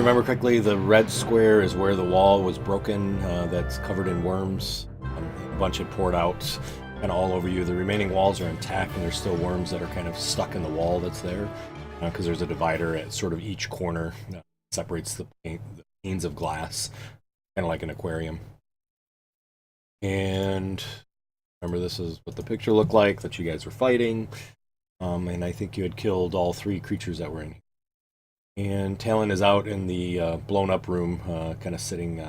you remember correctly, the red square is where the wall was broken. That's covered in worms. A bunch had poured out kind of all over you. The remaining walls are intact, and there's still worms that are kind of stuck in the wall that's there because there's a divider at sort of each corner that separates the panes of glass, kind of like an aquarium. And remember, this is what the picture looked like that you guys were fighting. And I think you had killed all three creatures that were in here. And Talon is out in the blown up room, kind of sitting.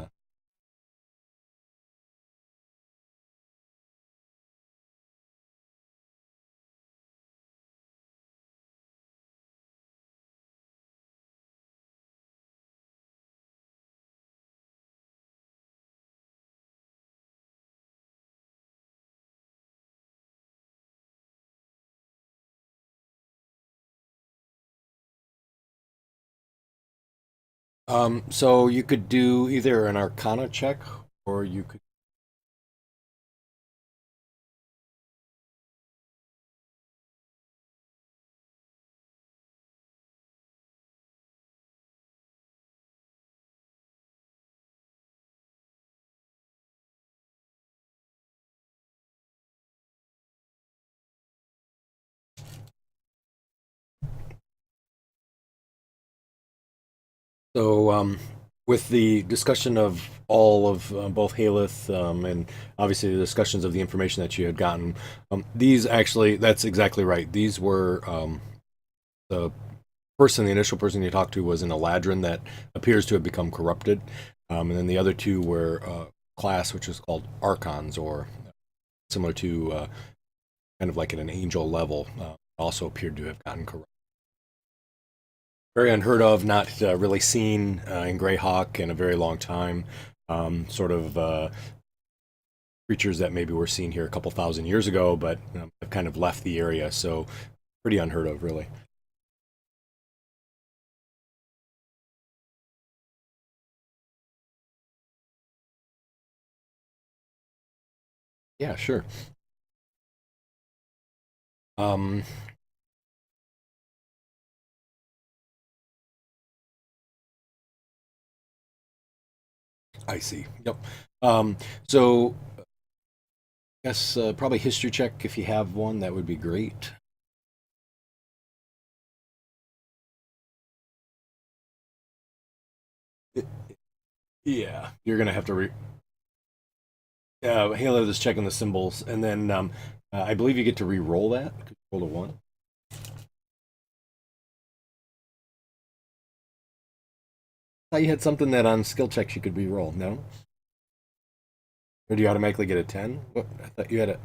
So you could do either an Arcana check, or you could. So, with the discussion of all of both Haleth and obviously the discussions of the information that you had gotten, these actually, that's exactly right. These were the the initial person you talked to was an Eladrin that appears to have become corrupted. And then the other two were class, which is called Archons, or similar to kind of like at an angel level, also appeared to have gotten corrupted. Very unheard of, not really seen in Greyhawk in a very long time. Sort of creatures that maybe were seen here a couple thousand years ago, but have kind of left the area. So pretty unheard of, really. Yeah, sure. Um, I see. Yep. So I guess probably history check if you have one. That would be great. Yeah, you're gonna have to Halo is checking the symbols, and then I believe you get to re-roll that. Roll a one. I thought you had something that on skill checks you could re-roll. No, or do you automatically get a 10? What? I thought you had a.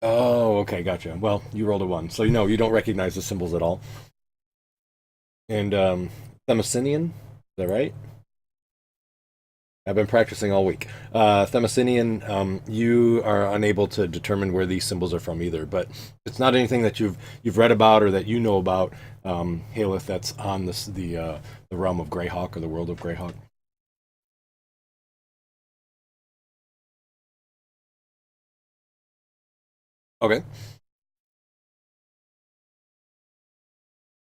Oh, okay, gotcha. Well, you rolled a one, so you know you don't recognize the symbols at all. And Themyscinian, is that right? I've been practicing all week. Themyscinian, you are unable to determine where these symbols are from either, but it's not anything that you've read about or that you know about Haleth that's on the realm of Greyhawk or the world of Greyhawk. Okay.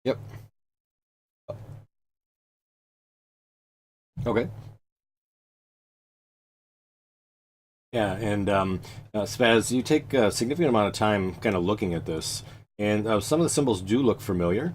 Yep. Okay. Yeah, and Spaz, you take a significant amount of time kind of looking at this, and some of the symbols do look familiar.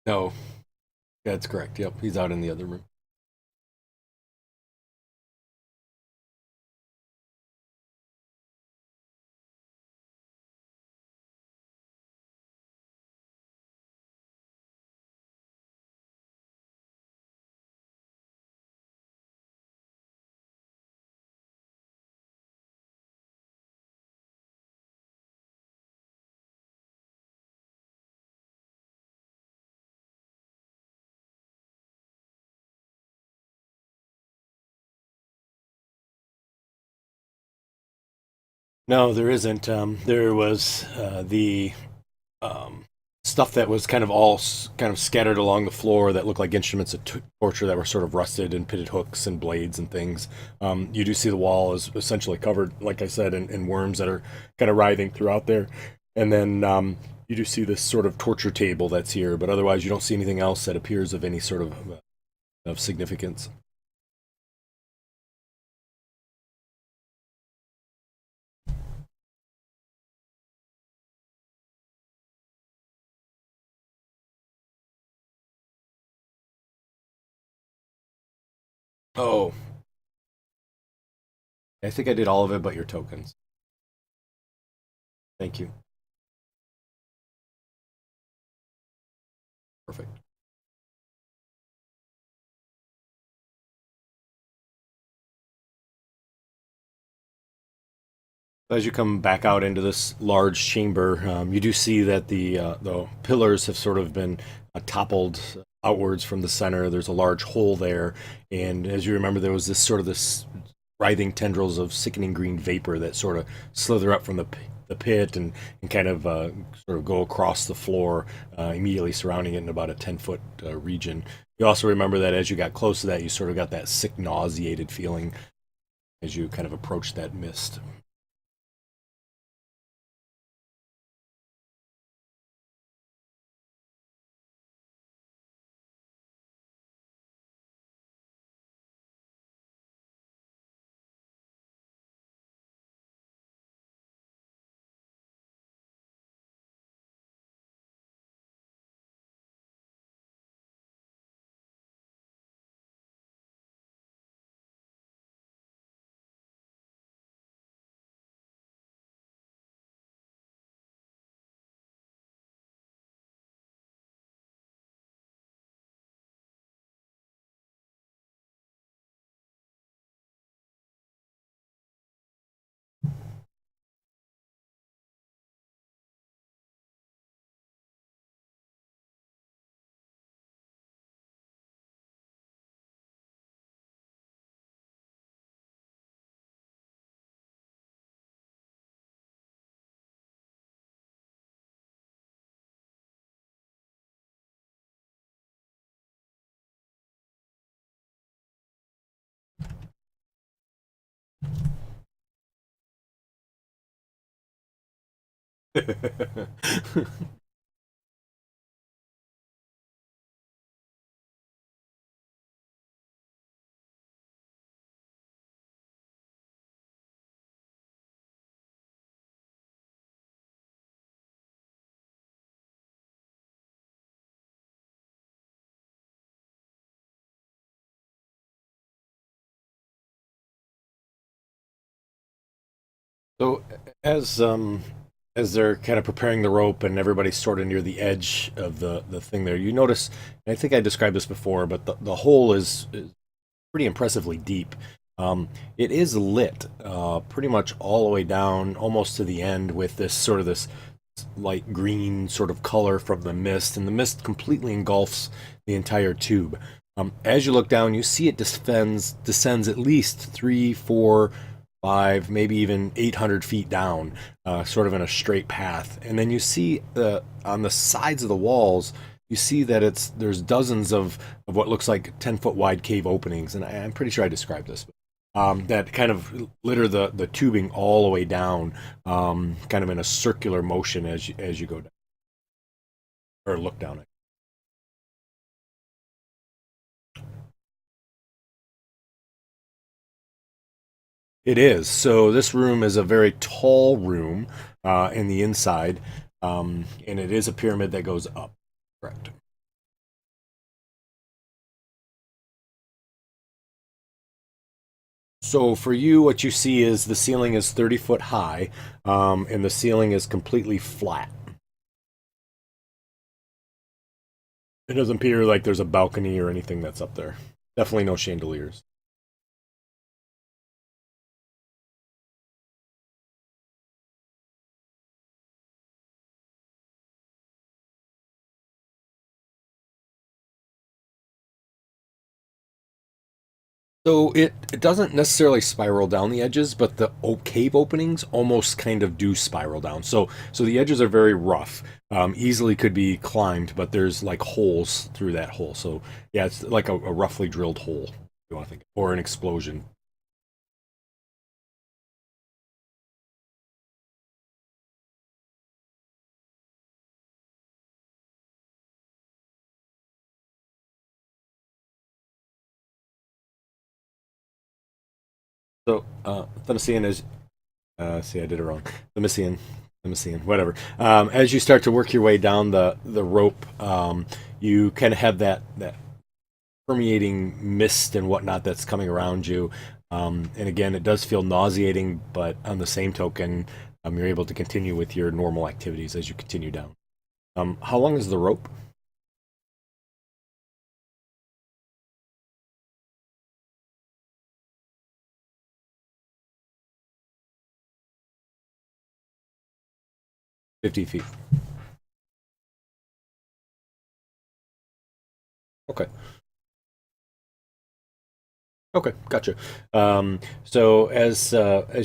No, that's correct. Yep, he's out in the other room. No, there isn't. There was the um, stuff that was kind of kind of scattered along the floor that looked like instruments of torture that were sort of rusted and pitted hooks and blades and things. You do see the wall is essentially covered, like I said, in worms that are kind of writhing throughout there. And then you do see this sort of torture table that's here, but otherwise you don't see anything else that appears of any sort of significance. Oh, I think I did all of it but your tokens. Thank you. Perfect. As you come back out into this large chamber, you do see that the pillars have sort of been toppled outwards from the center. There's a large hole there, and as you remember, there was this writhing tendrils of sickening green vapor that sort of slither up from the pit and kind of sort of go across the floor, immediately surrounding it in about a 10-foot region. You also remember that as you got close to that, you sort of got that sick, nauseated feeling as you kind of approached that mist. So as they're kind of preparing the rope and everybody's sort of near the edge of the thing there, you notice, and I think I described this before, but the hole is pretty impressively deep. It is lit pretty much all the way down, almost to the end, with this light green sort of color from the mist, and the mist completely engulfs the entire tube. As you look down, you see it descends at least 3, 4, 5, maybe even 800 feet down, sort of in a straight path. And then you see on the sides of the walls, you see that there's dozens of what looks like 10-foot wide cave openings. And I'm pretty sure I described this. that kind of litter the tubing all the way down, kind of in a circular motion as you go down or look down it. It is. So this room is a very tall room in the inside, and it is a pyramid that goes up. Correct. So for you, what you see is the ceiling is 30 foot high, and the ceiling is completely flat. It doesn't appear like there's a balcony or anything that's up there. Definitely no chandeliers. So it doesn't necessarily spiral down the edges, but the cave openings almost kind of do spiral down. So the edges are very rough, easily could be climbed, but there's like holes through that hole. So yeah, it's like a roughly drilled hole. You want to think, or an explosion. So Themisian is see, I did it wrong. Themisian, Themisian, whatever. As you start to work your way down the rope, you kind of have that permeating mist and whatnot that's coming around you. And again, it does feel nauseating, but on the same token, you're able to continue with your normal activities as you continue down. How long is the rope? 50 feet. Okay. Okay, gotcha. So as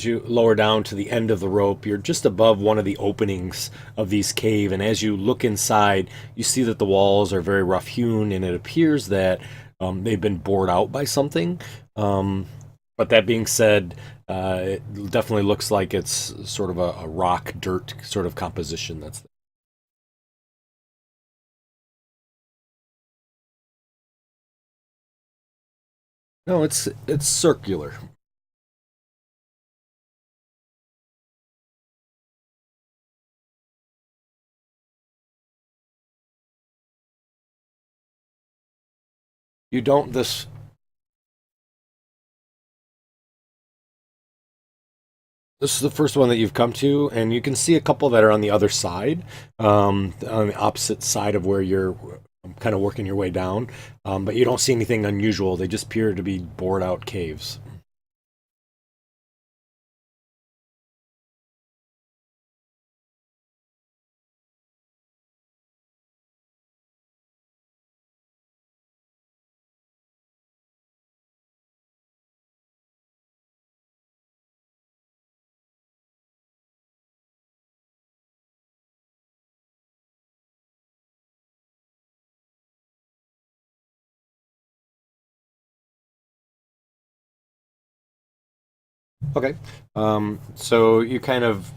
you lower down to the end of the rope, you're just above one of the openings of these cave, and as you look inside, you see that the walls are very rough hewn, and it appears that they've been bored out by something. But that being said, it definitely looks like it's sort of a rock dirt sort of composition. That's no, it's circular. You don't this is the first one that you've come to, and you can see a couple that are on the other side, on the opposite side of where you're kind of working your way down. But you don't see anything unusual. They just appear to be bored out caves. Okay. So you kind of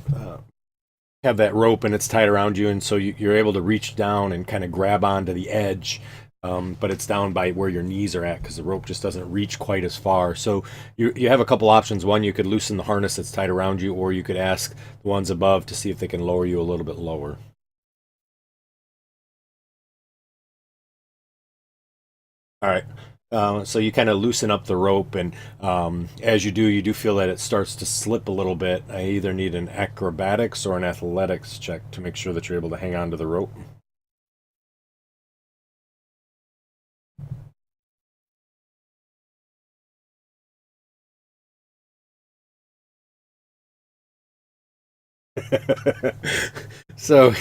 have that rope and it's tied around you, and so you're able to reach down and kind of grab onto the edge. But it's down by where your knees are at because the rope just doesn't reach quite as far. So you have a couple options. One, you could loosen the harness that's tied around you, or you could ask the ones above to see if they can lower you a little bit lower. All right. So you kind of loosen up the rope, and as you do feel that it starts to slip a little bit. I either need an acrobatics or an athletics check to make sure that you're able to hang on to the rope. So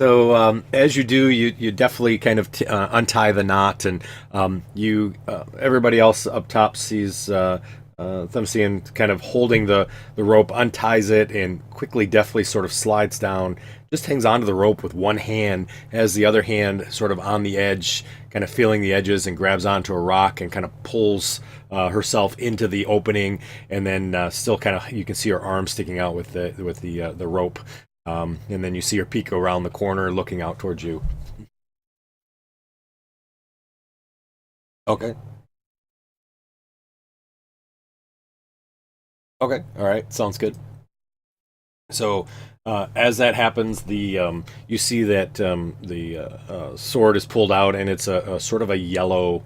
so as you do, you definitely kind of untie the knot, and you everybody else up top sees Thumsian kind of holding the rope, unties it, and quickly, deftly sort of slides down, just hangs onto the rope with one hand, has the other hand sort of on the edge, kind of feeling the edges, and grabs onto a rock and kind of pulls herself into the opening, and then still kind of you can see her arm sticking out with the rope, and then you see her peek around the corner, looking out towards you. Okay. Okay. All right. Sounds good. So as that happens, the you see that the sword is pulled out, and it's a sort of a yellow,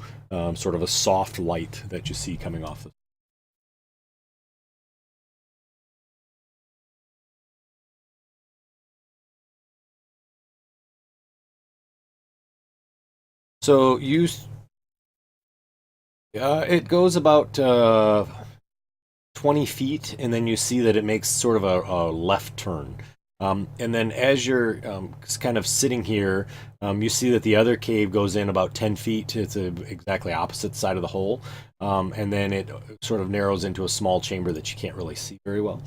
sort of a soft light that you see coming off. So it goes about 20 feet, and then you see that it makes sort of a left turn. And then as you're kind of sitting here, you see that the other cave goes in about 10 feet. It's a exactly opposite side of the hole. And then it sort of narrows into a small chamber that you can't really see very well.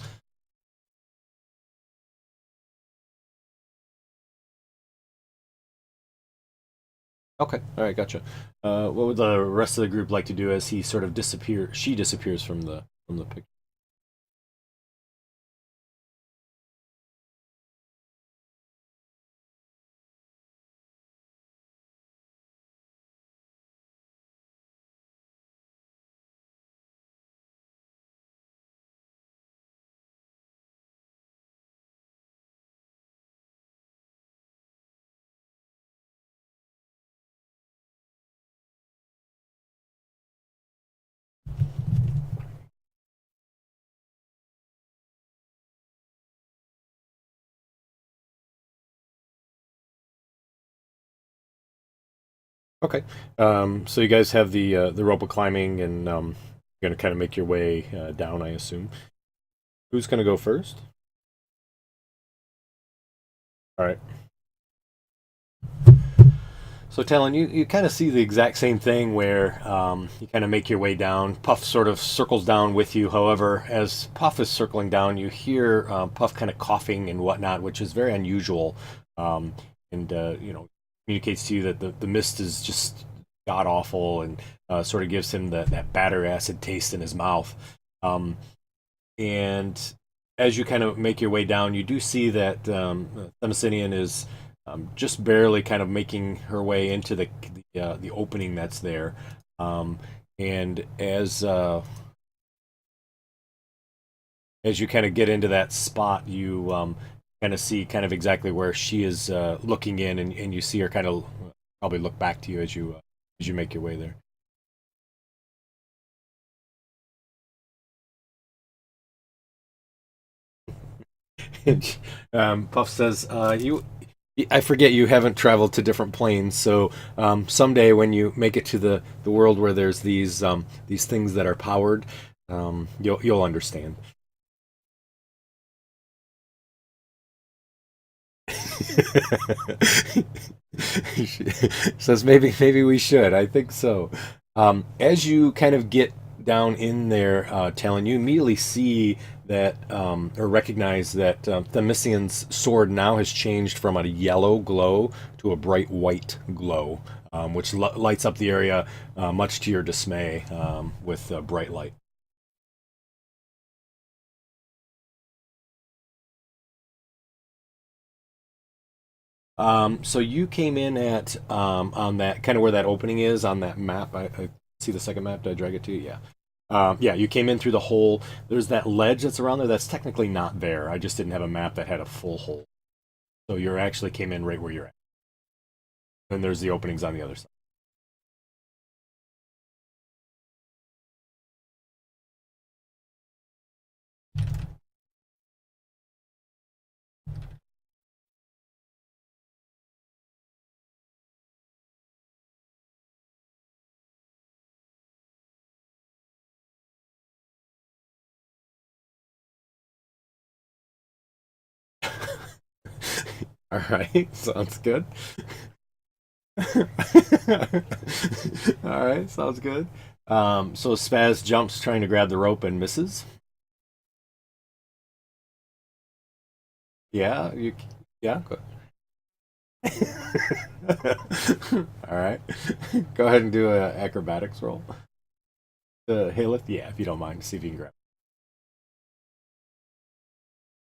Okay, all right, gotcha. What would the rest of the group like to do as he sort of she disappears from the picture? Okay. So you guys have the rope of climbing, and you're gonna kind of make your way down, I assume. Who's gonna go first? All right. So Talon, you kind of see the exact same thing where you kind of make your way down. Puff sort of circles down with you. However, as Puff is circling down, you hear Puff kind of coughing and whatnot, which is very unusual, um, and communicates to you that the mist is just god awful, and sort of gives him that batter acid taste in his mouth. Um, and as you kind of make your way down, you do see that Themyscinian is just barely kind of making her way into the opening that's there. And as you kind of get into that spot, you kind of see kind of exactly where she is looking in, and you see her kind of probably look back to you as you make your way there. Puff says, "You, I forget you haven't traveled to different planes. So someday when you make it to the world where there's these things that are powered, you'll understand." She says maybe we should. I think so. As you kind of get down in there, Talon, you immediately see that or recognize that Themisian's sword now has changed from a yellow glow to a bright white glow, which lights up the area, much to your dismay, with bright light. So you came in at on that kind of where that opening is on that map. I see the second map. Did I drag it to you? Yeah. Yeah, you came in through the hole. There's that ledge that's around there. That's technically not there. I just didn't have a map that had a full hole. So you actually came in right where you're at. And there's the openings on the other side. All right, sounds good. All right, sounds good. So Spaz jumps trying to grab the rope and misses. Yeah, yeah. All right. Go ahead and do a acrobatics roll. The Haleth, yeah, if you don't mind, see if you can grab.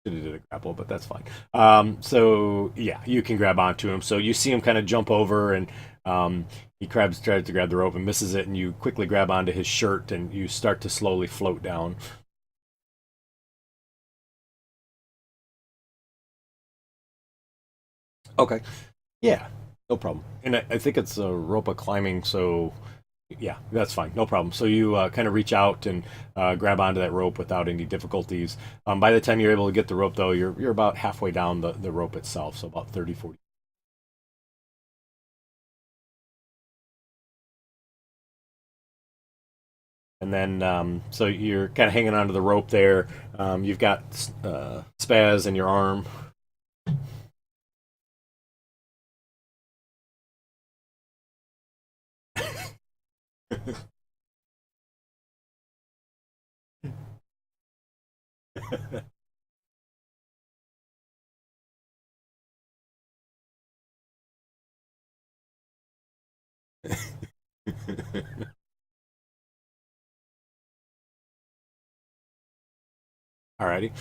Should have did a grapple, but that's fine. So yeah, you can grab onto him. So you see him kind of jump over, and he tries to grab the rope and misses it, and you quickly grab onto his shirt, and you start to slowly float down. Okay. Yeah, no problem. And I think it's a rope of climbing, so yeah, that's fine, no problem. So you kind of reach out and grab onto that rope without any difficulties. By the time you're able to get the rope, though, you're about halfway down the rope itself, so about 30, 40. And then so you're kind of hanging onto the rope there. You've got Spaz in your arm. Alrighty.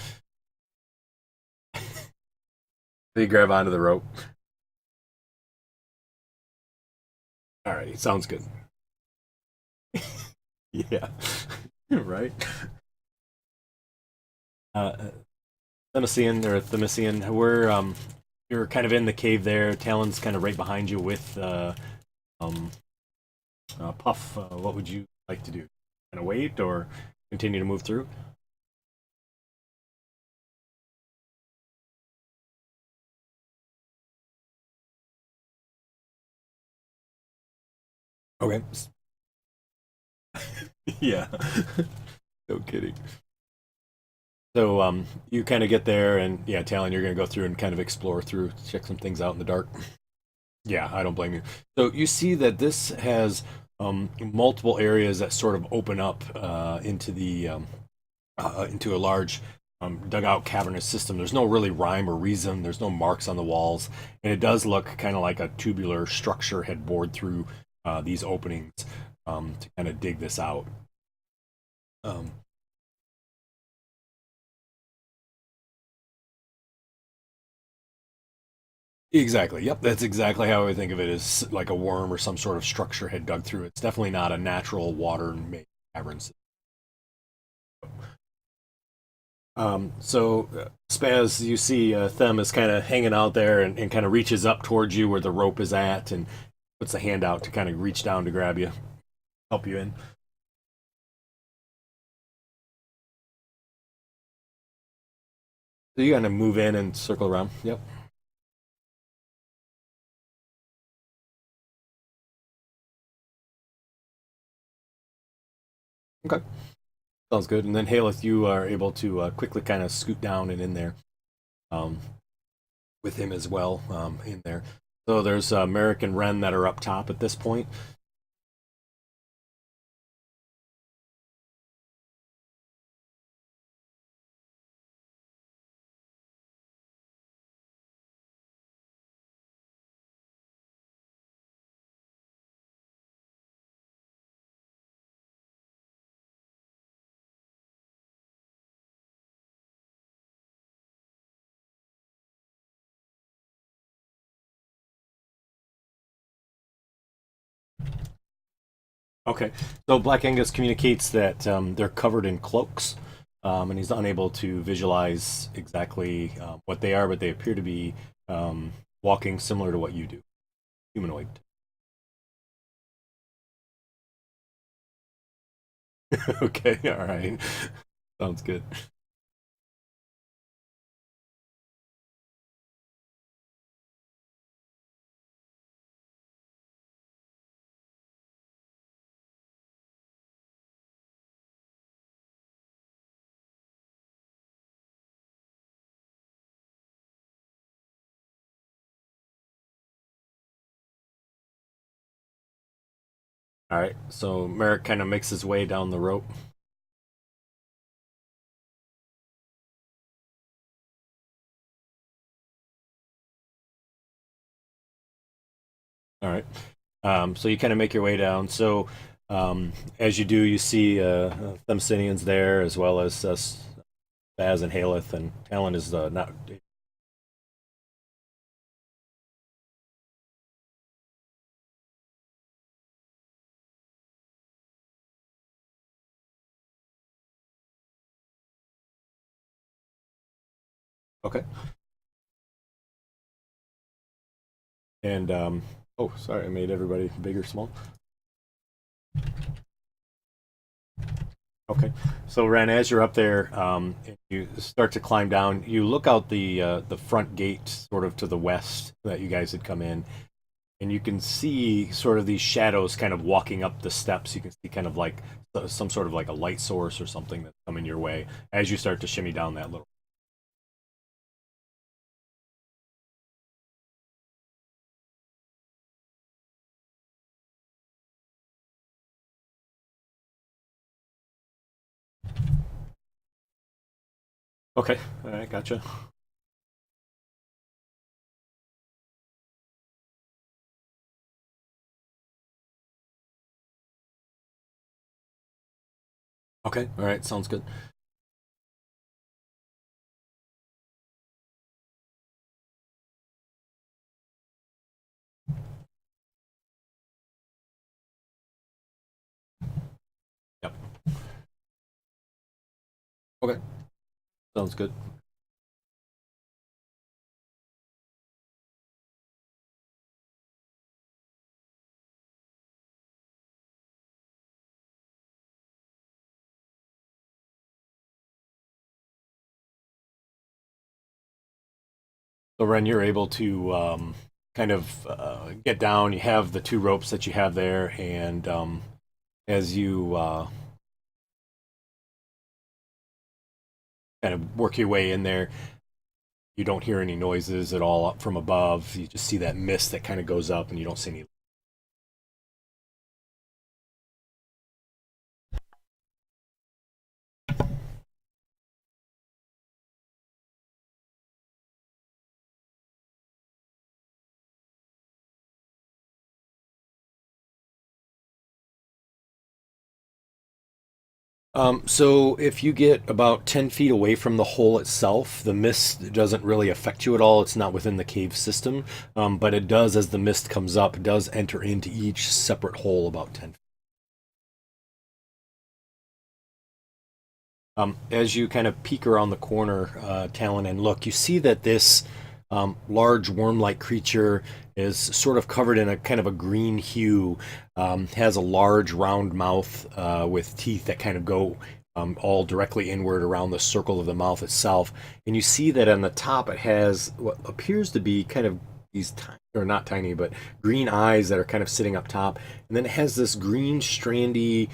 So you grab onto the rope. Alrighty, sounds good. Yeah, right. Themisian or Themisian, we're you're kind of in the cave there. Talon's kind of right behind you with um, Puff. What would you like to do? Kind of wait or continue to move through? Okay. Yeah. No kidding. So you kind of get there, and yeah, Talon, you're gonna go through and kind of explore through, check some things out in the dark. Yeah, I don't blame you. So you see that this has multiple areas that sort of open up into a large dugout cavernous system. There's no really rhyme or reason. There's no marks on the walls, and it does look kind of like a tubular structure had bored through these openings to kind of dig this out. Um, exactly. Yep, that's exactly how I think of it. As like a worm or some sort of structure had dug through. It's definitely not a natural water-made cavern system. So Spaz, you see Them is kind of hanging out there and kind of reaches up towards you where the rope is at and puts a hand out to kind of reach down to grab you, help you in. So you kind of move in and circle around. Yep. Okay. Sounds good. And then Haleth, you are able to quickly kind of scoot down and in there um, with him as well in there. So there's Merrick and Ren that are up top at this point. Okay. So Black Angus communicates that they're covered in cloaks, and he's unable to visualize exactly what they are, but they appear to be walking similar to what you do, humanoid. Okay. All right. Sounds good. All right, so Merrick kind of makes his way down the rope. All right. So you kind of make your way down. So as you do, you see Themsinians there, as well as Baz and Haleth, and Talon is not. Okay. And oh, sorry, I made everybody big or small. Okay. So Ren, as you're up there, and you start to climb down, you look out the front gate, sort of to the west that you guys had come in, and you can see sort of these shadows kind of walking up the steps. You can see kind of like some sort of like a light source or something that's coming your way as you start to shimmy down that little. Okay. All right. Gotcha. Okay. All right. Sounds good. Yep. Okay. Sounds good. So Ren, you're able to kind of get down. You have the two ropes that you have there, and as you kind of work your way in there, you don't hear any noises at all up from above. You just see that mist that kind of goes up, and you don't see any. So if you get about 10 feet away from the hole itself, the mist doesn't really affect you at all. It's not within the cave system, but it does, as the mist comes up, it does enter into each separate hole about 10 feet. As you kind of peek around the corner, Talon, and look, you see that this large worm-like creature is sort of covered in a kind of a green hue, has a large round mouth with teeth that kind of go all directly inward around the circle of the mouth itself. And you see that on the top it has what appears to be kind of these tiny, or not tiny, but green eyes that are kind of sitting up top. And then it has this green strandy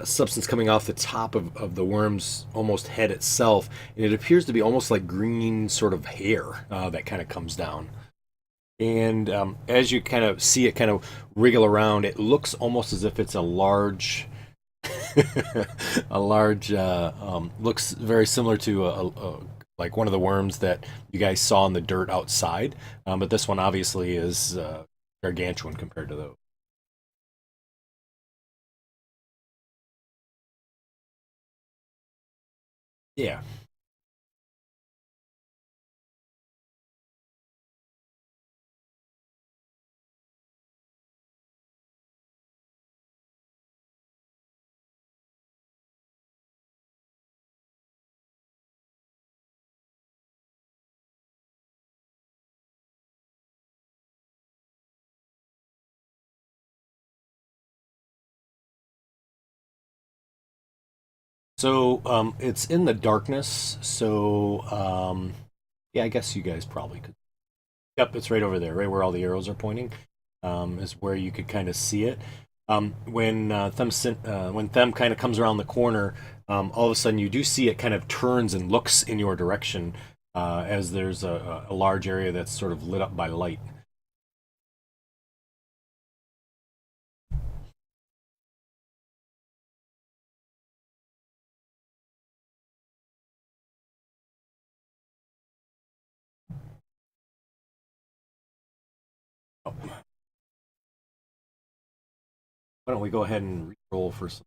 substance coming off the top of the worm's almost head itself, and it appears to be almost like green sort of hair that kind of comes down. And as you kind of see it kind of wriggle around, it looks almost as if it's a large, a large, looks very similar to like one of the worms that you guys saw in the dirt outside. But this one obviously is gargantuan compared to those. Yeah. So it's in the darkness. So yeah, I guess you guys probably could. Yep, it's right over there, right where all the arrows are pointing. Is where you could kind of see it. When Them kind of comes around the corner, all of a sudden you do see it kind of turns and looks in your direction as there's a large area that's sort of lit up by light. Why don't we go ahead and roll for some?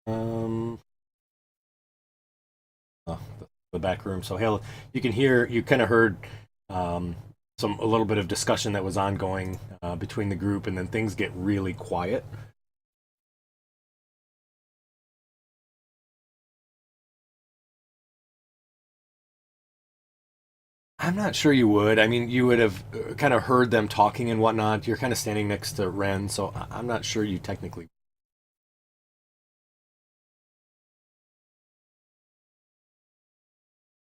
Um, oh, the back room. So Hale, you can hear, you kind of heard um, a little bit of discussion that was ongoing between the group, and then things get really quiet. I'm not sure you would. I mean, you would have kind of heard them talking and whatnot. You're kind of standing next to Ren, so I'm not sure you technically.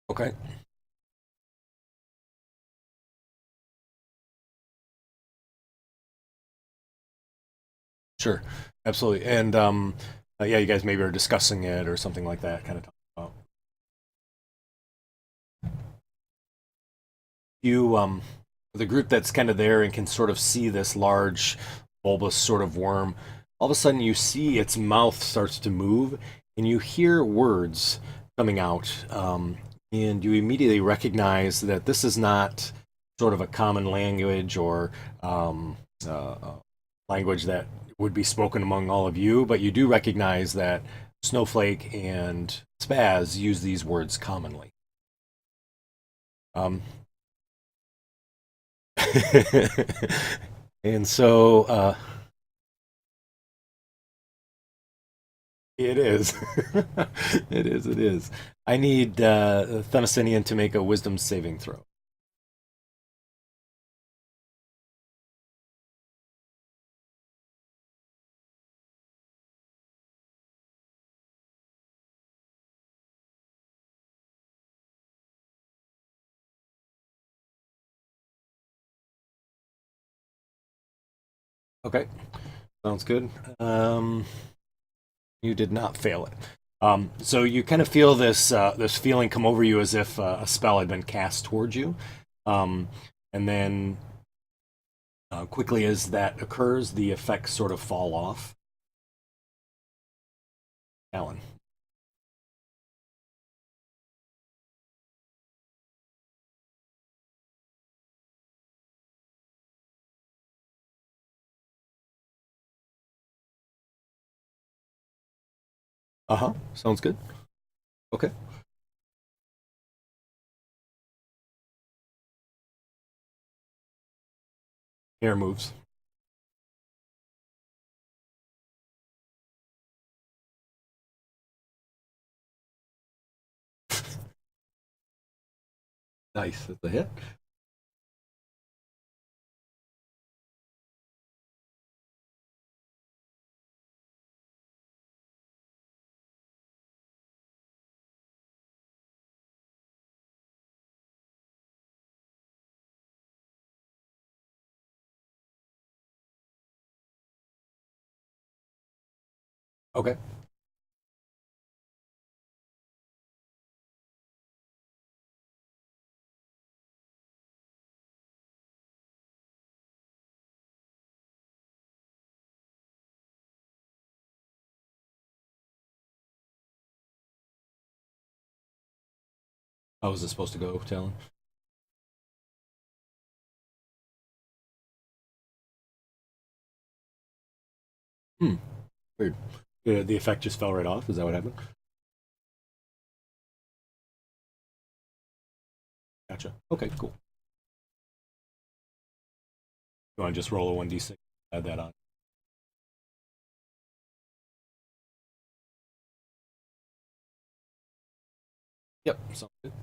Okay. Sure. Absolutely. And yeah, you guys maybe are discussing it or something like that, kind of talking about. You the group that's kind of there and can sort of see this large bulbous sort of worm, all of a sudden you see its mouth starts to move and you hear words coming out, and you immediately recognize that this is not sort of a common language or language that would be spoken among all of you, but you do recognize that Snowflake and Spaz use these words commonly. um, and so it is. It is. It is. I need Themyscinian to make a wisdom saving throw. Okay, sounds good. Um, you did not fail it. So you kind of feel this feeling come over you as if a spell had been cast towards you, um, and then quickly as that occurs, the effects sort of fall off. Alan. Uh huh. Sounds good. Okay. Air moves. Nice. That's a hit. Okay. How was this supposed to go, Talon? Hmm. Weird. The effect just fell right off. Is that what happened? Gotcha. Okay, cool. You want to just roll a 1d6? Add that on. Yep. Sounds good.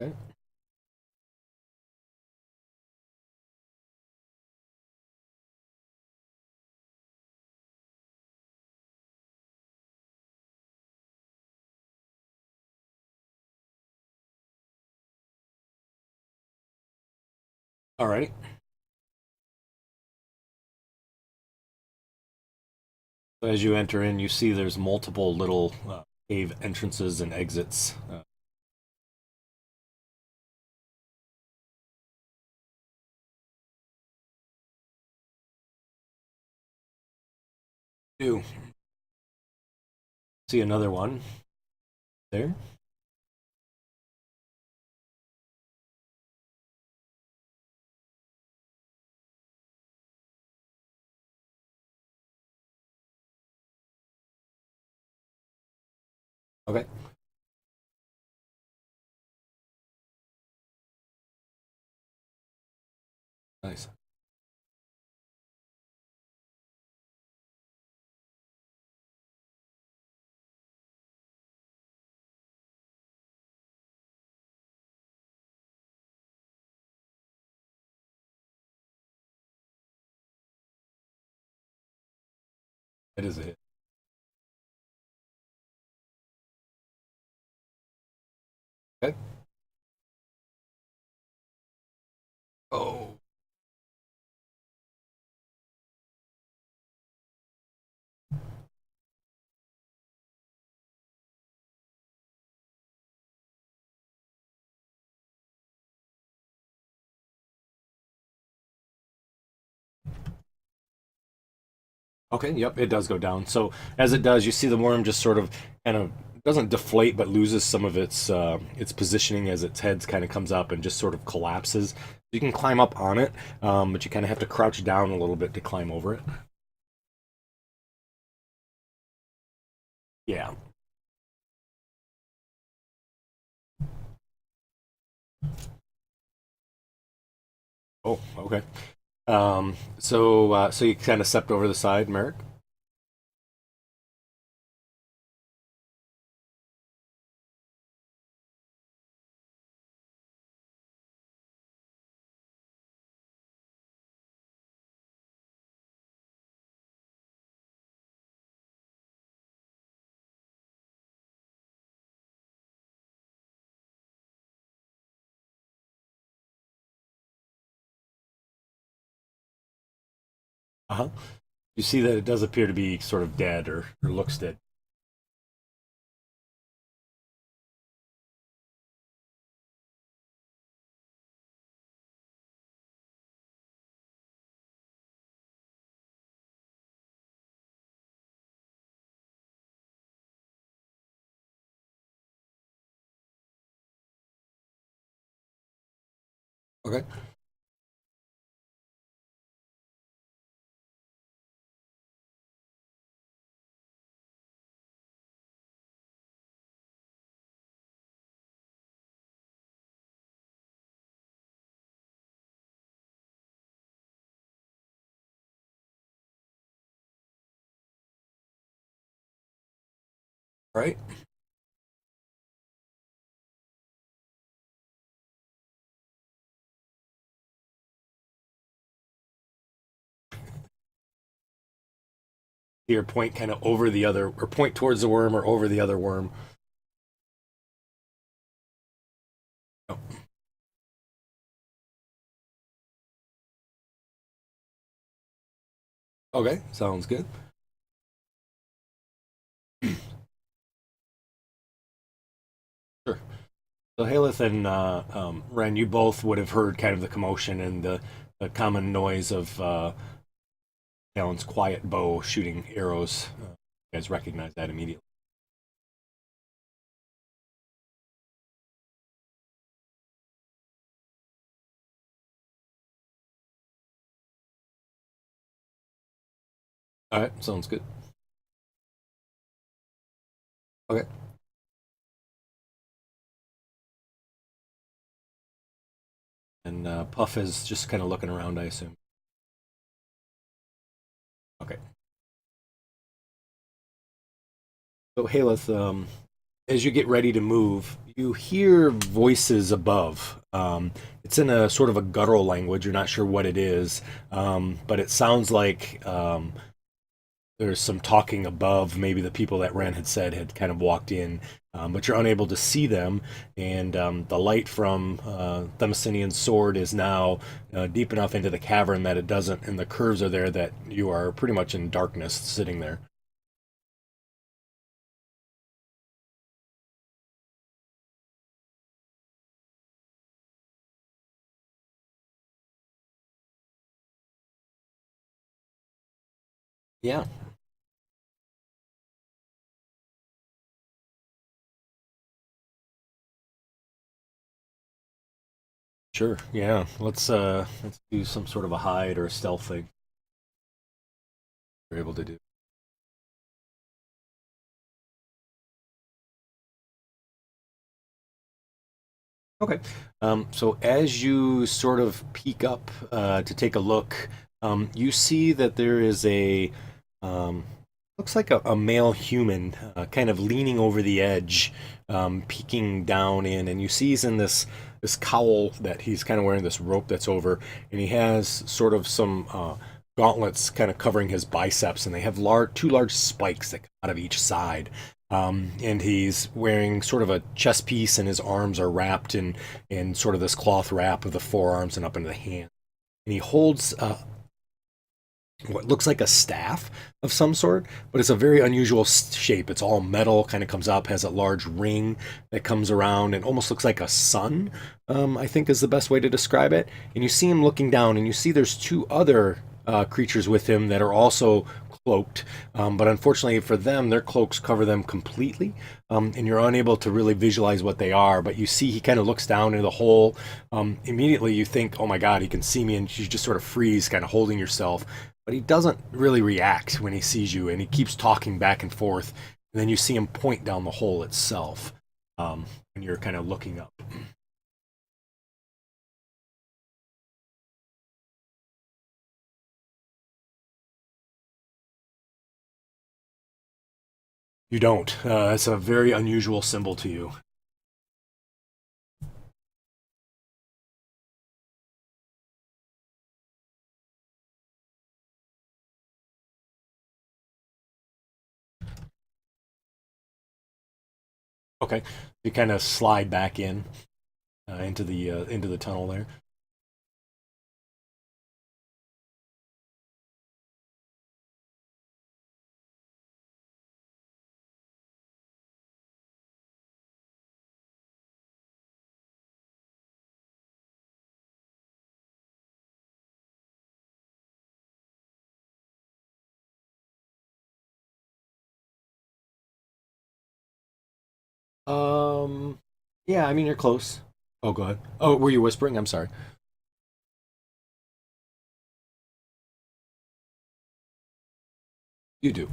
Okay. Alrighty. So as you enter in, you see there's multiple little cave entrances and exits. You see another one there. Okay. Nice. It is a hit. Okay. Oh. Okay, yep, it does go down. So as it does, you see the worm just sort of kind of doesn't deflate, but loses some of its positioning as its head kind of comes up and just sort of collapses. You can climb up on it, but you kind of have to crouch down a little bit to climb over it. Yeah. Oh, okay. So you kind of stepped over the side, Merrick. Uh-huh. You see that it does appear to be sort of dead or looks dead. Okay. Right. Your point kind of over the other, or point towards the worm or over the other worm. Oh, okay, sounds good. Sure. So Haleth and Ren, you both would have heard kind of the commotion and the common noise of Talon's quiet bow shooting arrows. You guys recognize that immediately. All right, sounds good. Okay. And Puff is just kind of looking around, I assume. Okay. So Haleth, as you get ready to move, you hear voices above. It's in a sort of a guttural language. You're not sure what it is, but it sounds like there's some talking above. Maybe the people that Ren had said had kind of walked in. but you're unable to see them, and the light from Themyscine's sword is now deep enough into the cavern that it doesn't, and the curves are there that you are pretty much in darkness sitting there. Yeah, sure. Yeah, let's do some sort of a hide or a stealth thing you're able to do. Okay. So as you sort of peek up to take a look, you see that there is um, looks like a male human kind of leaning over the edge, peeking down in, and you see he's in this cowl that he's kind of wearing this rope that's over, and he has sort of some gauntlets kind of covering his biceps, and they have two large spikes that come out of each side. And he's wearing sort of a chest piece, and his arms are wrapped in sort of this cloth wrap of the forearms and up into the hand. And he holds what looks like a staff of some sort, but it's a very unusual shape. It's all metal, kind of comes up, has a large ring that comes around, and almost looks like a sun. I think is the best way to describe it. And you see him looking down, and you see there's two other creatures with him that are also cloaked, but unfortunately for them, their cloaks cover them completely, and you're unable to really visualize what they are. But you see he kind of looks down into the hole. Immediately you think, oh my god, he can see me, and you just sort of freeze, kind of holding yourself. But he doesn't really react when he sees you, and he keeps talking back and forth. And then you see him point down the hole itself, and you're kind of looking up. You don't. That's a very unusual symbol to you. Okay, you kind of slide back in into the tunnel there. Um, yeah, I mean you're close. Oh, go ahead. Oh, were you whispering? I'm sorry. You do.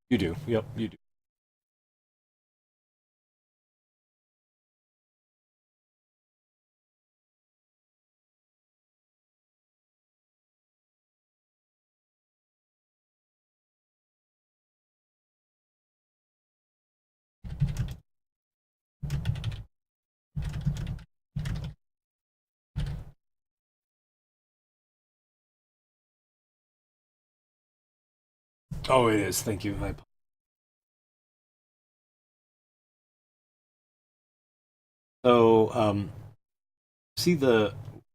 You do. Yep, you do. Oh, it is. Thank you. So, see the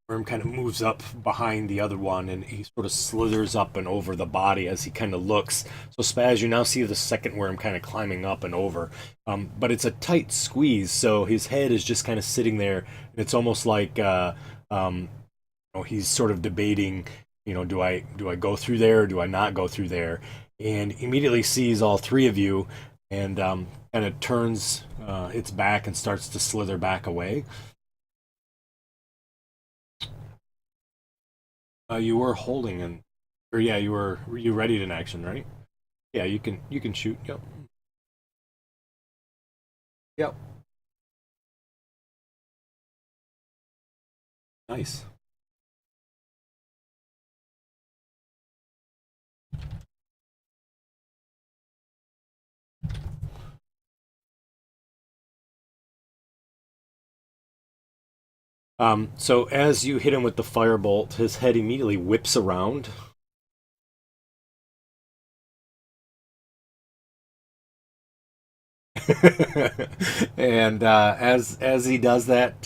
worm kind of moves up behind the other one, and he sort of slithers up and over the body as he kind of looks. So Spaz, you now see the second worm kind of climbing up and over, but it's a tight squeeze. So his head is just kind of sitting there, and it's almost like he's sort of debating. Do I go through there or do I not go through there? And immediately sees all three of you, and kind of turns its back and starts to slither back away. You were holding an, or yeah, you readied an action, right? Yeah, you can shoot. Yep. Yep. Nice. So as you hit him with the firebolt, his head immediately whips around. And as he does that,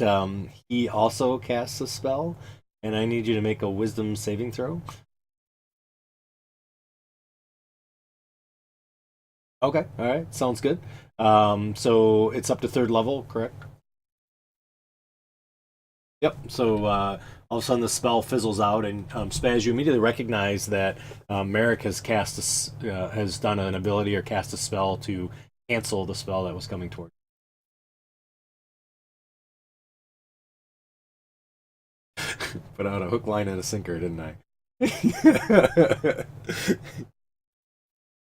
he also casts a spell, and I need you to make a Wisdom saving throw. Okay, all right, sounds good. So it's up to third level, correct? Yep. So all of a sudden the spell fizzles out, and Spaz, you immediately recognize that Merrick has has done an ability or cast a spell to cancel the spell that was coming toward. Put out a hook, line, and a sinker, didn't I?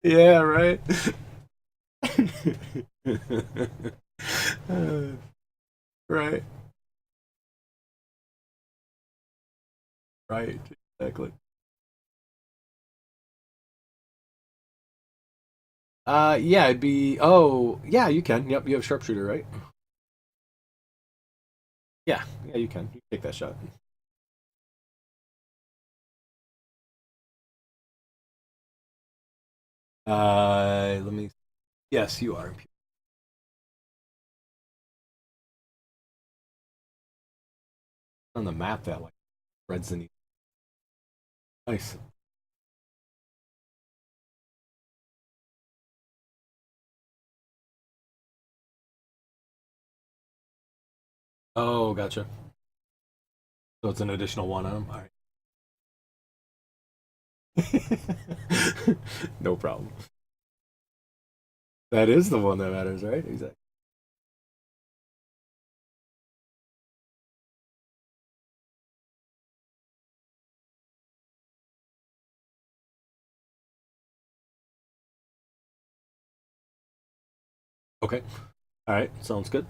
Yeah, right. Right, right, exactly. Yeah, it'd be. Oh, yeah, you can. Yep, you have sharpshooter, right? Yeah, yeah, you can. You can take that shot. Let me. Yes, you are on the map that way. Red's the nice. Oh, gotcha. So it's an additional one on them. All right. No problem. That is the one that matters, right? Exactly. Okay. All right. Sounds good.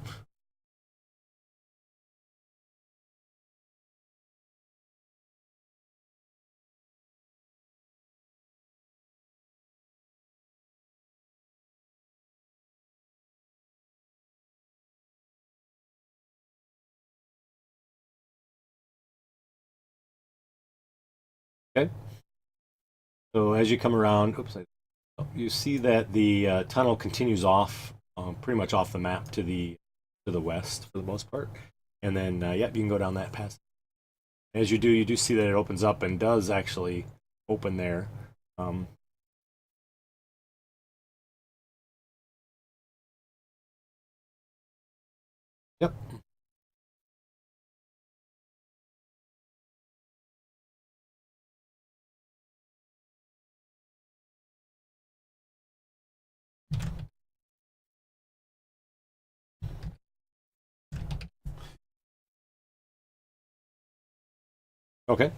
Okay. So as you come around, oops, you see that the tunnel continues off, pretty much off the map to the west for the most part, and then yep, you can go down that path. As you do see that it opens up and does actually open there. Um, yep. Okay.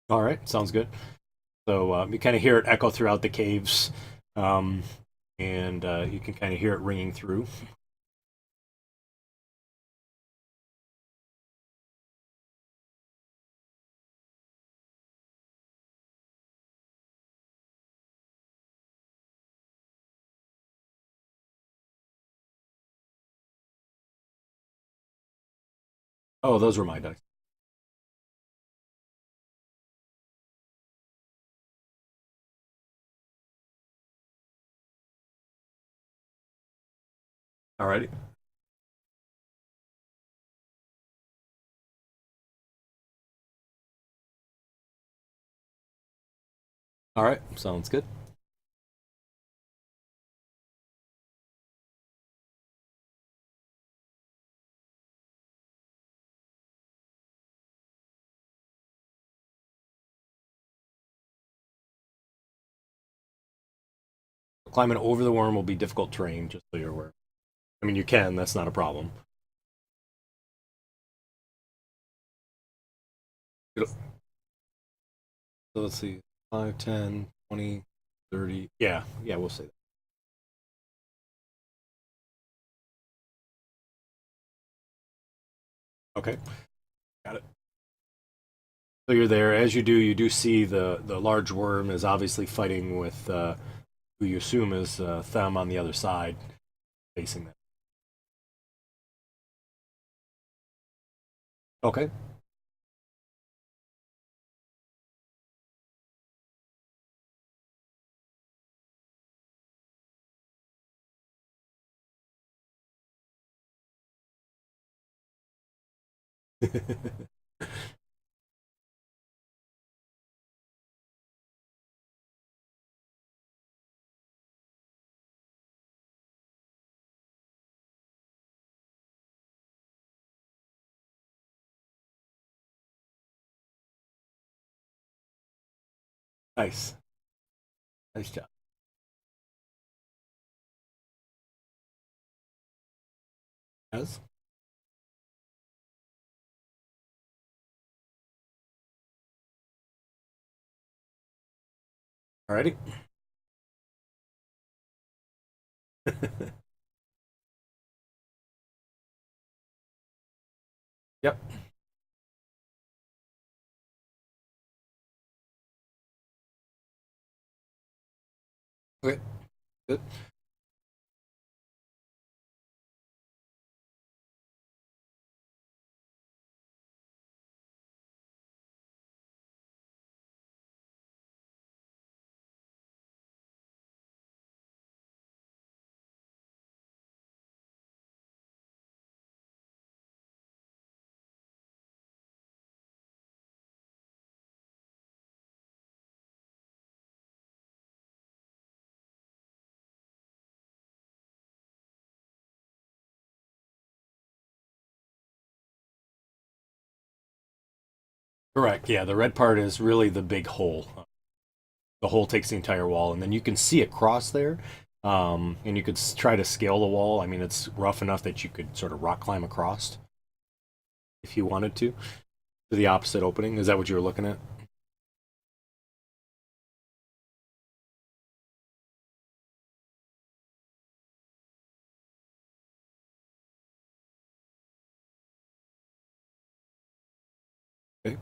All right. Sounds good. So you kind of hear it echo throughout the caves, um, and you can kind of hear it ringing through. Oh, those were my dice. Alrighty. All right. Sounds good. Climbing over the worm will be difficult terrain, just so you're aware. I mean, you can. That's not a problem. So let's see. 5, 10, 20, 30. Yeah. Yeah, we'll say that. Okay. Got it. So you're there. As you do see the large worm is obviously fighting with who you assume is Them on the other side, facing them. Okay. Nice. Nice job. Yes. Alrighty. Yep. Okay. Good. Correct. Yeah, the red part is really the big hole. The hole takes the entire wall, and then you can see across there. And you could try to scale the wall. I mean, it's rough enough that you could sort of rock climb across if you wanted to the opposite opening. Is that what you were looking at? Okay.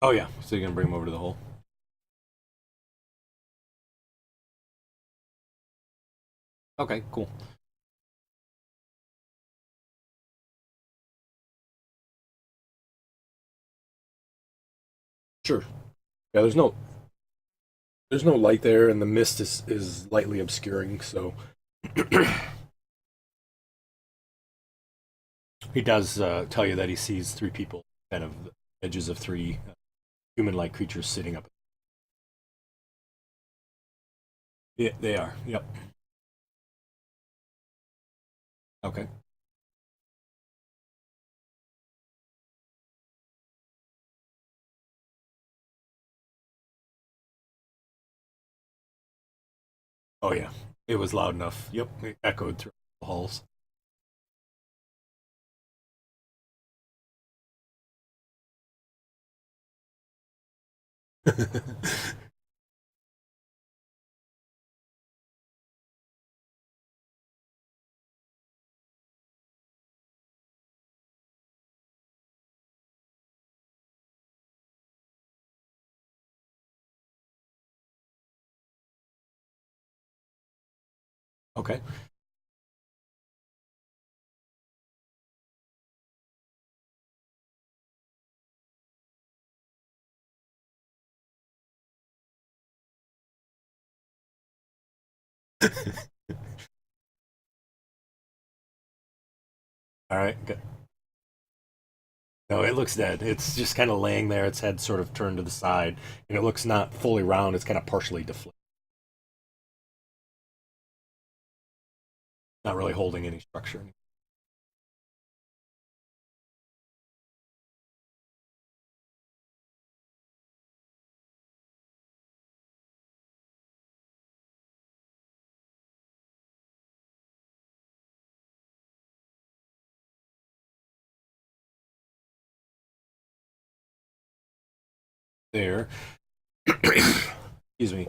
Oh yeah. So you're gonna bring them over to the hole. Okay. Cool. Sure. Yeah. There's no light there, and the mist is lightly obscuring. So he does tell you that he sees three people, kind of the edges of three human-like creatures sitting up. Yeah, they are. Yep. Okay. Oh yeah. It was loud enough. Yep. It echoed through the halls. Okay. All right. Good. No, it looks dead. It's just kind of laying there, its head sort of turned to the side, and it looks not fully round. It's kind of partially deflated, not really holding any structure. There. Excuse me.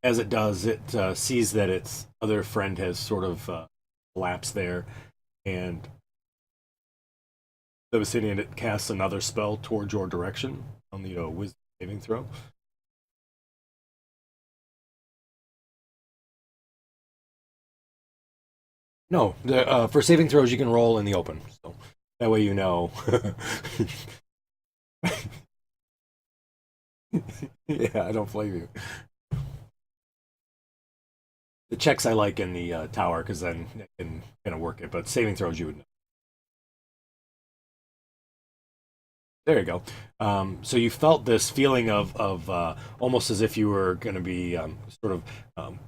As it does, it sees that its other friend has sort of collapsed there, and the Obsidian it casts another spell towards your direction on the wisdom saving throw. No, for saving throws, you can roll in the open. So that way you know. Yeah, I don't blame you. The checks I like in the tower because then I can kind of work it. But saving throws, you would know. There you go. So you felt this feeling of almost as if you were going to be sort of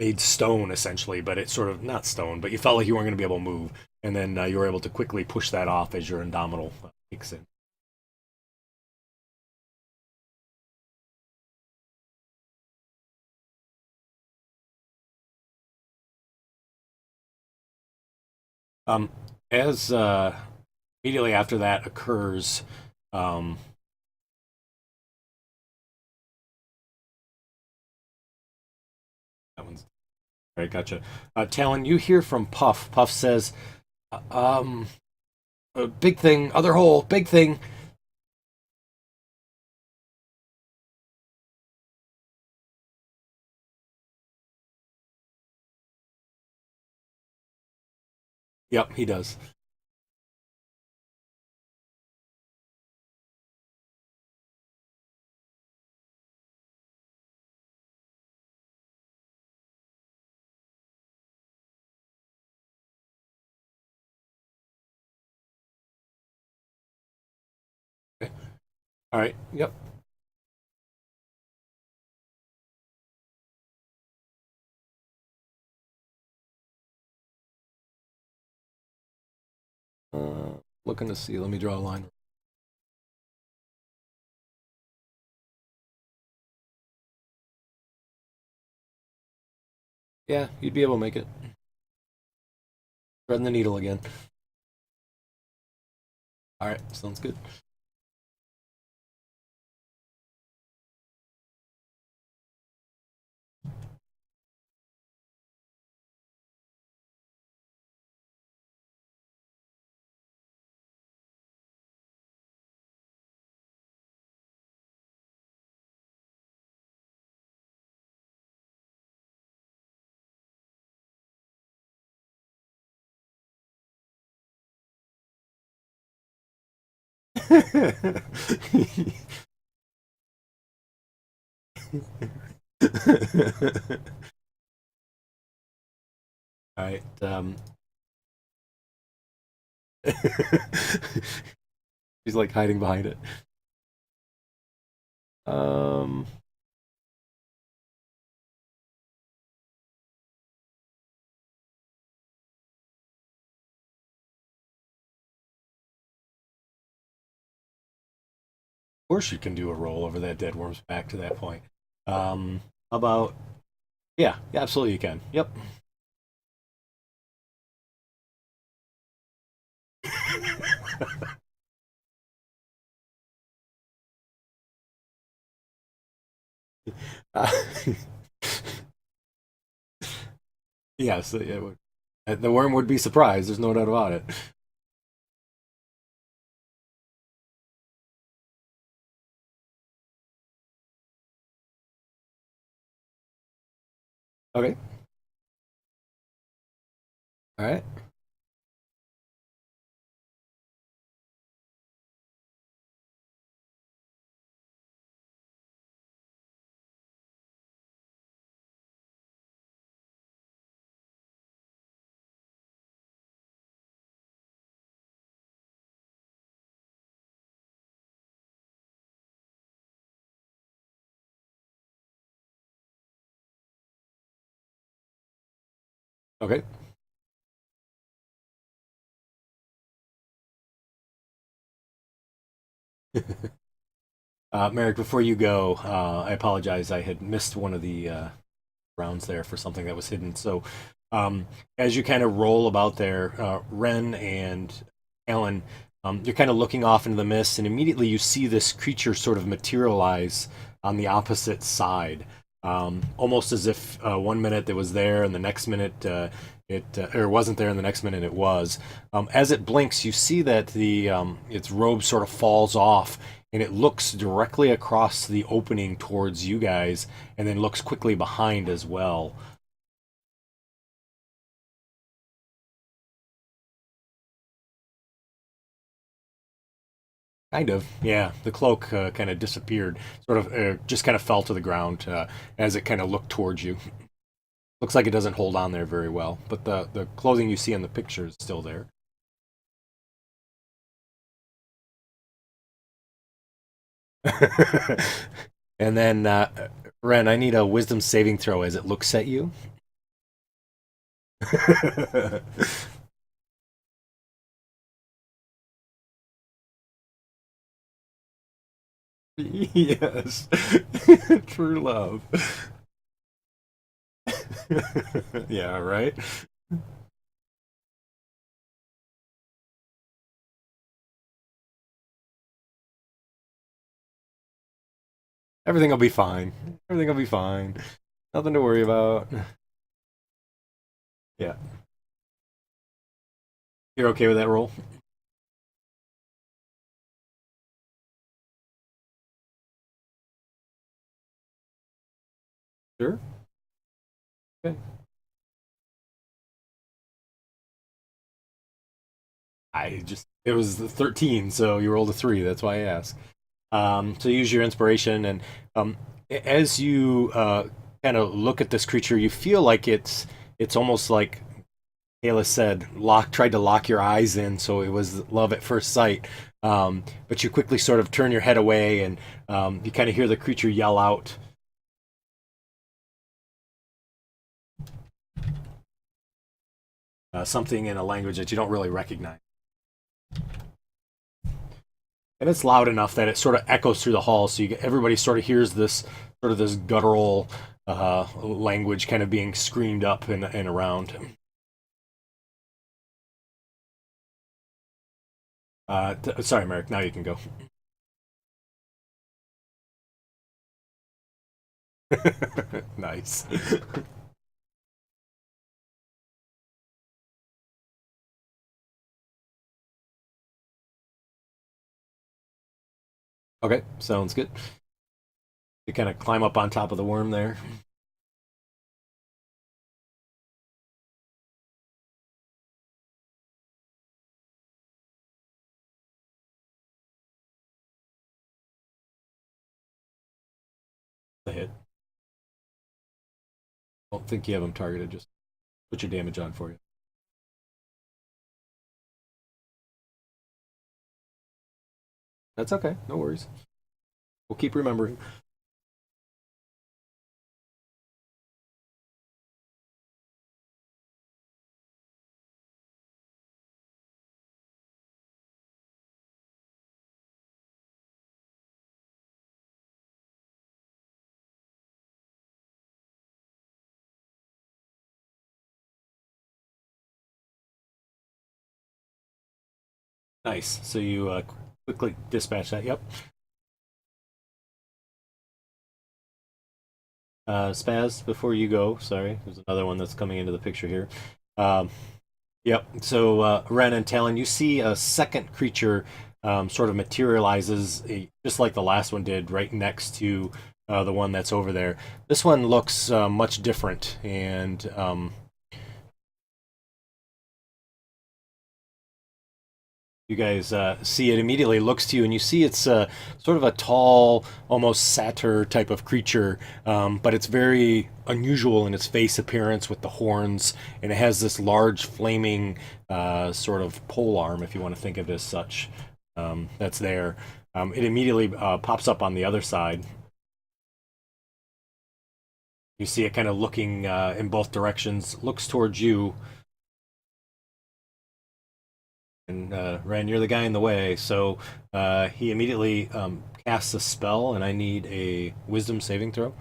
made stone essentially, but it's sort of not stone, but you felt like you weren't going to be able to move, and then you were able to quickly push that off as your indomitable kicks in. Um, as immediately after that occurs, um, that one's all right. Gotcha. Talon, you hear from Puff. Puff says, uh, um, "Big thing, other hole, big thing." Yep, he does. Okay. All right. Yep. Looking to see. Let me draw a line. Yeah, you'd be able to make it. Threading the needle again. All right, sounds good. All right. He's like hiding behind it. Of course, you can do a roll over that dead worm's back to that point. How about? Yeah, yeah, absolutely, you can. Yep. Uh, yes, it would. The worm would be surprised. There's no doubt about it. Okay. All right. Okay. Merrick, before you go, I apologize. I had missed one of the rounds there for something that was hidden. So, as you kind of roll about there, Ren and Alan, you're kind of looking off into the mist, and immediately you see this creature sort of materialize on the opposite side, almost as if one minute it was there, and the next minute it or wasn't there, and the next minute it was. As it blinks, you see that the its robe sort of falls off, and it looks directly across the opening towards you guys, and then looks quickly behind as well. Kind of, yeah. The cloak kind of disappeared, sort of just kind of fell to the ground as it kind of looked towards you. Looks like it doesn't hold on there very well, but the clothing you see in the picture is still there. And then, Ren, I need a wisdom saving throw as it looks at you. Yes. True love. Yeah, right? Everything will be fine. Everything will be fine. Nothing to worry about. Yeah. You're okay with that roll? Sure. Okay. It was the 13, so you rolled a 3. That's why I asked. So use your inspiration, and as you kind of look at this creature, you feel like it's almost like Ayla said, tried to lock your eyes in, so it was love at first sight. But you quickly sort of turn your head away, and you kind of hear the creature yell out something in a language that you don't really recognize. And it's loud enough that it sort of echoes through the hall, so everybody sort of hears this guttural language kind of being screamed up and around. Sorry, Merrick. Now you can go. Nice. Okay, sounds good. You kind of climb up on top of the worm there. The hit. Don't think you have him targeted. Just put your damage on for you. That's okay. No worries. We'll keep remembering. Nice. So you quickly dispatch that. Yep. Spaz, before you go, sorry, there's another one that's coming into the picture here. Um, yep. So Ren and Talon, you see a second creature sort of materializes, just like the last one did, right next to the one that's over there. This one looks much different, and you guys see it immediately looks to you, and you see it's sort of a tall, almost satyr type of creature, but it's very unusual in its face appearance with the horns, and it has this large flaming sort of pole arm, if you want to think of it as such, that's there. It immediately pops up on the other side. You see it kind of looking in both directions, looks towards you, and Ren, you're the guy in the way. So he immediately casts a spell, and I need a Wisdom saving throw.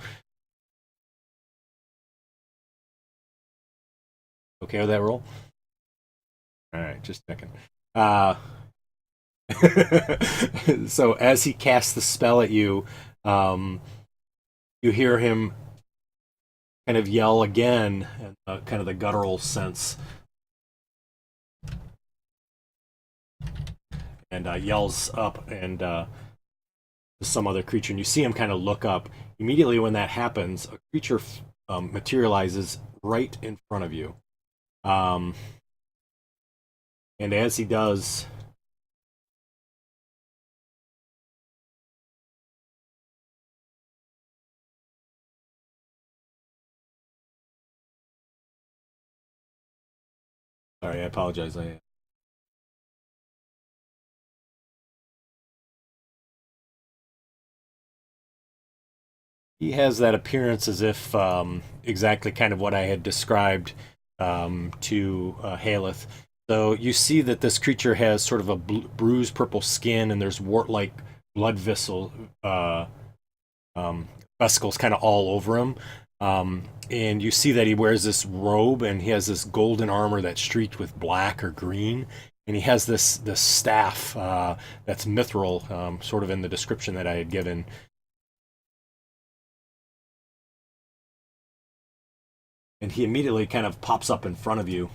Okay with that roll? All right, just checking. Uh, so as he casts the spell at you, um, you hear him kind of yell again, kind of the guttural sense, and yells up and some other creature, and you see him kind of look up. Immediately when that happens, a creature materializes right in front of you. Um, and as he does, Sorry, I apologize. He has that appearance as if exactly kind of what I had described to Haleth. So you see that this creature has sort of a bruised purple skin, and there's wart-like blood uh, um, vesicles kind of all over him. And you see that he wears this robe, and he has this golden armor that's streaked with black or green. And he has this staff that's mithril, sort of in the description that I had given. And he immediately kind of pops up in front of you.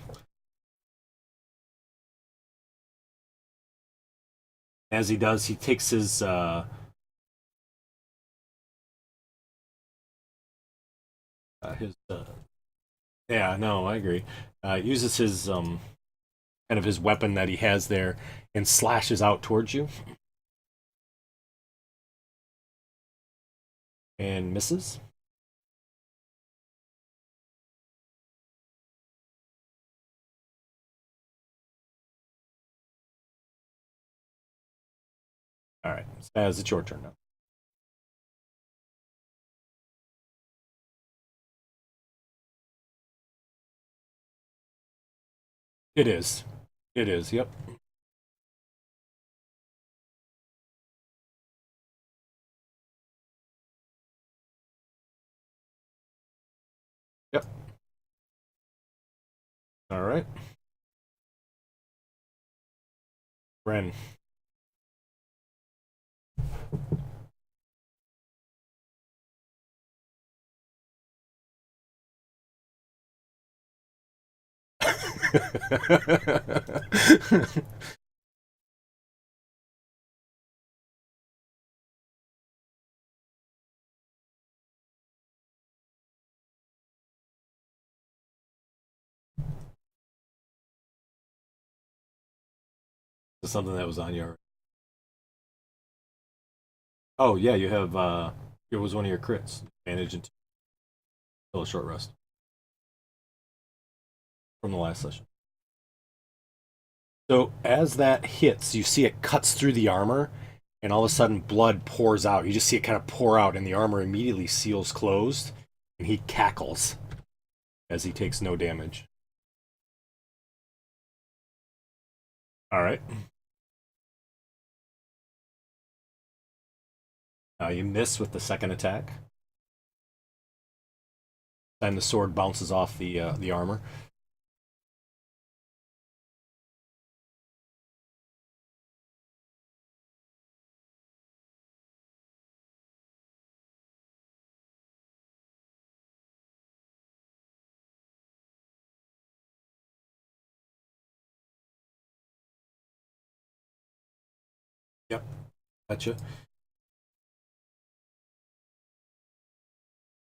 As he does, he takes his yeah, no, I agree. Uses his kind of his weapon that he has there and slashes out towards you and misses. All right, Spaz, it's your turn now. It is. It is. Yep. Yep. All right. Ren. Something that was on your. Oh yeah, you have. It was one of your crits. Manage until a short rest from the last session. So as that hits, you see it cuts through the armor, and all of a sudden blood pours out. You just see it kind of pour out, and the armor immediately seals closed, and he cackles as he takes no damage. All right. You miss with the second attack. And the sword bounces off the armor. Yep, gotcha.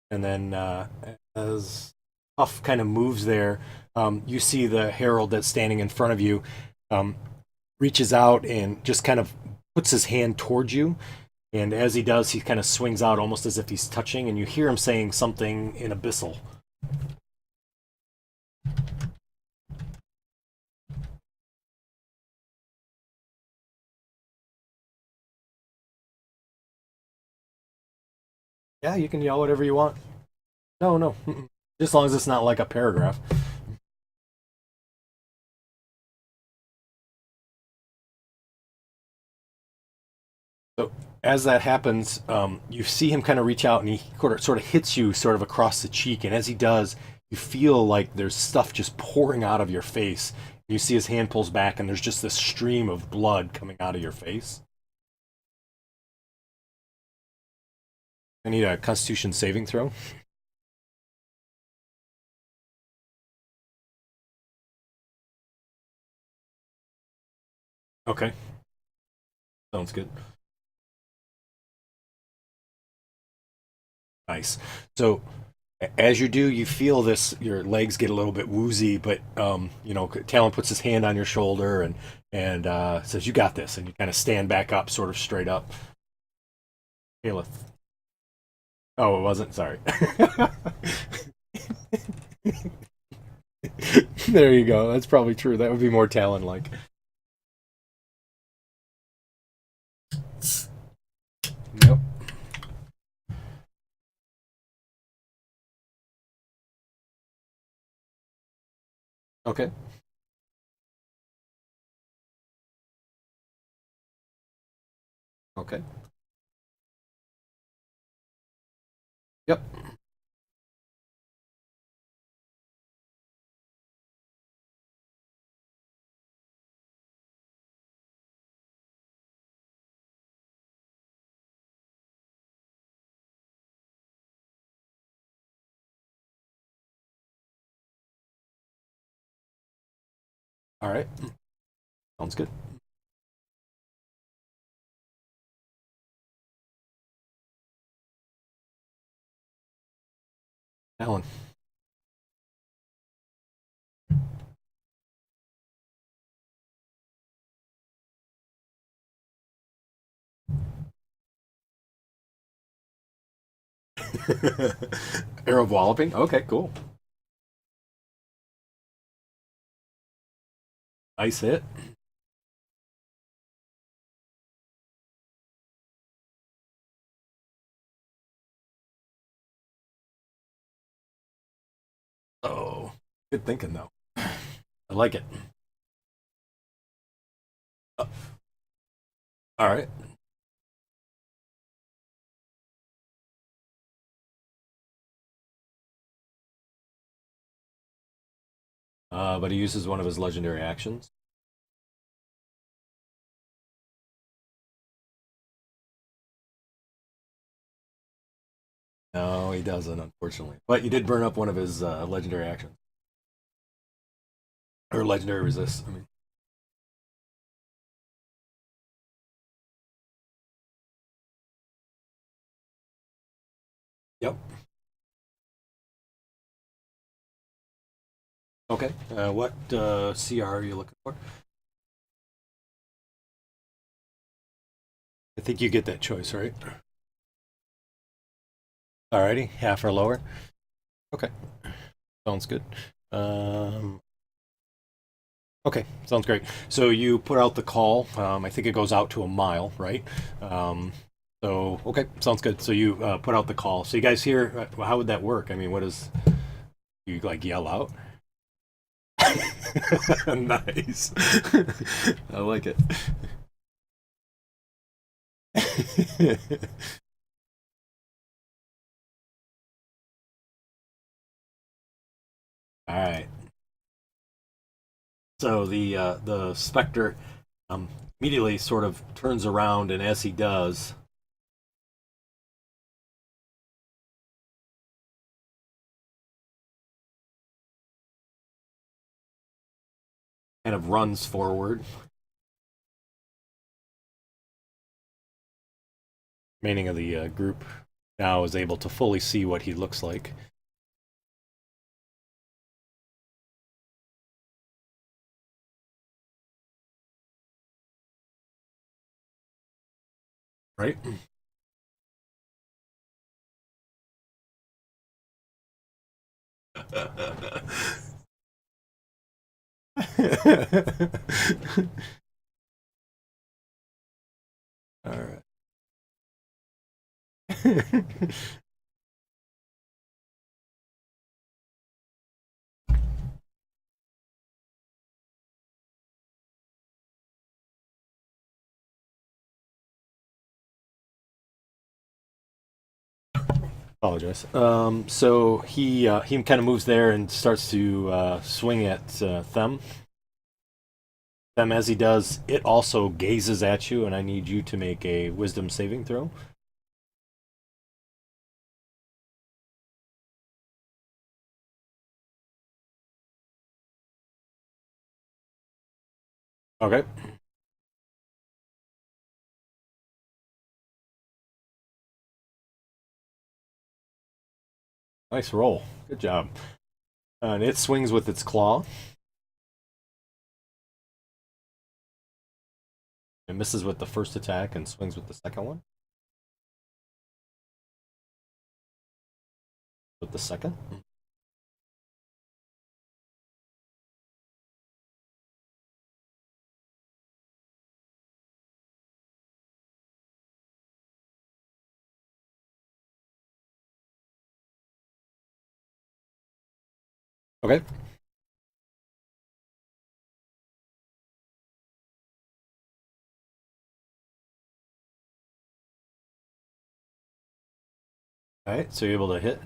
And then as Huff kind of moves there, you see the Herald that's standing in front of you um, reaches out and just kind of puts his hand towards you. And as he does, he kind of swings out almost as if he's touching, and you hear him saying something in Abyssal. Yeah, you can yell whatever you want. No, no. Mm-mm. Just as long as it's not like a paragraph. So as that happens, you see him kind of reach out and he sort of hits you sort of across the cheek. And as he does, you feel like there's stuff just pouring out of your face. You see his hand pulls back and there's just this stream of blood coming out of your face. I need a Constitution saving throw. Okay, sounds good. Nice. So as you do, you feel this. Your legs get a little bit woozy, but Talon puts his hand on your shoulder and says, "You got this." And you kind of stand back up, sort of straight up. Caliph. Oh, it wasn't. Sorry. There you go. That's probably true. That would be more Talon-like. Yep. Okay. Okay. Yep. All right. Sounds good. Alan. Arrow of walloping. Okay, cool. Nice hit. Oh, good thinking though. I like it. Uh, all right. But he uses one of his legendary actions. No, he doesn't, unfortunately. But you did burn up one of his legendary actions. Or legendary resist. I mean, yep. Okay. What CR are you looking for? I think you get that choice, right? Alrighty, half or lower. Okay, sounds good. Um, okay, sounds great. So you put out the call. I think it goes out to a mile, right? Um, okay, sounds good. So you put out the call. So you guys hear? How would that work? I mean, what is you like yell out? Nice. I like it. All right. So the specter um, immediately sort of turns around, and as he does, kind of runs forward, remaining of the group now is able to fully see what he looks like. Right? All right. Apologize. So he kind of moves there and starts to swing at Them. Them as he does, it also gazes at you, and I need you to make a Wisdom saving throw. Okay. Nice roll. Good job. And it swings with its claw. It misses with the first attack and swings with the second one. With the second. Okay. All right. So you're able to hit.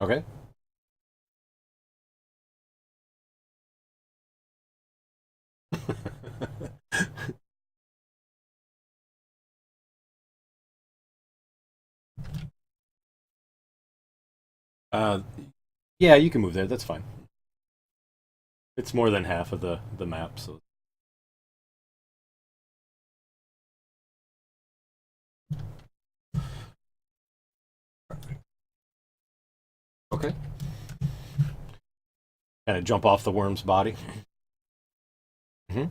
Okay. uh, yeah, you can move there. That's fine. It's more than half of the map. So okay. Kind of jump off the worm's body. Hmm.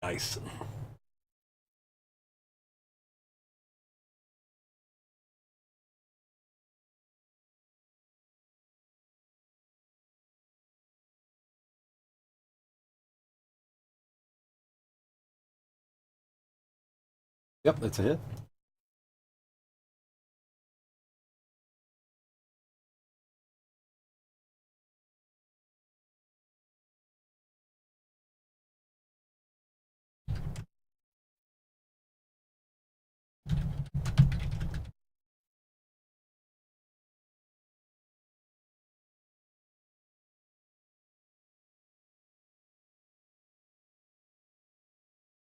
Nice. Yep, that's a hit.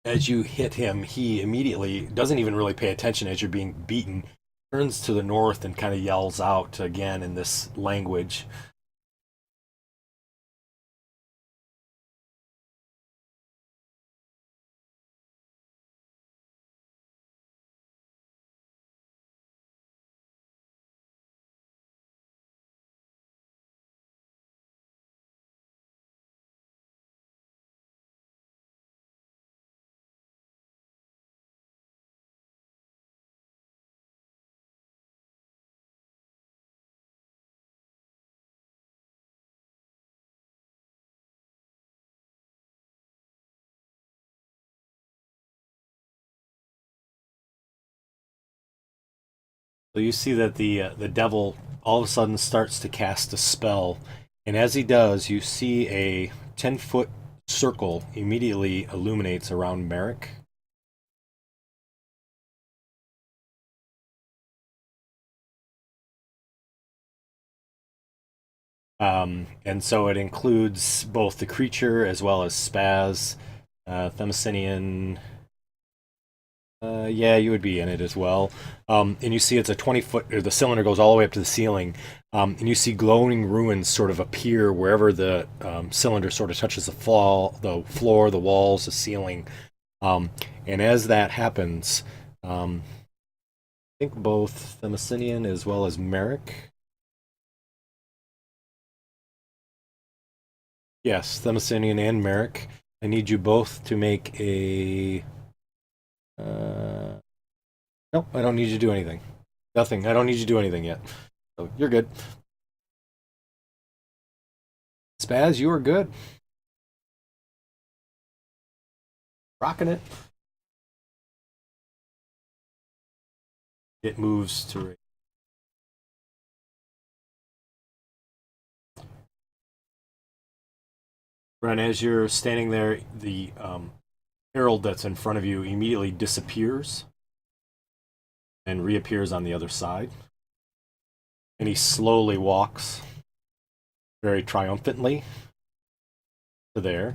As you hit him, he immediately doesn't even really pay attention as you're being beaten, turns to the north and kind of yells out again in this language. So you see that the devil all of a sudden starts to cast a spell, and as he does, you see a 10-foot circle immediately illuminates around Merrick. And so it includes both the creature as well as Spaz, Themyscinian. Yeah, you would be in it as well. And you see it's a 20-foot, or the cylinder goes all the way up to the ceiling. And you see glowing ruins sort of appear wherever the cylinder sort of touches the floor, the walls, the ceiling. Um, and as that happens, I think both Themyscinian as well as Merrick. Yes, Themyscinian and Merrick. I need you both to make a. Uh, nope, I don't need you to do anything. Nothing. I don't need you to do anything yet. So you're good. Spaz, you are good. Rocking it. It moves to. Ren, as you're standing there, the herald that's in front of you immediately disappears and reappears on the other side. And he slowly walks very triumphantly to there.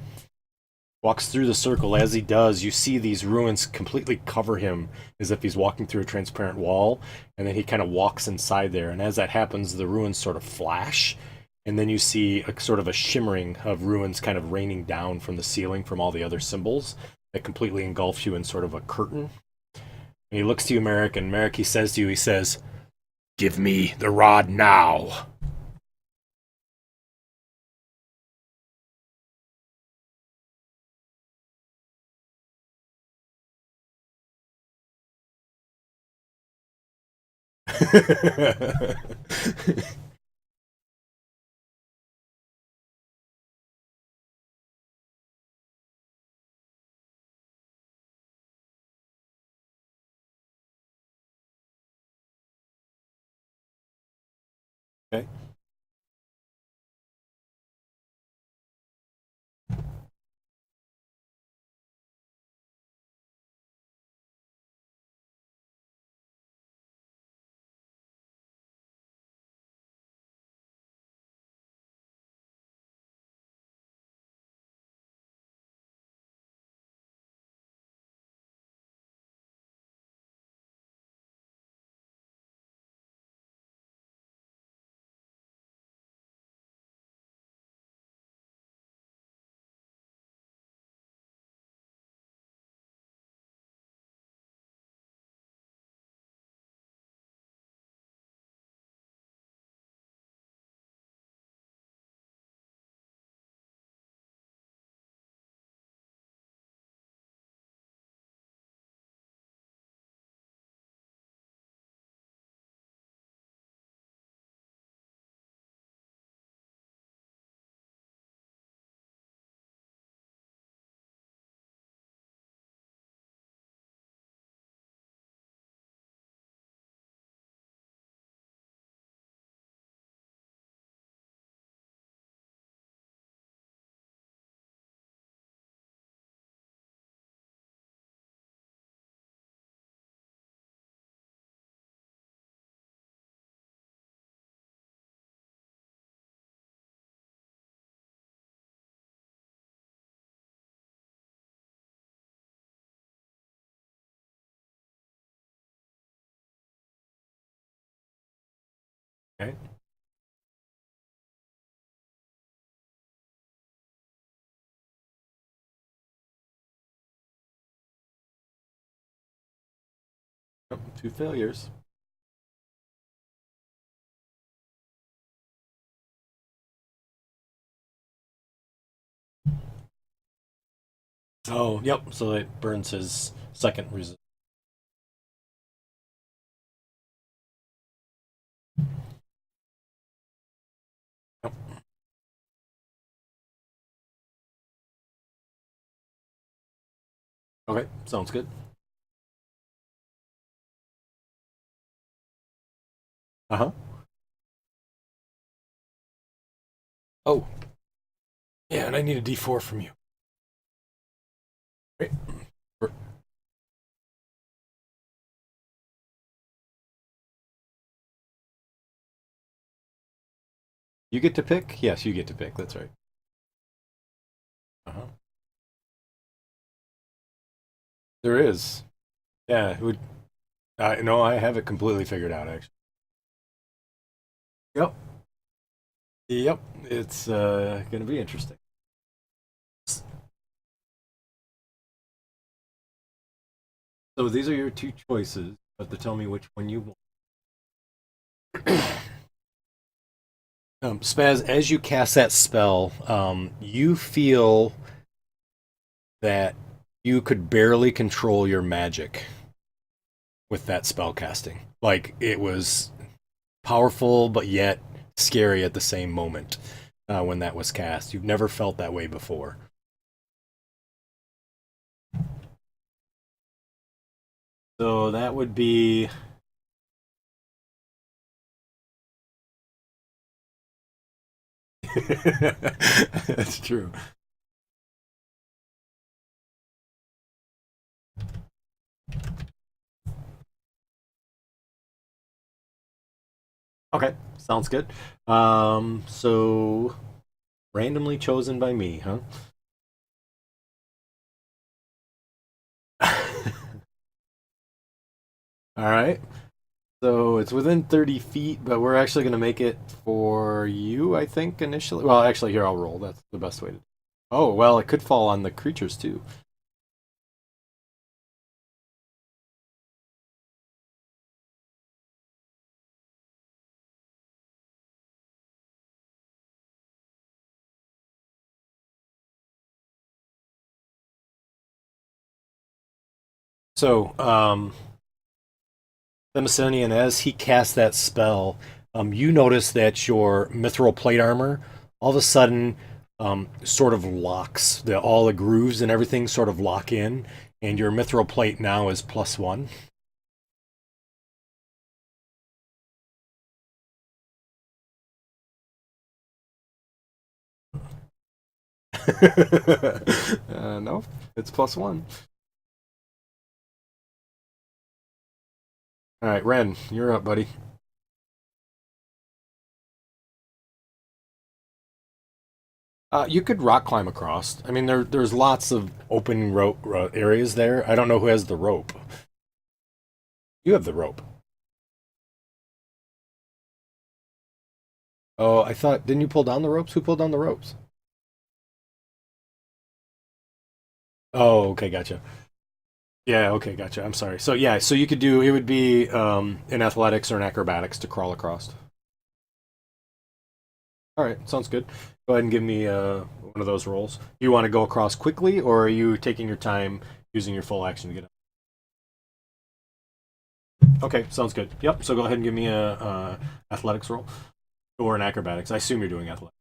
Walks through the circle. As he does, you see these ruins completely cover him as if he's walking through a transparent wall. And then he kind of walks inside there. And as that happens, the ruins sort of flash. And then you see a sort of a shimmering of ruins kind of raining down from the ceiling from all the other symbols that completely engulfs you in sort of a curtain. And he looks to you, Merrick, and Merrick, he says to you, he says, "Give me the rod now." Okay. Okay. Oh, two failures. Oh, yep. So it burns his second resist. Yep. Okay, sounds good. Uh huh. Oh, yeah, and I need a D4 from you. Great. You get to pick? Yes, you get to pick. That's right. Uh huh. There is. Yeah. Who? No, I have it completely figured out, actually. Yep. Yep. It's going to be interesting. So these are your two choices, but to tell me which one you want. Spaz, as you cast that spell, you feel that you could barely control your magic with that spell casting. Like it was powerful, but yet scary at the same moment when that was cast. You've never felt that way before. So that would be. That's true. Okay, sounds good. So randomly chosen by me, huh? All right. So it's within 30 feet, but we're actually going to make it for you, I think, initially. Well, actually, here, I'll roll. That's the best way to. Oh, well, it could fall on the creatures, too. So, Demosthenian, as he casts that spell, you notice that your mithril plate armor all of a sudden sort of locks. All the grooves and everything sort of lock in, and your mithril plate now is +1. No, it's +1. All right, Ren, you're up, buddy. You could rock climb across. I mean, there's lots of open rope areas there. I don't know who has the rope. You have the rope. Oh, I thought, didn't you pull down the ropes? Who pulled down the ropes? Oh, okay, gotcha. Yeah, okay, gotcha. I'm sorry. So yeah, so you could do it would be in athletics or in acrobatics to crawl across. All right, sounds good. Go ahead and give me one of those rolls. Do you want to go across quickly, or are you taking your time using your full action to get up? Okay, sounds good. Yep. So go ahead and give me a athletics roll or an acrobatics. I assume you're doing athletics.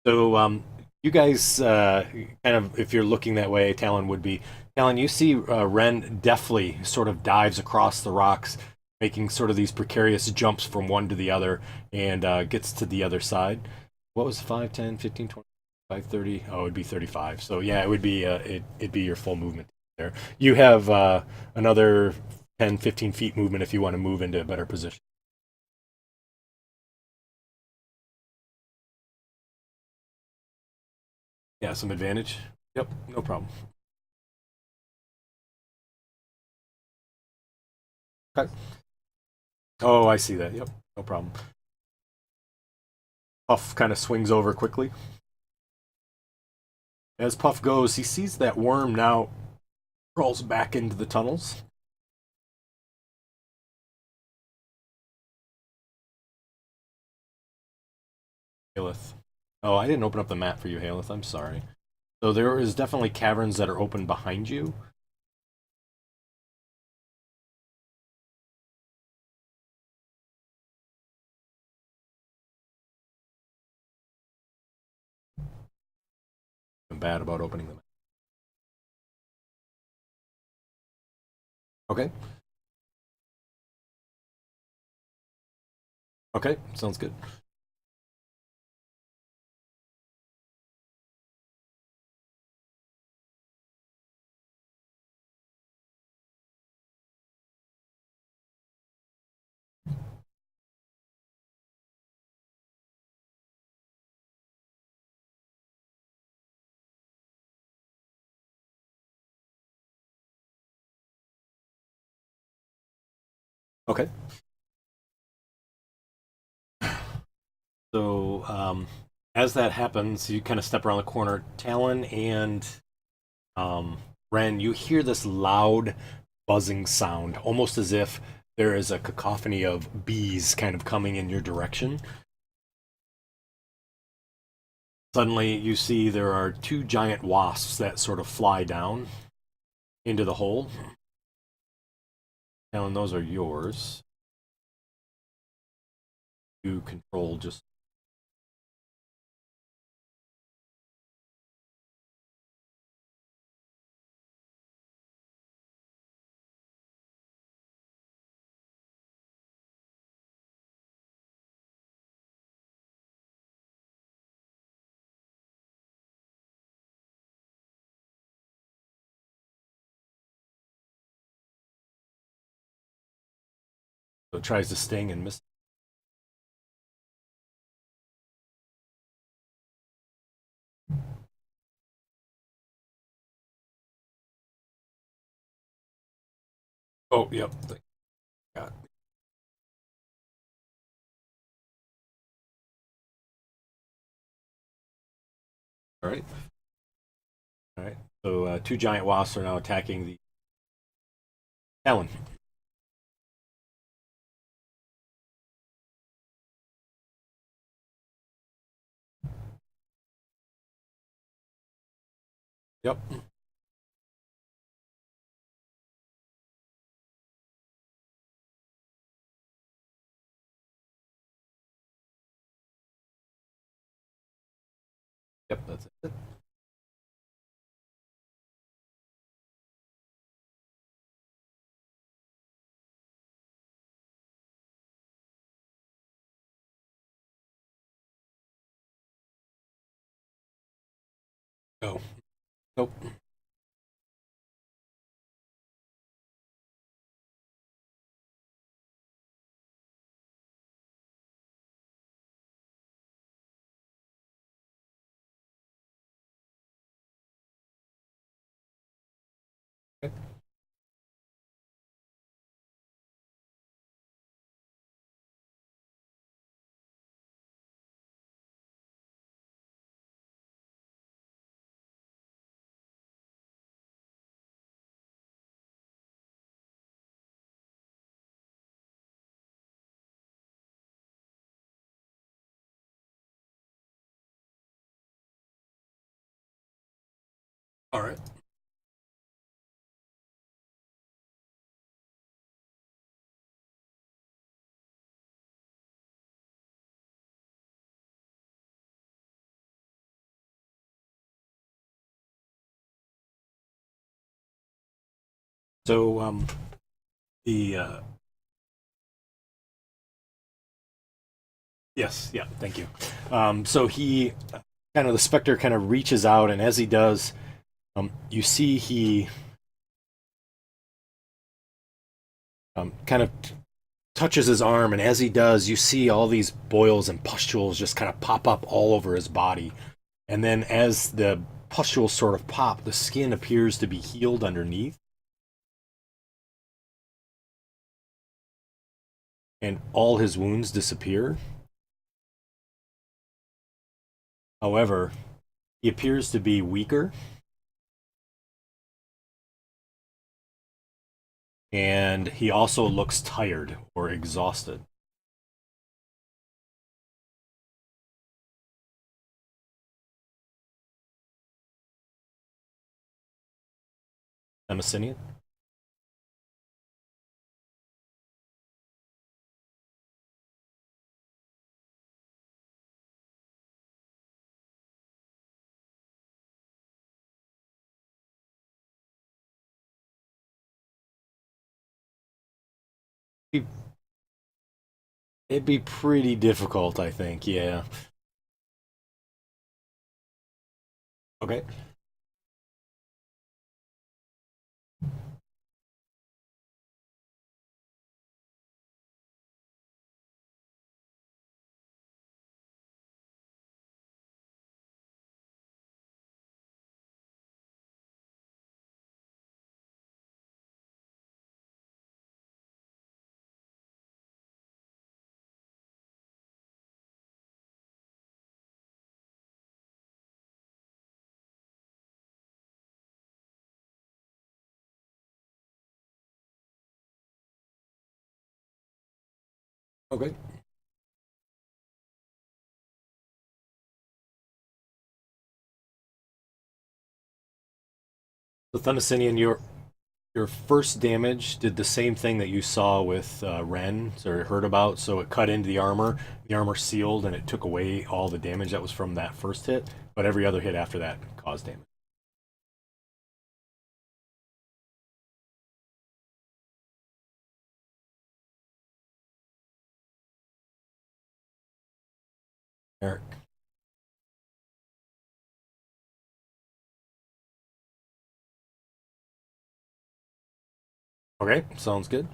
So you guys kind of, if you're looking that way, Talon would be. Talon, you see Ren deftly sort of dives across the rocks, making sort of these precarious jumps from one to the other, and gets to the other side. What was 5, 10, 15, 20, 5, 30? Oh, it'd be 35. So yeah, it would be it'd be your full movement there. You have another 10, 15 feet movement if you want to move into a better position. Yeah, some advantage. Yep, no problem. Okay. Oh, I see that. Yep, no problem. Puff kind of swings over quickly. As Puff goes, he sees that worm now crawls back into the tunnels. Haleth. Oh, I didn't open up the map for you, Haleth. I'm sorry. So there is definitely caverns that are open behind you. I'm bad about opening them. Okay. Okay. Sounds good. Okay. So as that happens, you kind of step around the corner. Talon and Ren, you hear this loud buzzing sound, almost as if there is a cacophony of bees kind of coming in your direction. Suddenly, you see there are two giant wasps that sort of fly down into the hole. Talon, those are yours. You control just. So it tries to sting and miss. Oh, yep. Got it. All right. All right. So two giant wasps are now attacking the Talon. Yep. Oh, nope. Okay. All right. So the yes, yeah, thank you. So he kind of the specter kind of reaches out, and as he does, you see he kind of touches his arm, and as he does, you see all these boils and pustules just kind of pop up all over his body. And then as the pustules sort of pop, the skin appears to be healed underneath, and all his wounds disappear. However, he appears to be weaker, and he also looks tired or exhausted. Emacinian? It'd be pretty difficult, I think. Yeah. Okay. Okay. So Thundercinian, your first damage did the same thing that you saw with Ren or heard about. So it cut into the armor sealed, and it took away all the damage that was from that first hit. But every other hit after that caused damage. Eric. Okay, sounds good.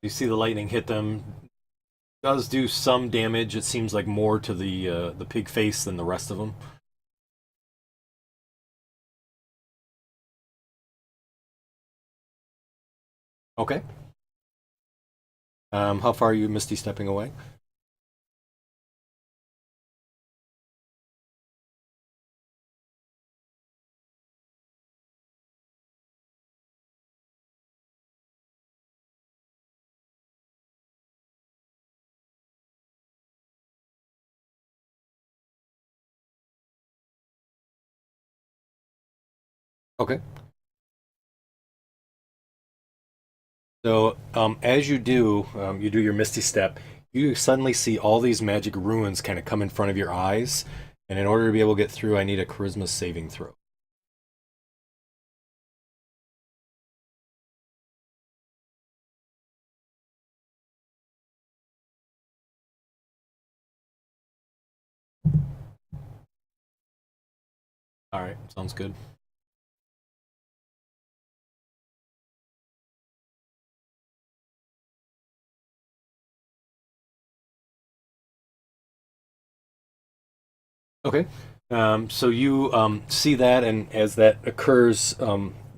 You see the lightning hit them. Does do some damage. It seems like more to the pig face than the rest of them. Okay. How far are you misty stepping away? Okay. So as you do your Misty Step, you suddenly see all these magic ruins kind of come in front of your eyes. And in order to be able to get through, I need a charisma saving throw. All right, sounds good. Okay. So you see that, and as that occurs,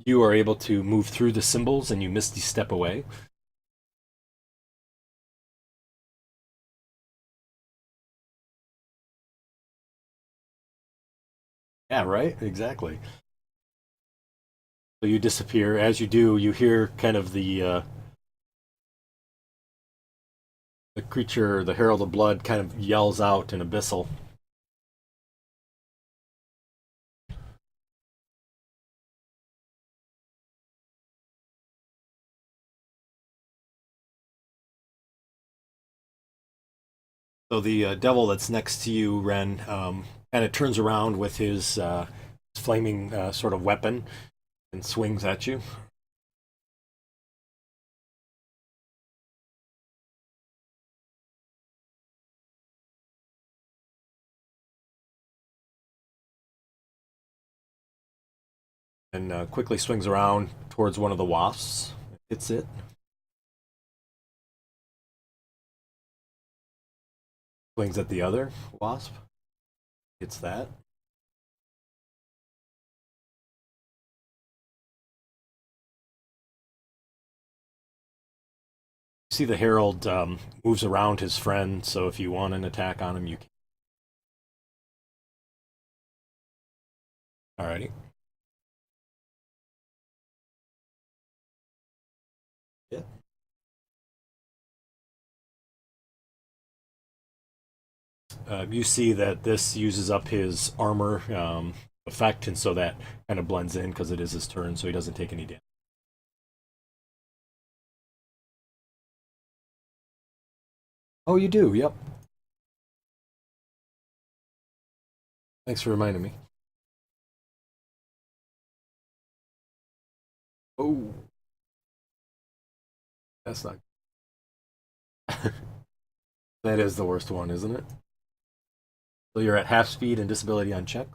you are able to move through the symbols and you Misty Step away. Yeah, right? Exactly. So you disappear. As you do, you hear kind of the creature, the Herald of Blood, kind of yells out in Abyssal. So the devil that's next to you, Ren, kind of turns around with his flaming sort of weapon and swings at you. And quickly swings around towards one of the wasps. Hits it. Swings at the other wasp. Hits that. See the Herald moves around his friend, so if you want an attack on him, you can. Alrighty. Yeah. You see that this uses up his armor effect, and so that kind of blends in because it is his turn, so he doesn't take any damage. Oh, you do. Yep. Thanks for reminding me. Oh, that's not. That is the worst one, isn't it? So you're at half speed and disability unchecked.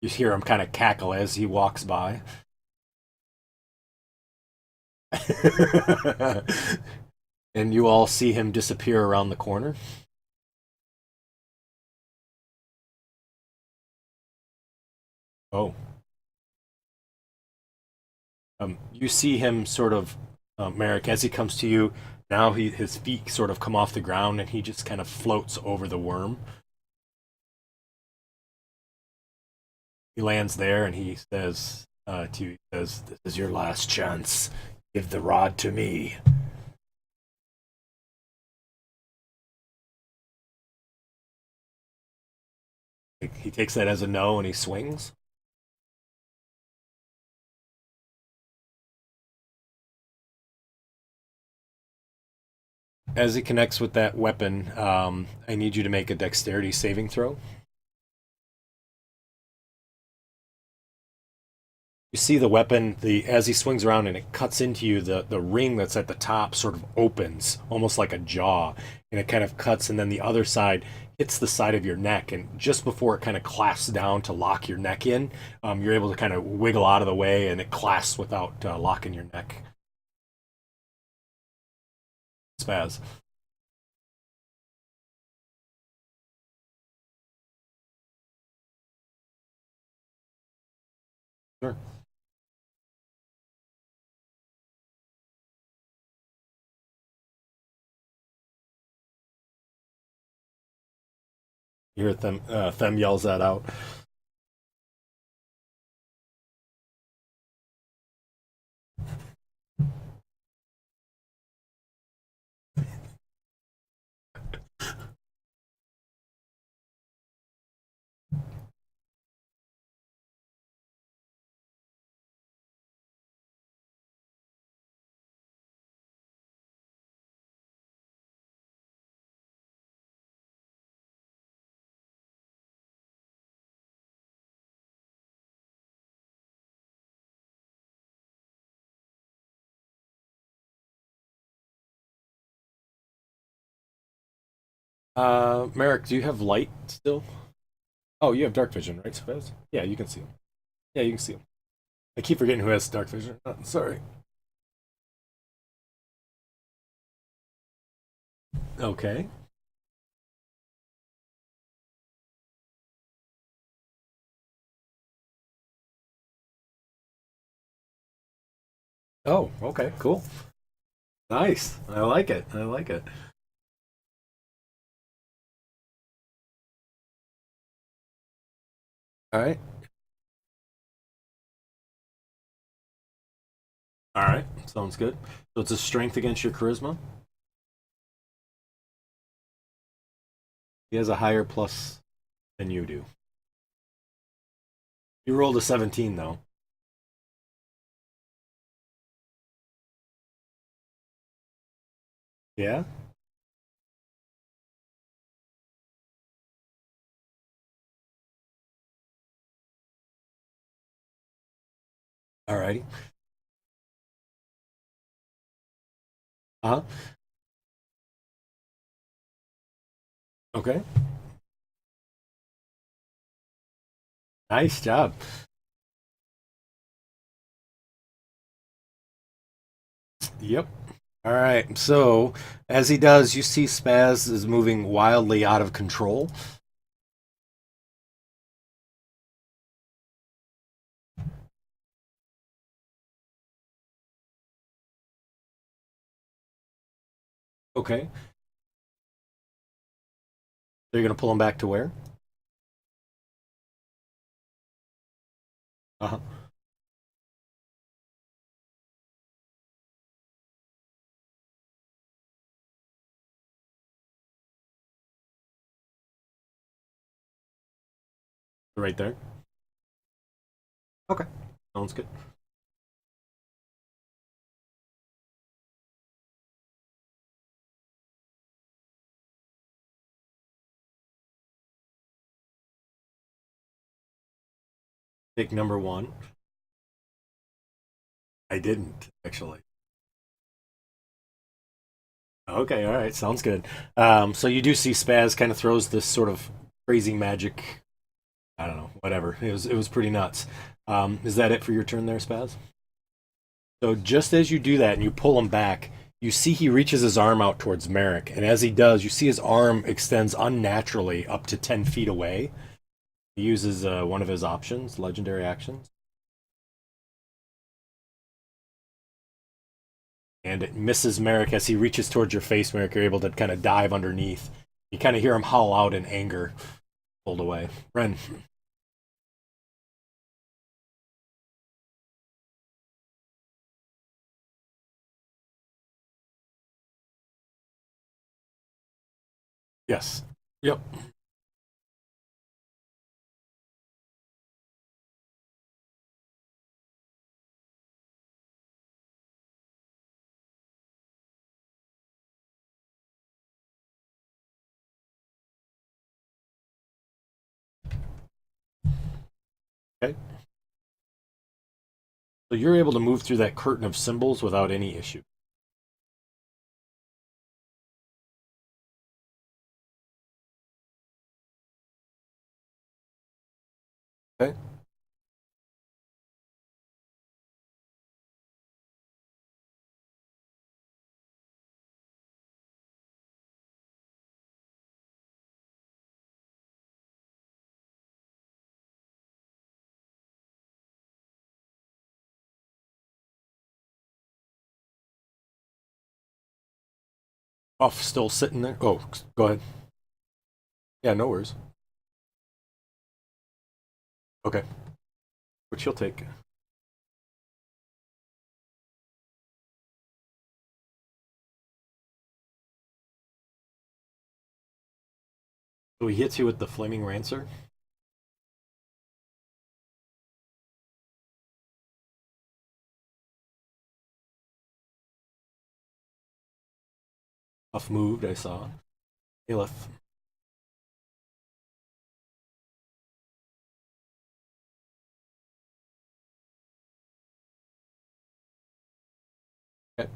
You hear him kind of cackle as he walks by. And you all see him disappear around the corner. Oh, you see him sort of, Merrick, as he comes to you. Now his feet sort of come off the ground and he just kind of floats over the worm. He lands there and he says to you, he says, "This is your last chance. Give the rod to me." He takes that as a no and he swings. As he connects with that weapon, I need you to make a dexterity saving throw. You see the weapon, the as he swings around and it cuts into you, the ring that's at the top sort of opens, almost like a jaw, and it kind of cuts, and then the other side hits the side of your neck, and just before it kind of clasps down to lock your neck in, you're able to kind of wiggle out of the way, and it clasps without locking your neck. Spaz. Sure. You hear Them yells that out. Merrick, do you have light still? Oh, you have dark vision, right, Spaz? Yeah, you can see him. Yeah, you can see him. I keep forgetting who has dark vision. Sorry. Okay. Oh, okay, cool. Nice. I like it. I like it. All right. All right. Sounds good. So it's a strength against your charisma. He has a higher plus than you do. You rolled a 17 though. Yeah? All righty. Uh-huh. Okay. Nice job. Yep. All right. So as he does, you see Spaz is moving wildly out of control. Okay. So you're gonna pull him back to where? Uh-huh. Right there. Okay. Sounds good. Pick number one. I didn't actually. Okay, all right, sounds good. So you do see Spaz kind of throws this sort of crazy magic. I don't know, whatever. It was pretty nuts. Is that it for your turn there, Spaz? So just as you do that and you pull him back, you see he reaches his arm out towards Merrick, and as he does, you see his arm extends unnaturally up to 10 feet away. He uses one of his options, legendary actions, and it misses Merrick as he reaches towards your face. Merrick, you're able to kind of dive underneath. You kind of hear him howl out in anger, pulled away. Ren. Yes. Yep. Okay. So you're able to move through that curtain of symbols without any issue. Okay. Off still sitting there. Oh, go ahead. Yeah, no worries. Okay. Which you'll take. So he hits you with the flaming rancer. Off moved, I saw. Aleph. Okay.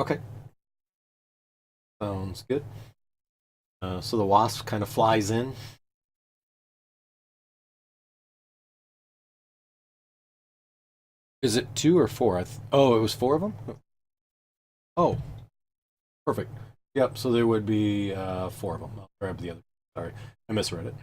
Okay, sounds good. So the wasp kind of flies in. Is it two or four? Oh, it was four of them? Oh, perfect. Yep, so there would be four of them. I'll grab the other. Sorry, I misread it.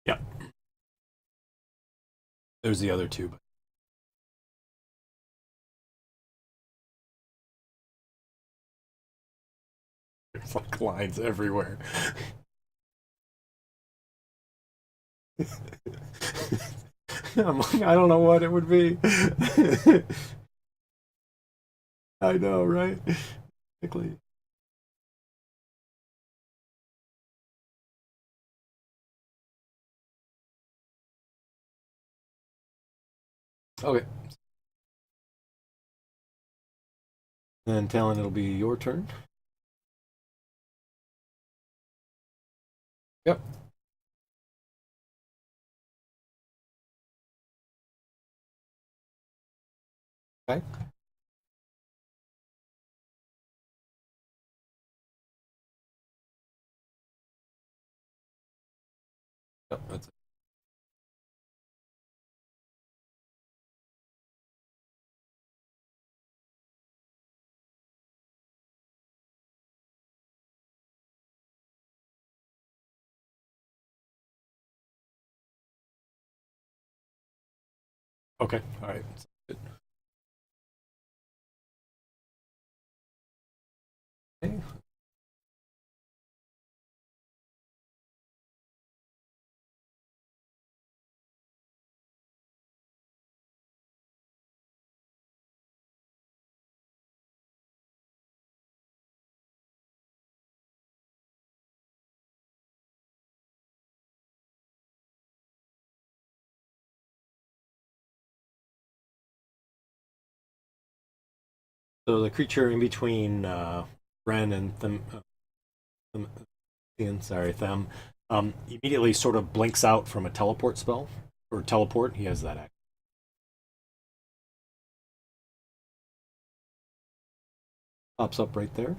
Yep, there's the other two, but there's like lines everywhere. I'm like, I don't know what it would be. I know, right? Exactly. Okay. Then Talon, it'll be your turn. Yep. Okay. Yep, that's it. Okay. All right. Good. Okay. So the creature in between Ren and sorry, Them, immediately sort of blinks out from a teleport spell or teleport. He has that act. Pops up right there.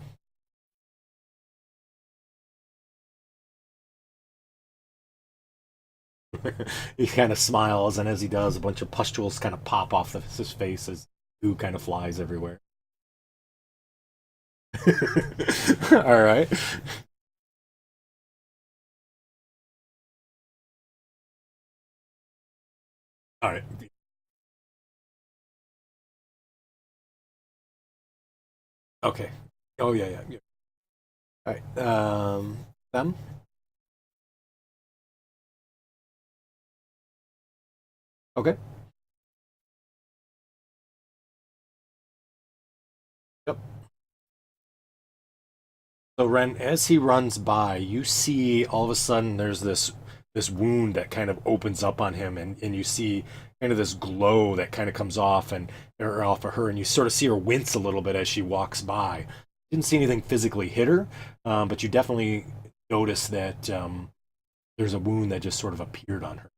He kind of smiles, and as he does, a bunch of pustules kind of pop off his face as goo kind of flies everywhere. All right. All right. Okay. Oh yeah, yeah, yeah. All right. Them. Okay. Yep. So Ren, as he runs by, you see all of a sudden there's this wound that kind of opens up on him, and you see kind of this glow that kind of comes off and or off of her, and you sort of see her wince a little bit as she walks by. Didn't see anything physically hit her, but you definitely notice that there's a wound that just sort of appeared on her.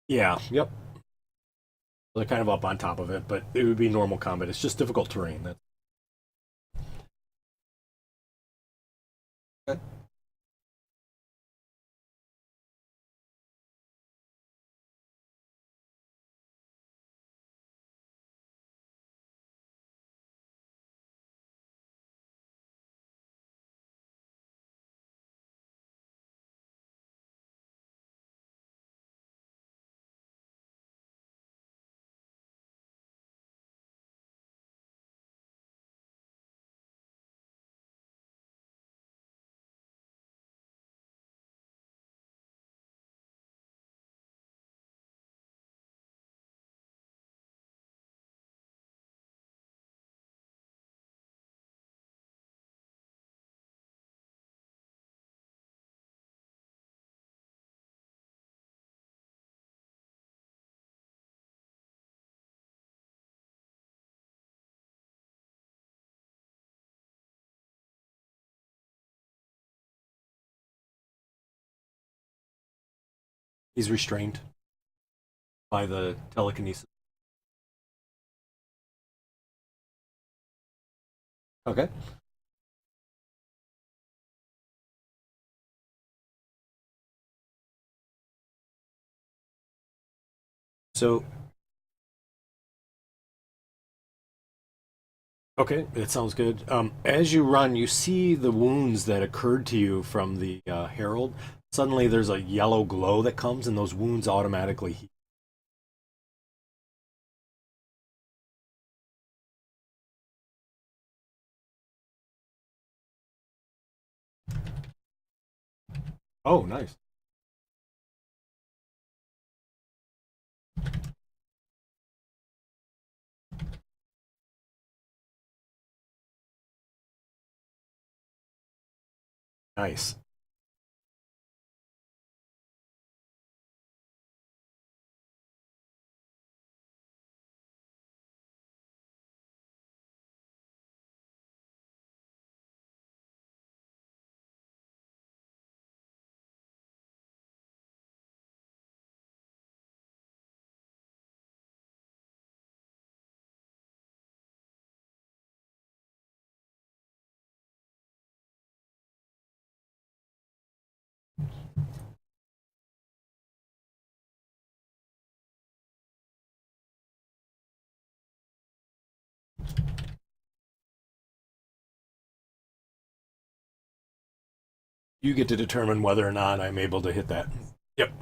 Yeah. Yep. They're kind of up on top of it, but it would be normal combat. It's just difficult terrain. That's okay. He's restrained by the telekinesis. Okay. So, okay, that sounds good. As you run, you see the wounds that occurred to you from the Herald. Suddenly, there's a yellow glow that comes, and those wounds automatically heal. Oh, nice. Nice. You get to determine whether or not I'm able to hit that. Yep.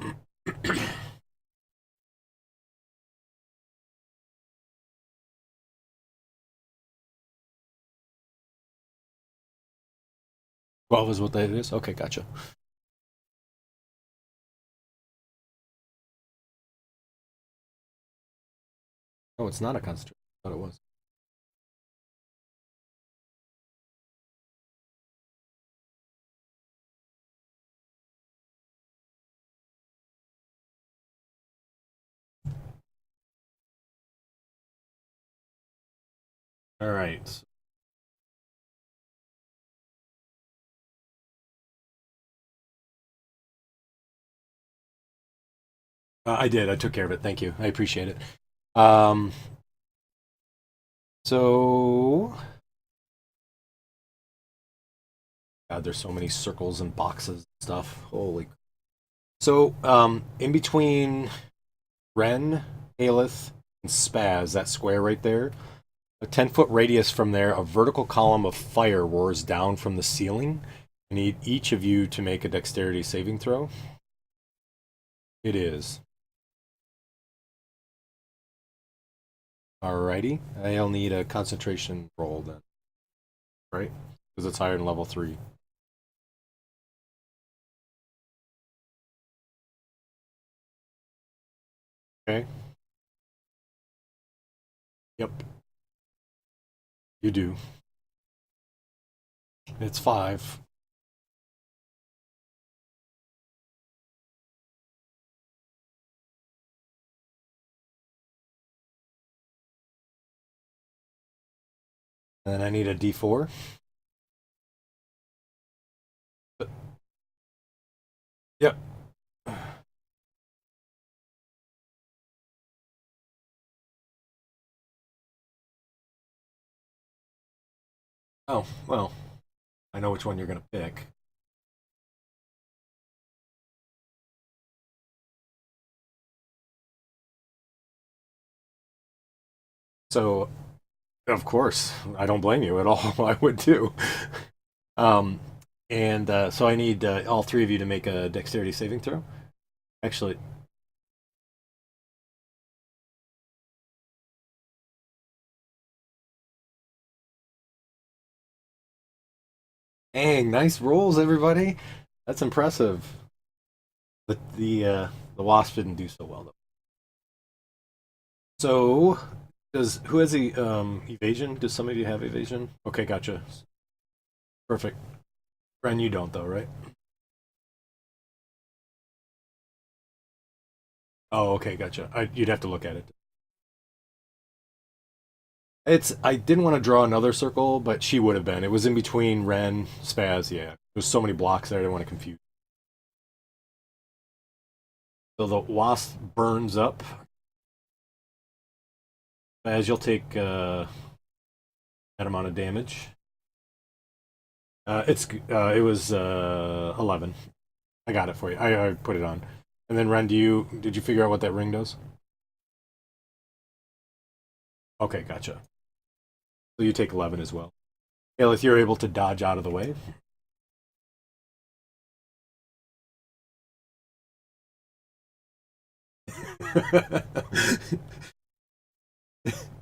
12 is what that is? Okay, gotcha. Oh, it's not a concentration. I thought it was. All right. I did. I took care of it. Thank you. I appreciate it. Um, so, God, there's so many circles and boxes and stuff. Holy. So, in between Ren, Haleth, and Spaz, that square right there, a 10-foot radius from there, a vertical column of fire roars down from the ceiling. I need each of you to make a dexterity saving throw. It is. Alrighty. I'll need a concentration roll then, right? Because it's higher than level 3. Okay. Yep. You do. It's 5. And then I need a D4. Yep. Oh, well, I know which one you're going to pick. So, of course, I don't blame you at all. I would too. Um, and so I need all 3 of you to make a dexterity saving throw. Actually, dang, nice rolls, everybody. That's impressive. But the wasp didn't do so well though. So, does who has the evasion? Does some of you have evasion? Okay, gotcha. Perfect. Ren, you don't though, right? Oh, okay, gotcha. You'd have to look at it. It's. I didn't want to draw another circle, but she would have been. It was in between Ren, Spaz. Yeah, there's so many blocks there. I didn't want to confuse. So the wasp burns up, as you'll take that amount of damage. It was 11. I got it for you. I put it on. And then Ren, did you figure out what that ring does? Okay, gotcha. So you take 11 as well. Aelith, you're able to dodge out of the way.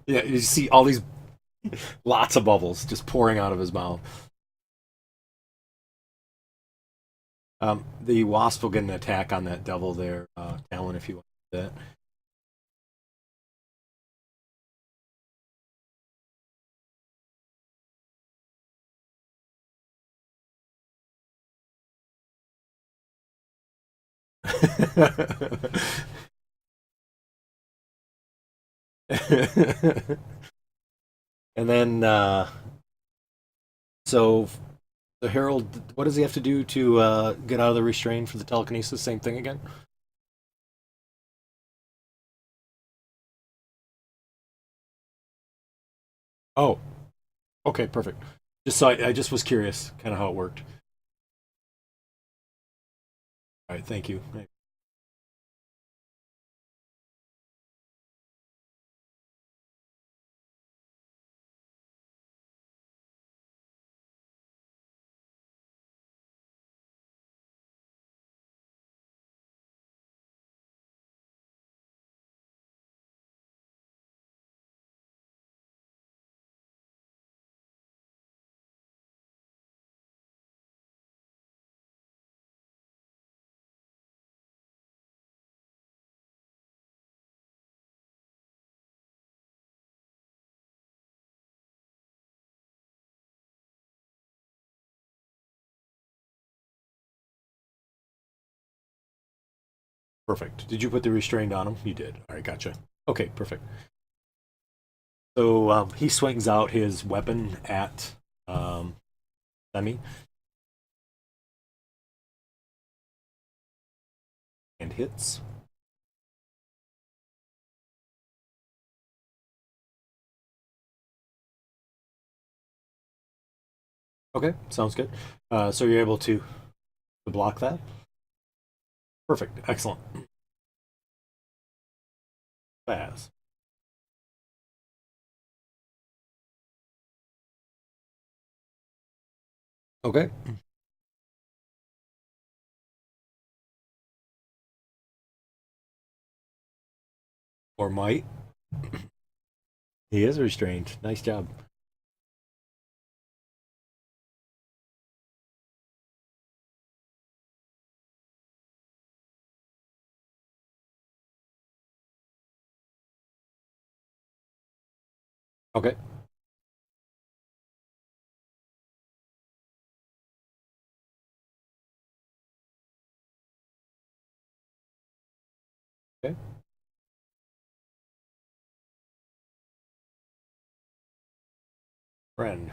Yeah, you see all these lots of bubbles just pouring out of his mouth. The wasp will get an attack on that devil there, Talon, if you want that. And then, so the Herald, what does he have to do to get out of the restraint for the telekinesis? Same thing again? Oh, okay, perfect. I just was curious, kind of how it worked. All right, thank you. Perfect. Did you put the restraint on him? You did. All right, gotcha. Okay, perfect. So he swings out his weapon at Semi and hits. Okay, sounds good. So you're able to block that. Perfect. Excellent. Fast. Okay. Or might. He is restrained. Nice job. Okay. Okay. Ren.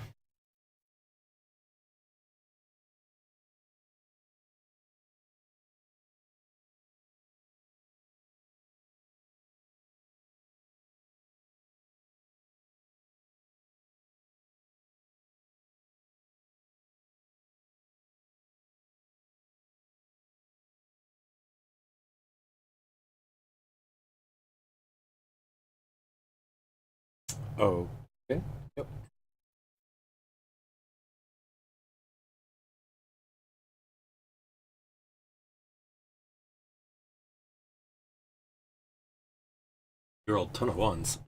Oh. Okay. Yep. You rolled a ton of ones.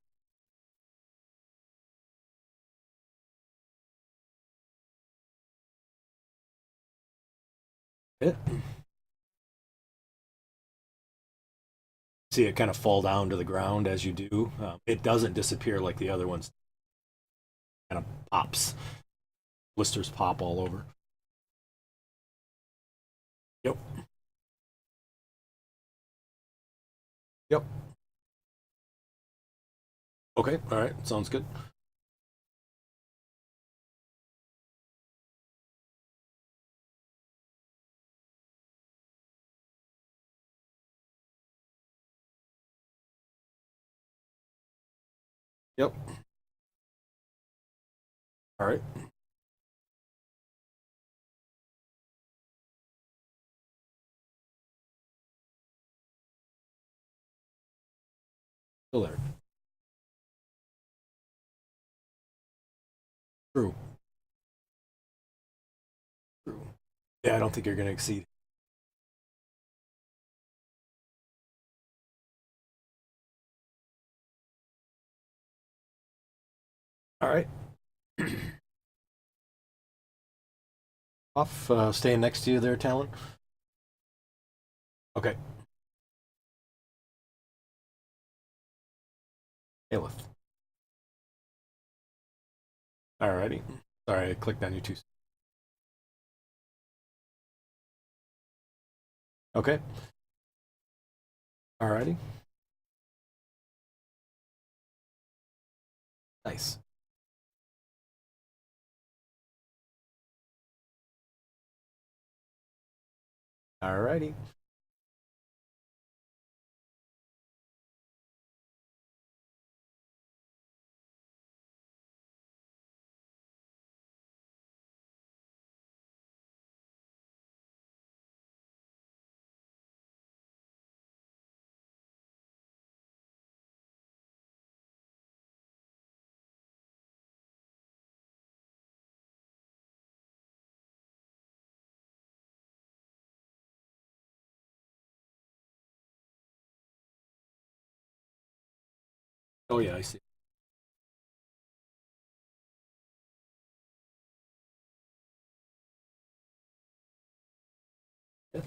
Hit. See it kind of fall down to the ground as you do. It doesn't disappear like the other ones. Kind of pops. Blisters pop all over. Yep. Yep. Okay. All right. Sounds good. Yep. All right. Still there. True. True. Yeah, I don't think you're going to exceed. All right. Off. Staying next to you there, Talon. Okay. Aelith. All righty. Sorry, I clicked on you too. Okay. All righty. Nice. All righty. Oh yeah, I see. Yeah.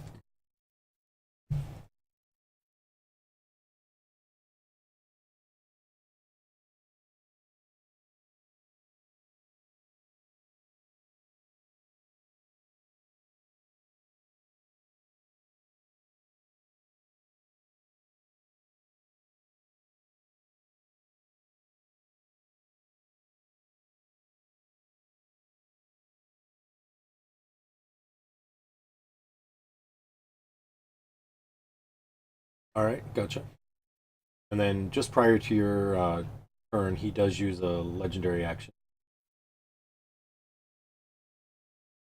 All right, gotcha. And then just prior to your turn, he does use a legendary action.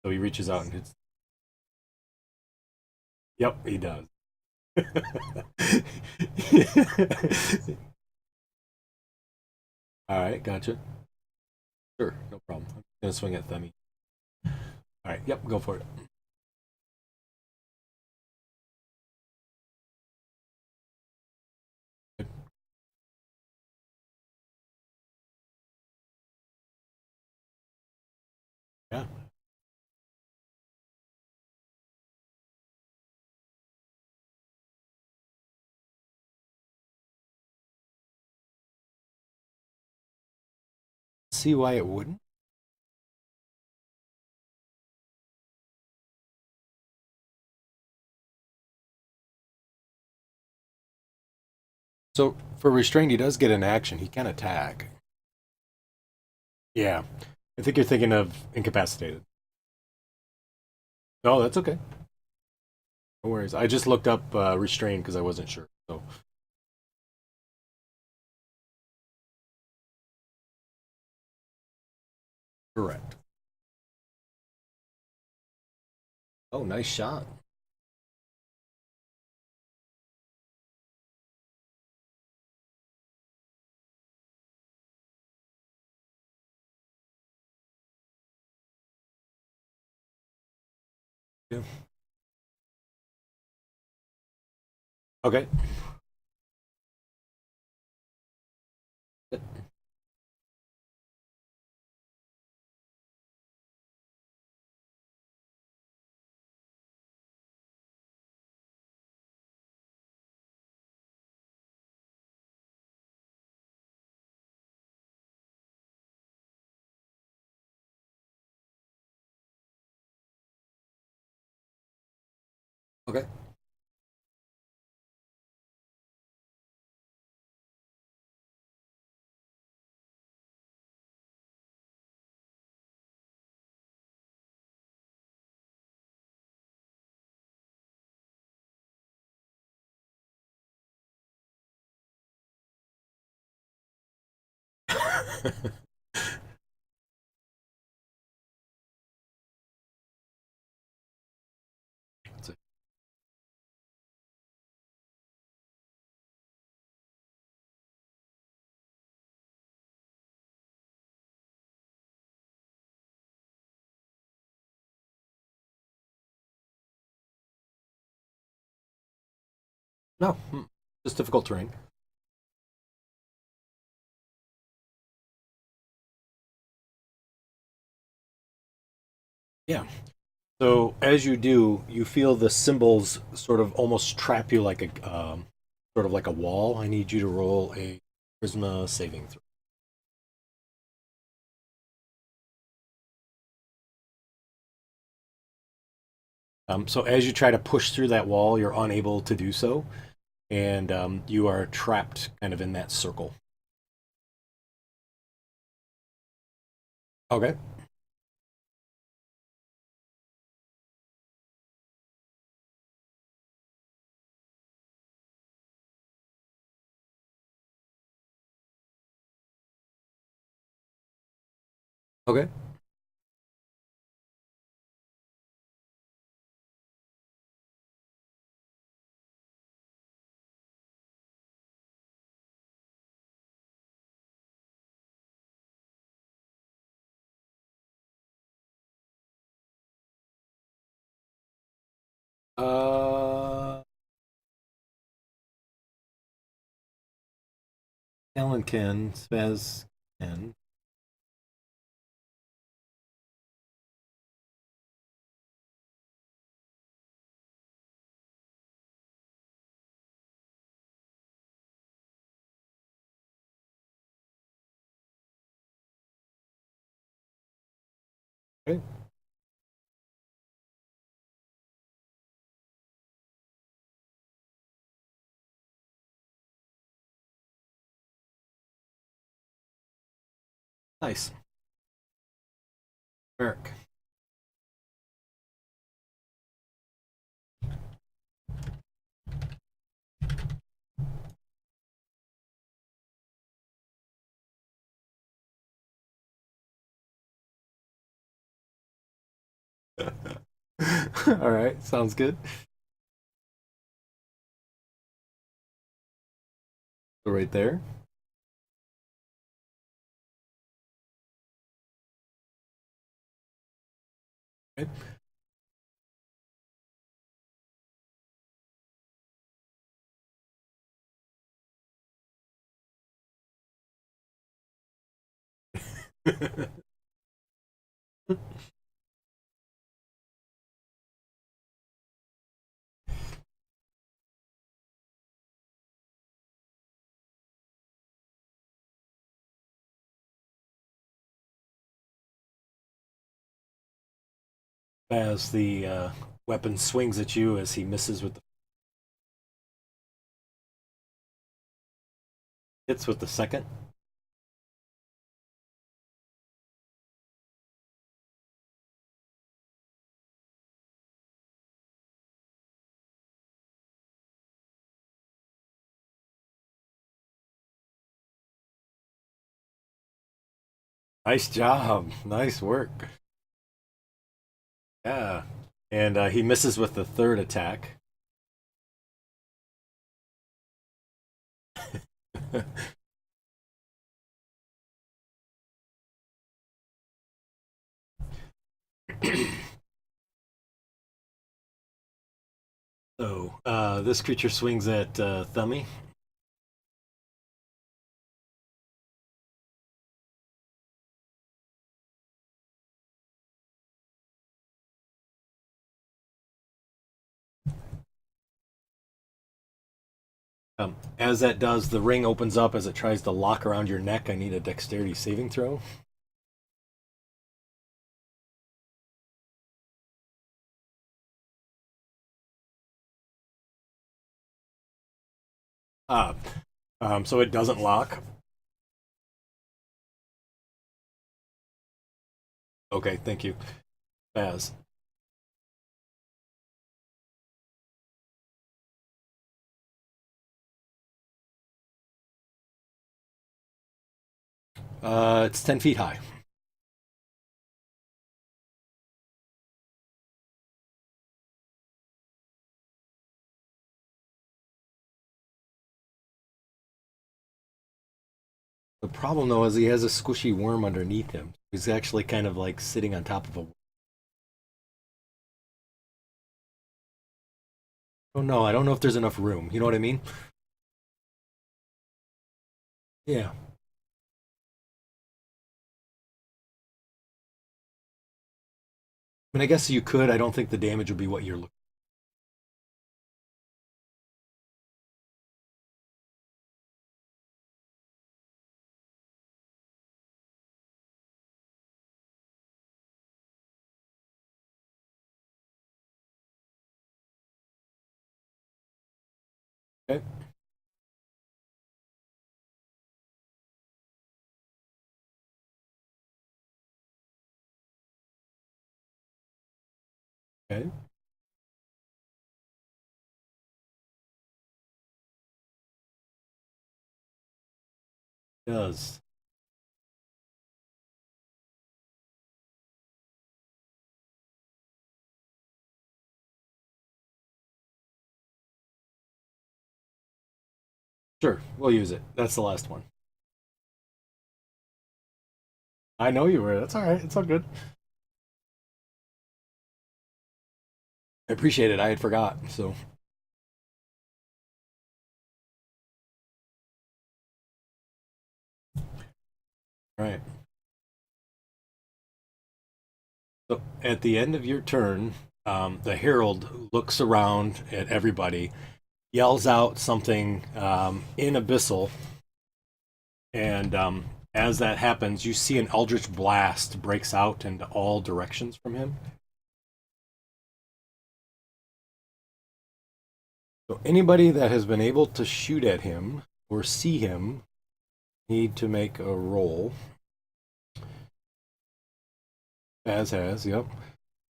So he reaches out and hits. Yep, he does. All right, gotcha. Sure, no problem. I'm gonna swing at Thummy. All right, yep, go for it. Yeah. See why it wouldn't. So for restrained, he does get an action. He can attack. Yeah, I think you're thinking of incapacitated. Oh, that's okay. No worries. I just looked up restrained because I wasn't sure. So correct. Oh, nice shot. Yeah. Okay. Okay. No, just difficult terrain. Yeah. So as you do, you feel the symbols sort of almost trap you like a sort of like a wall. I need you to roll a charisma saving throw. So as you try to push through that wall, you're unable to do so, and you are trapped kind of in that circle. Okay. Okay. Uh, Alan can, Spaz can. Okay. Nice. Eric. All right, sounds good. So right there. Okay. As the weapon swings at you, as he misses with the hits with the second. Nice job. Nice work. Yeah. And he misses with the third attack. So this creature swings at Thummy. As that does, the ring opens up as it tries to lock around your neck. I need a dexterity saving throw. Ah, so it doesn't lock. Okay, thank you. Baz. It's 10 feet high. The problem though is he has a squishy worm underneath him. He's actually kind of like sitting on top of a. Oh no, I don't know if there's enough room. You know what I mean? Yeah. I mean, I guess you could. I don't think the damage would be what you're looking. Okay. Okay. Does. Sure, we'll use it. That's the last one. I know you were. That's all right. It's all good. I appreciate it. I had forgot. So, all right. So at the end of your turn, the Herald looks around at everybody, yells out something in Abyssal, and as that happens, you see an eldritch blast breaks out into all directions from him. So anybody that has been able to shoot at him or see him need to make a roll. As has, yep. I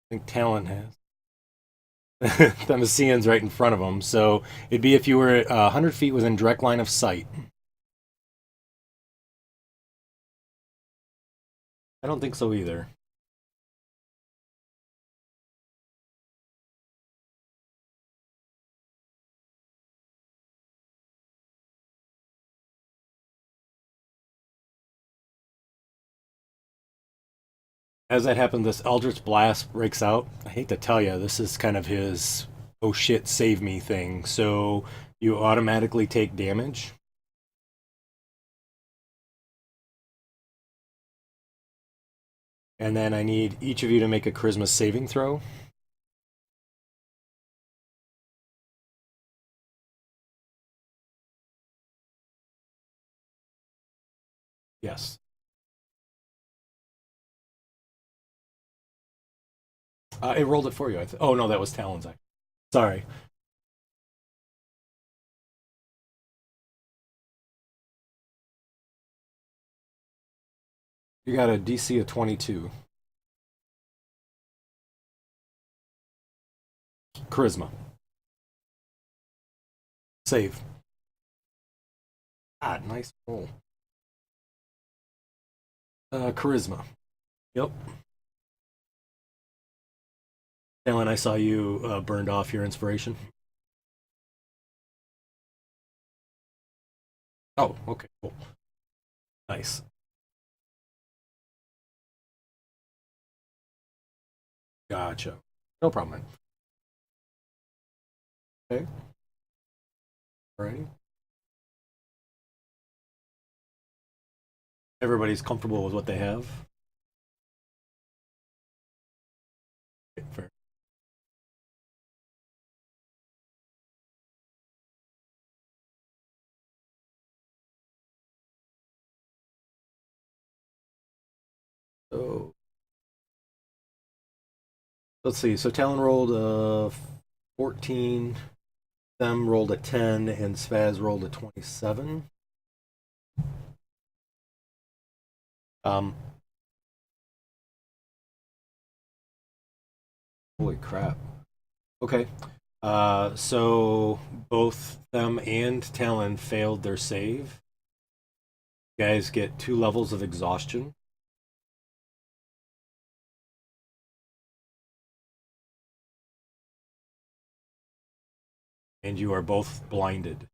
think Talon has. The Messian's right in front of him. So it'd be if you were 100 feet within direct line of sight. I don't think so either. As that happens, this Eldritch Blast breaks out. I hate to tell you, this is kind of his oh shit, save me thing. So you automatically take damage. And then I need each of you to make a charisma saving throw. Yes. It rolled it for you. Oh, no, that was Talon's. Sorry. You got a DC of 22. Charisma. Save. Ah, nice roll. Charisma. Yep. Talon, I saw you burned off your inspiration. Oh, okay, cool. Nice. Gotcha. No problem. Okay. Alrighty. Everybody's comfortable with what they have. Okay, fair. So let's see. So Talon rolled a 14, Them rolled a 10, and Svaz rolled a 27. Um, Holy crap. Okay. So both them and Talon failed their save. You guys get 2 levels of exhaustion. And you are both blinded.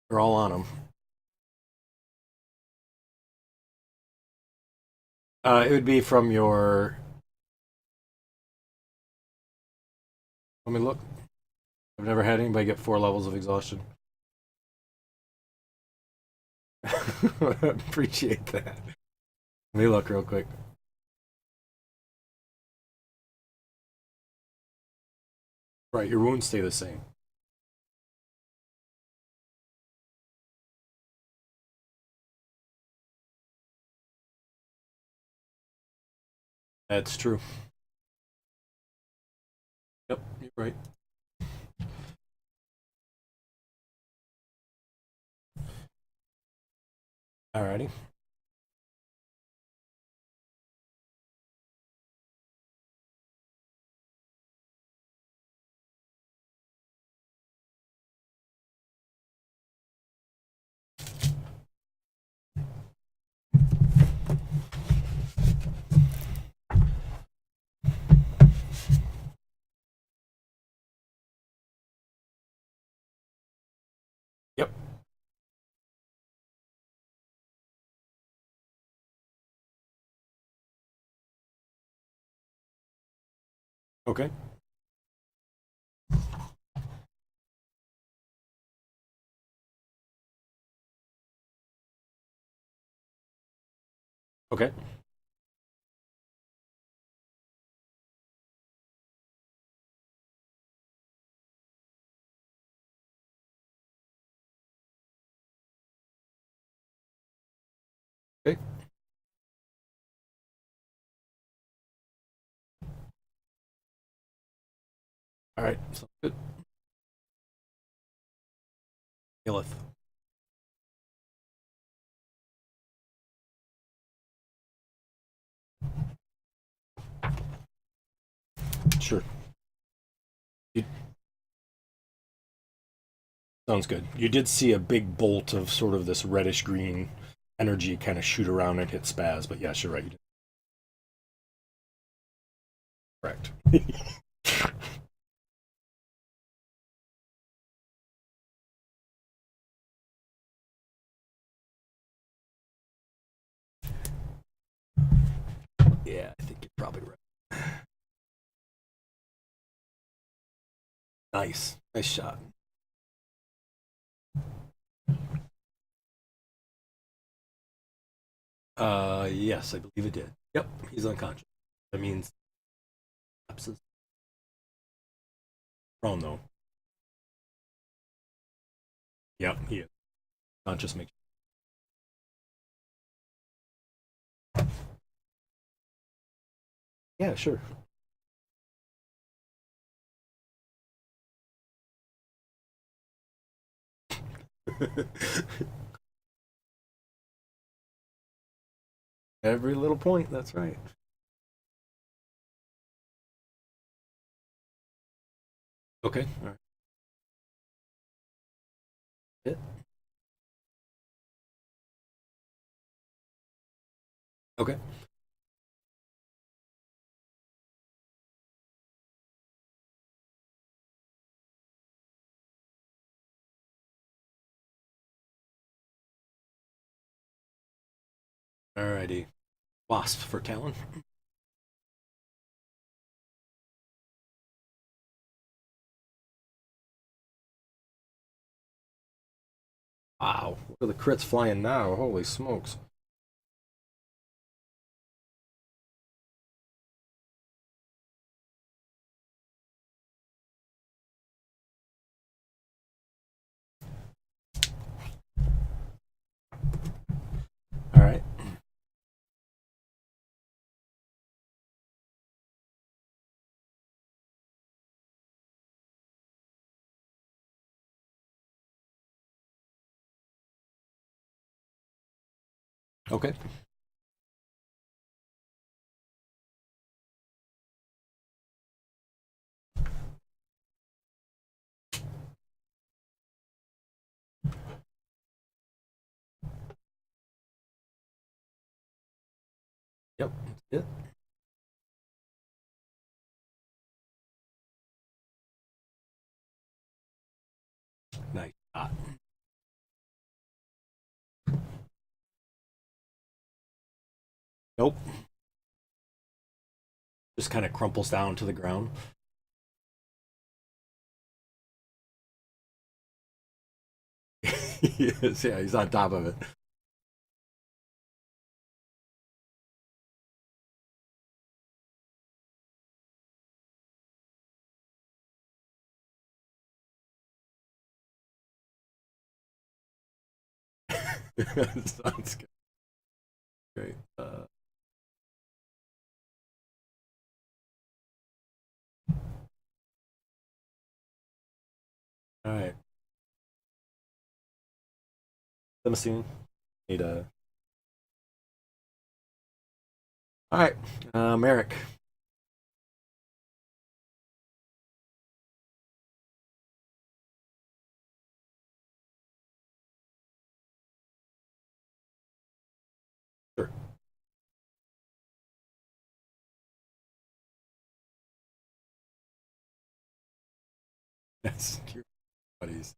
They're all on them. It would be from your. Let me look. I've never had anybody get 4 levels of exhaustion. Appreciate that. Let me look real quick. Right, your wounds stay the same. That's true. Yep, you're right. Alrighty. Yep. Okay. Okay. Okay. All right. So good. Killeth. Sure. You, sounds good. You did see a big bolt of sort of this reddish green energy kind of shoot around and hit Spaz, but yes, you're right. You did. Correct. Yeah, I think you're probably right. Nice. Nice shot. Yes, I believe it did. Yep, he's unconscious. That means absence. Prone though. Yep, he is. Conscious makes. Yeah, sure. Every little point, that's right. Okay, all right. Yeah. Okay. Alrighty. Wasp for Talon. Wow. What are the crits flying now? Holy smokes. Alright. Okay. Yeah. Nice shot. Nope. Just kind of crumples down to the ground. Yes, yeah, he's on top of it. Sounds good. Great. All right. Limousine. Need a. All right. Merrick. Sure. That's your buddies.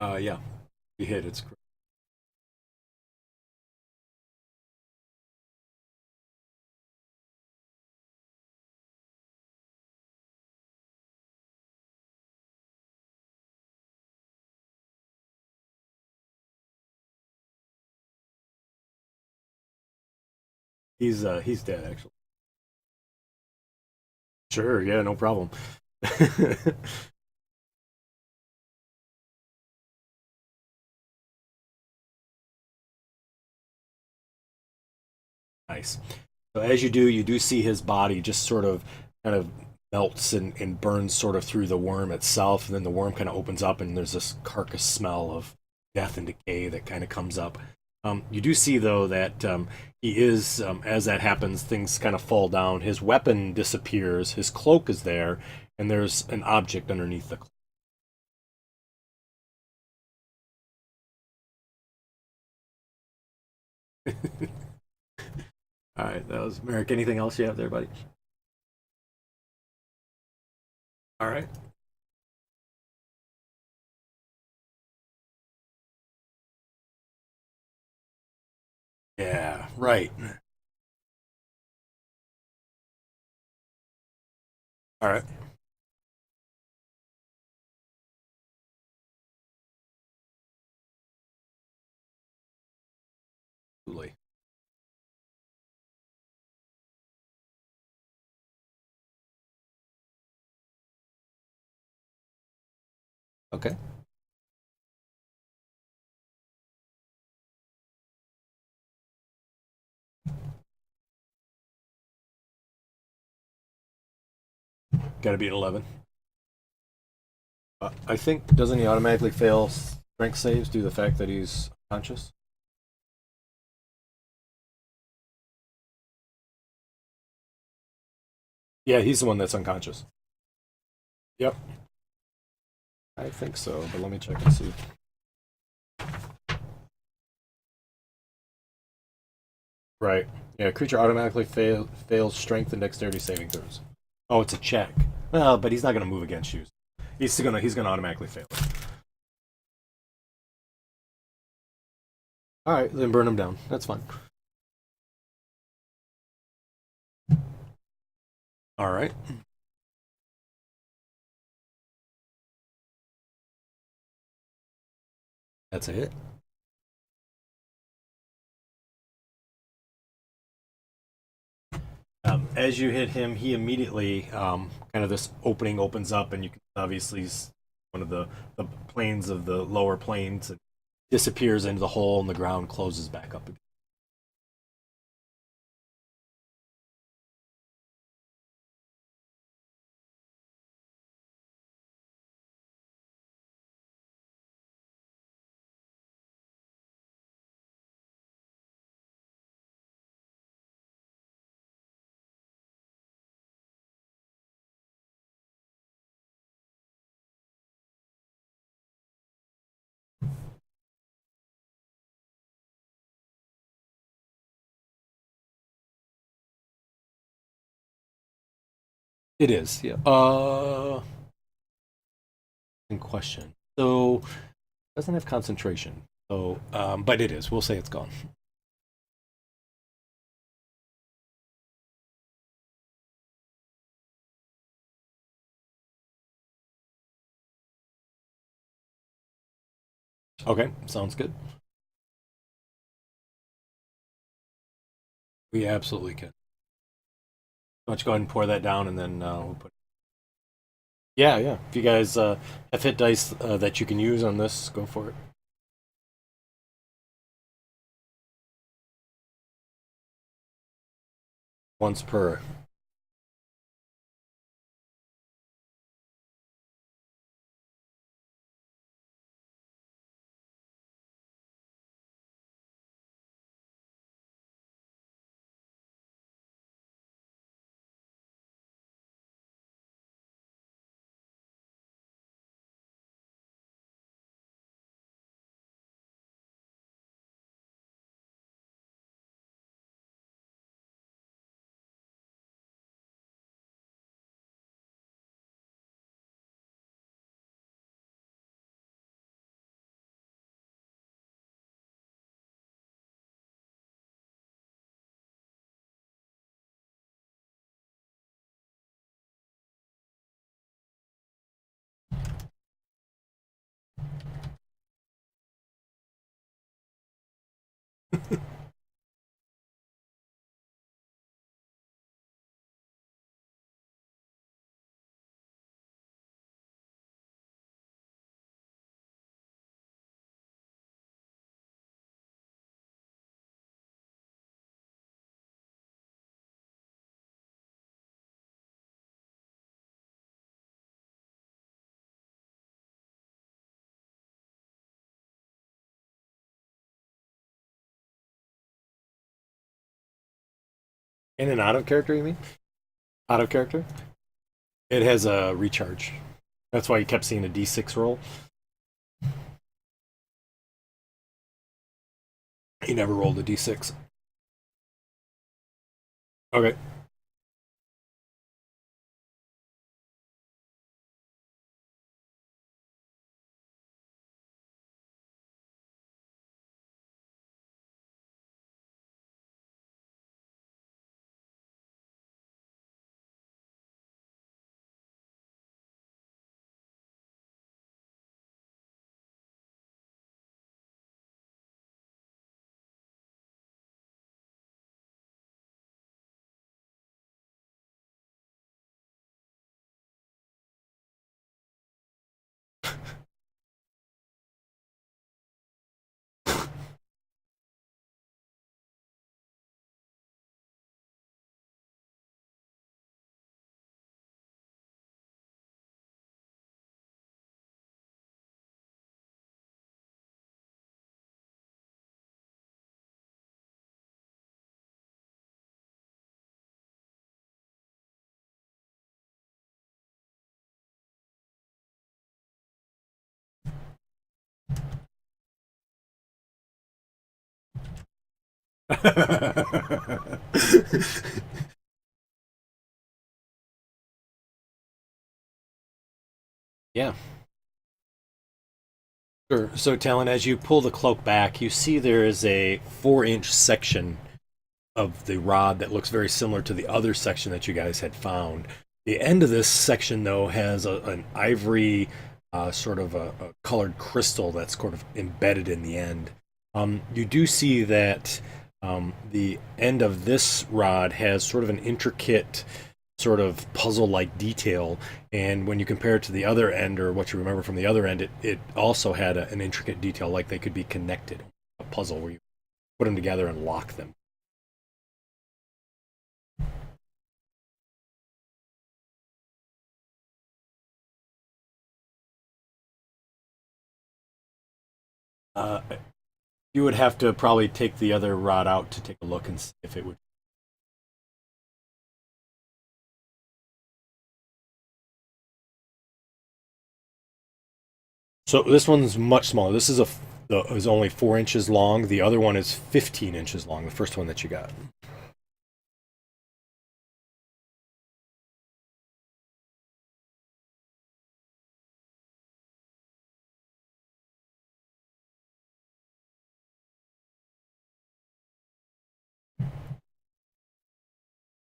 Yeah. You hit. It's he's dead actually. Sure. Yeah. No problem. Nice. So as you do see his body just sort of kind of melts and burns sort of through the worm itself, and then the worm kind of opens up, and there's this carcass smell of death and decay that kind of comes up. You do see though that he is, as that happens, things kind of fall down. His weapon disappears. His cloak is there, and there's an object underneath the cloak. All right, that was Merrick. Anything else you have there, buddy? All right. Yeah, right. All right. Absolutely. Okay. Got to be an 11. I think doesn't he automatically fail strength saves due to the fact that he's conscious? Yeah, he's the one that's unconscious. Yep, I think so, but let me check and see. Right. Yeah, creature automatically fails strength and dexterity saving throws. Oh, it's a check. Well, but he's not going to move against you. He's gonna automatically fail it. All right, then burn him down. That's fine. All right, that's a hit. As you hit him, he immediately kind of this opening opens up, and you can obviously one of the planes of the lower planes disappears into the hole, and the ground closes back up again. It is, yeah. In question. So it doesn't have concentration. So, but it is. We'll say it's gone. Okay, sounds good. We absolutely can. Why don't you go ahead and pour that down, and then we'll put. Yeah, yeah. If you guys have hit dice that you can use on this, go for it. Once per. In and out of character, you mean? Out of character? It has a recharge. That's why you kept seeing a D6 roll. He never rolled a D6. Okay. Yeah. Sure. So, Talon, as you pull the cloak back, you see there is a 4-inch section of the rod that looks very similar to the other section that you guys had found. The end of this section, though, has an ivory, sort of a colored crystal that's sort of embedded in the end. You do see that the end of this rod has sort of an intricate, sort of puzzle-like detail, and when you compare it to the other end, or what you remember from the other end, it also had an intricate detail, like they could be connected. A puzzle where you put them together and lock them. Uh, you would have to probably take the other rod out to take a look and see if it would. So this one's much smaller. This is only 4 inches long. The other one is 15 inches long. The first one that you got.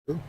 True.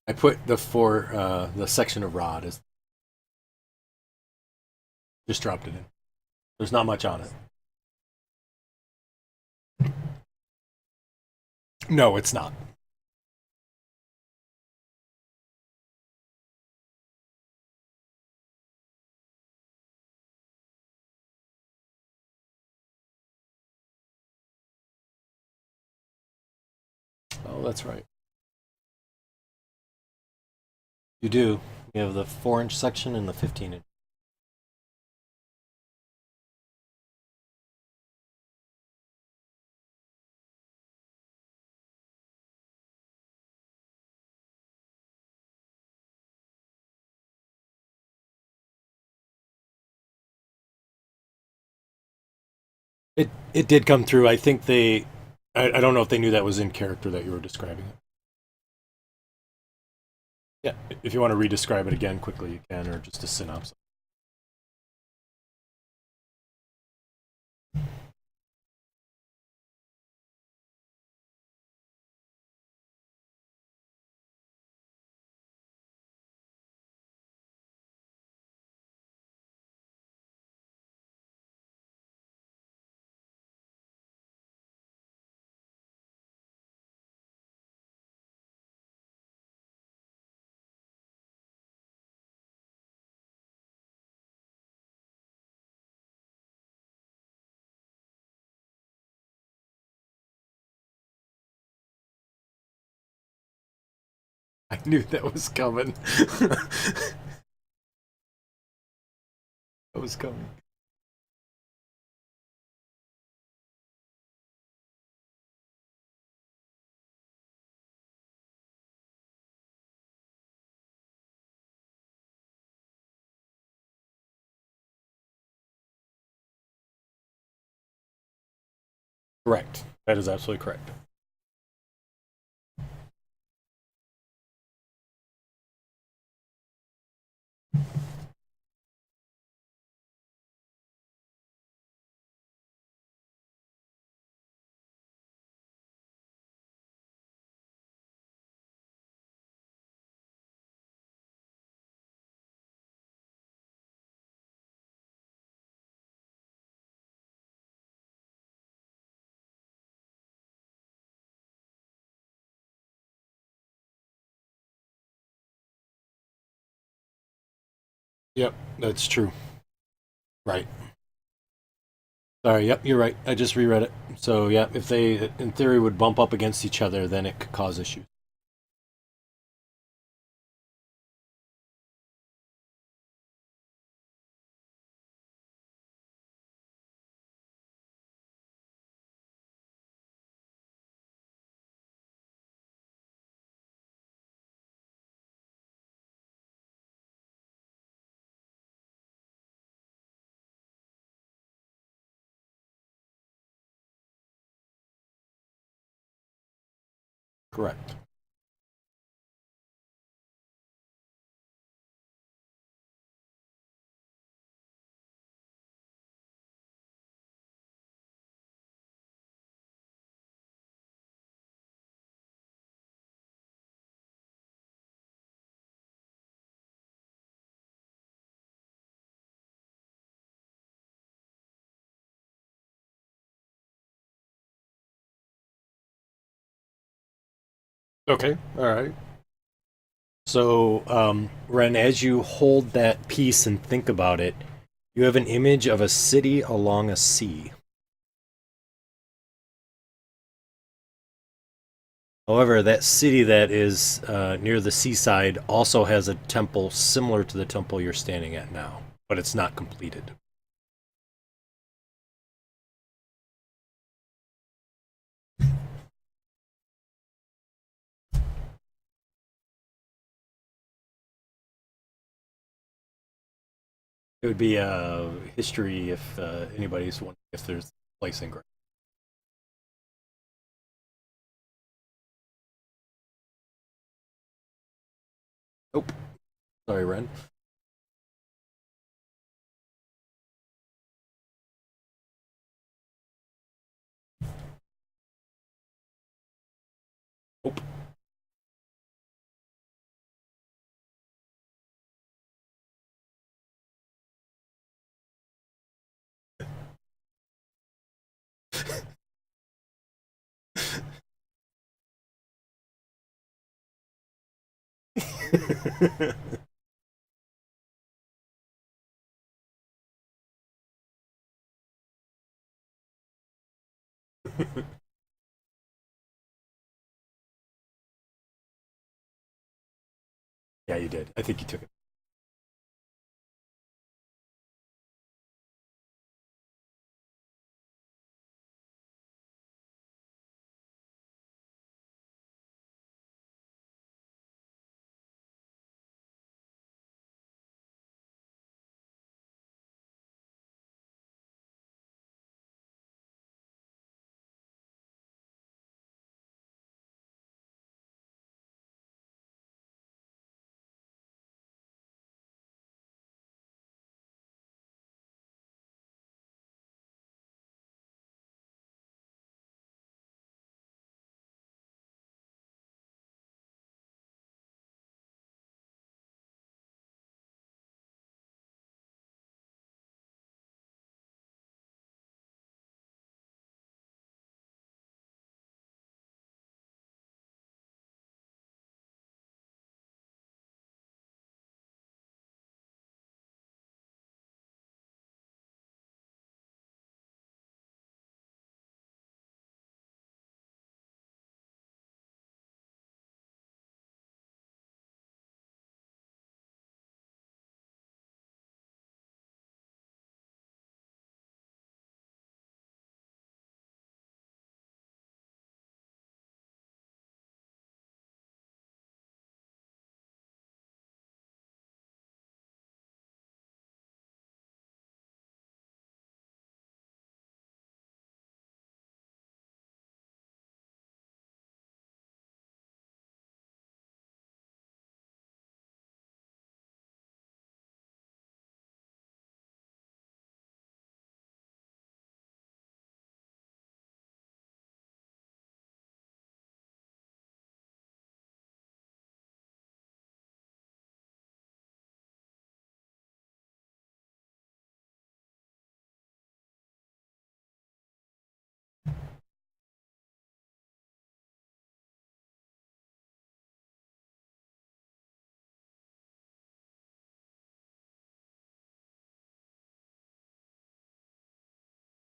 I put the section of rod is just dropped it in. There's not much on it. No, it's not. Oh, that's right. You do. You have the 4-inch section and the 15-inch. It did come through. I think they. I don't know if they knew that was in character that you were describing it. Yeah, if you want to re-describe it again quickly, you can, or just a synopsis. I knew that was coming. That was coming. Correct. That is absolutely correct. Yep, that's true. Right. Sorry. Yep, you're right. I just reread it. So yeah, if they, in theory, would bump up against each other, then it could cause issues. Correct. Okay. All right. So, Ren, as you hold that piece and think about it, you have an image of a city along a sea. However, that city that is near the seaside also has a temple similar to the temple you're standing at now, but it's not completed. It would be history if anybody's wondering if there's a place in Greece. Nope. Sorry, Ren. Nope. Yeah, you did. I think you took it.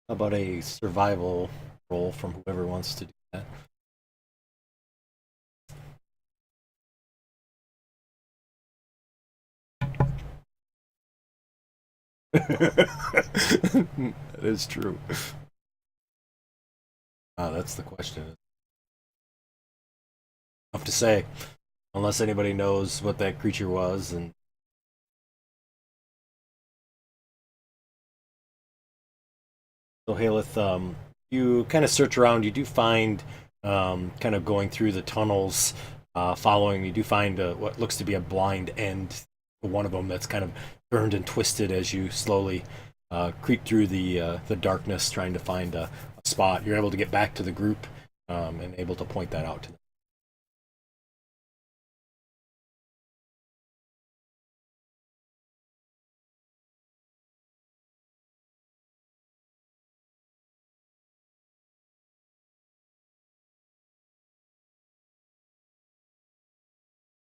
How about a survival roll from whoever wants to do that? That is true. That's the question. Tough to say, unless anybody knows what that creature was. And so, Haleth, you kind of search around. You do find kind of going through the tunnels, following. You do find what looks to be a blind end, one of them that's kind of burned and twisted as you slowly creep through the darkness, trying to find a spot. You're able to get back to the group and able to point that out to them.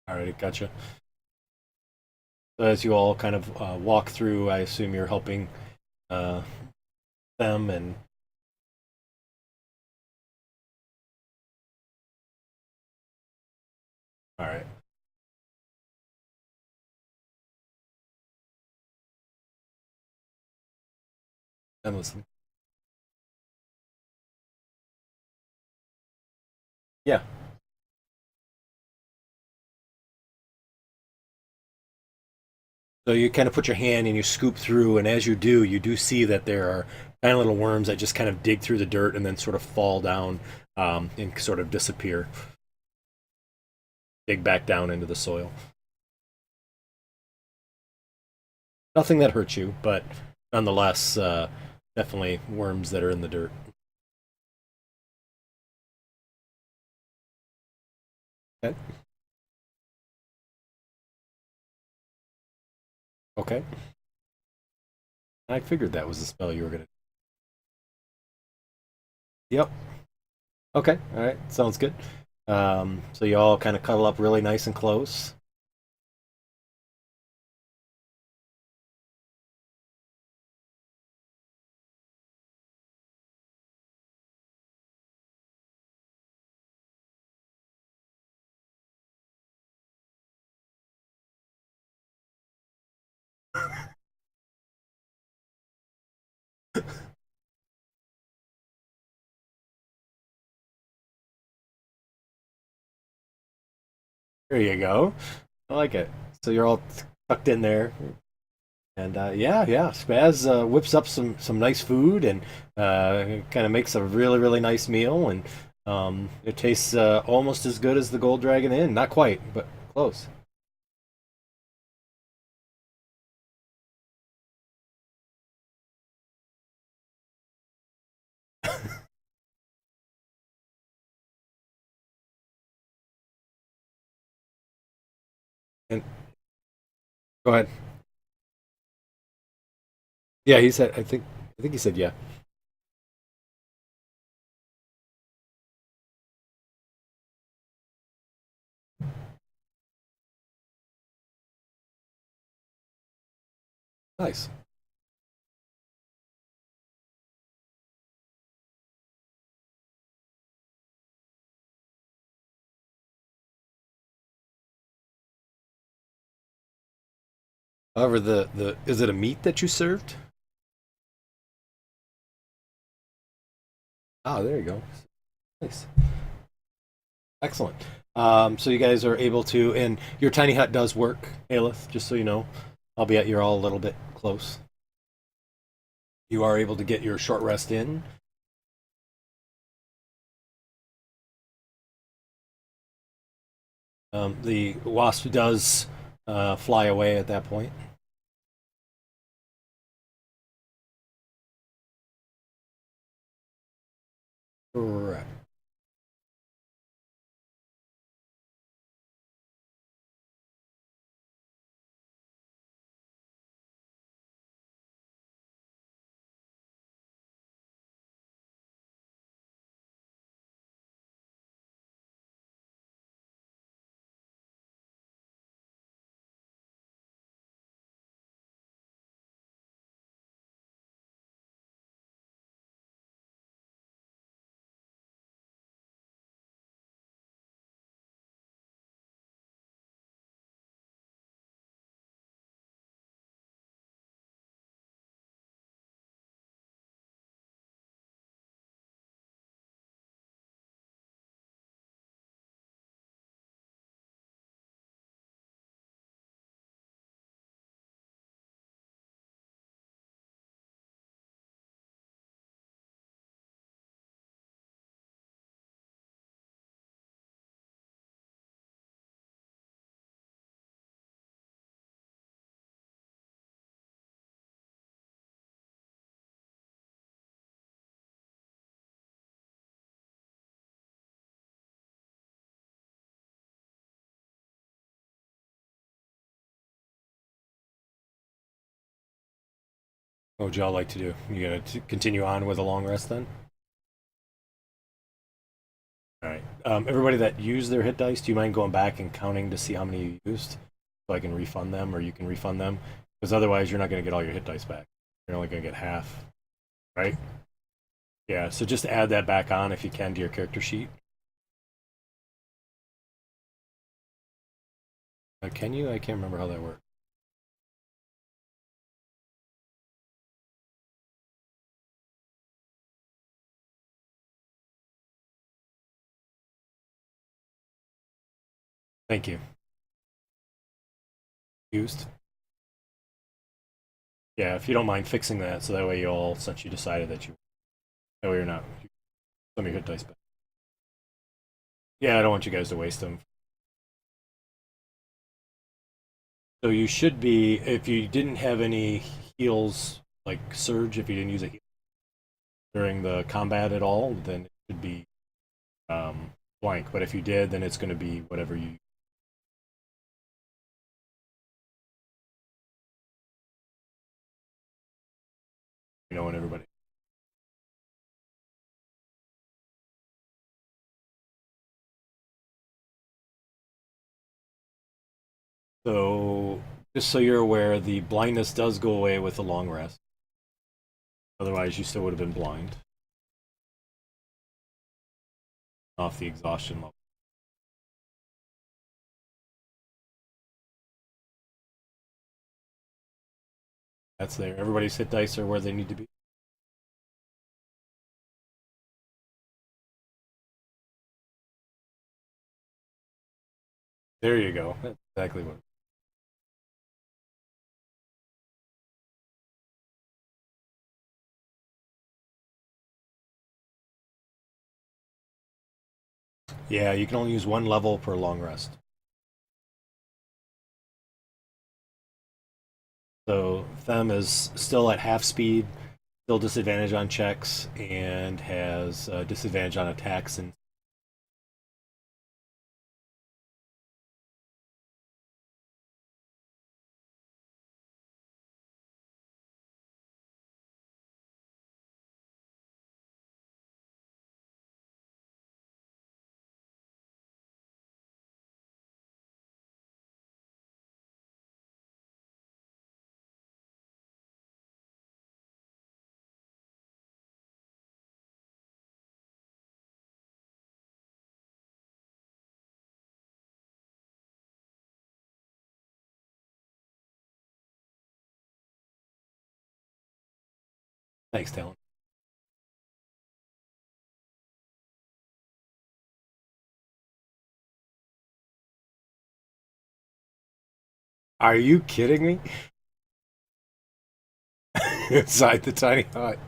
All right, gotcha. So as you all kind of walk through, I assume you're helping uh, them and all right. I'm listening. Yeah. So you kind of put your hand and you scoop through, and as you do see that there are tiny little worms that just kind of dig through the dirt and then sort of fall down and sort of disappear, dig back down into the soil. Nothing that hurts you, but nonetheless, definitely worms that are in the dirt. Okay. Okay. I figured that was the spell you were gonna. Yep. Okay. All right. Sounds good. So you all kind of cuddle up really nice and close. There you go. I like it. So you're all tucked in there, and yeah. Spaz whips up some nice food and kind of makes a really nice meal, and it tastes almost as good as the Gold Dragon Inn. Not quite, but close. And go ahead. Yeah, he said. I think he said yeah. Nice. However, the is it a meat that you served? Oh, there you go. Nice. Excellent. So you guys are able to, and your tiny hut does work, Aelith, just so you know, albeit you're all a little bit close. You are able to get your short rest in. The wasp does fly away at that point. Correct. What would y'all like to do? You gonna continue on with a long rest then? All right. Everybody that used their hit dice, do you mind going back and counting to see how many you used, so I can refund them, or you can refund them? Because otherwise, you're not going to get all your hit dice back. You're only going to get half, right? Yeah. So just add that back on if you can to your character sheet. Can you? I can't remember how that works. Thank you. Used. Yeah, if you don't mind fixing that, so that way you all, since you decided that you, that way you're not, some of your hit dice back. Yeah, I don't want you guys to waste them. So you should be, if you didn't have any heals, like surge, if you didn't use a heal during the combat at all, then it should be blank. But if you did, then it's going to be whatever you know, and everybody. So just so you're aware, the blindness does go away with the long rest. Otherwise, you still would have been blind off the exhaustion level. That's there. Everybody's hit dice are where they need to be. There you go. That's exactly what. Yeah, you can only use one level per long rest. So Them is still at half speed, still disadvantage on checks, and has disadvantage on attacks. And thanks, Talon. Are you kidding me? Inside the tiny hut.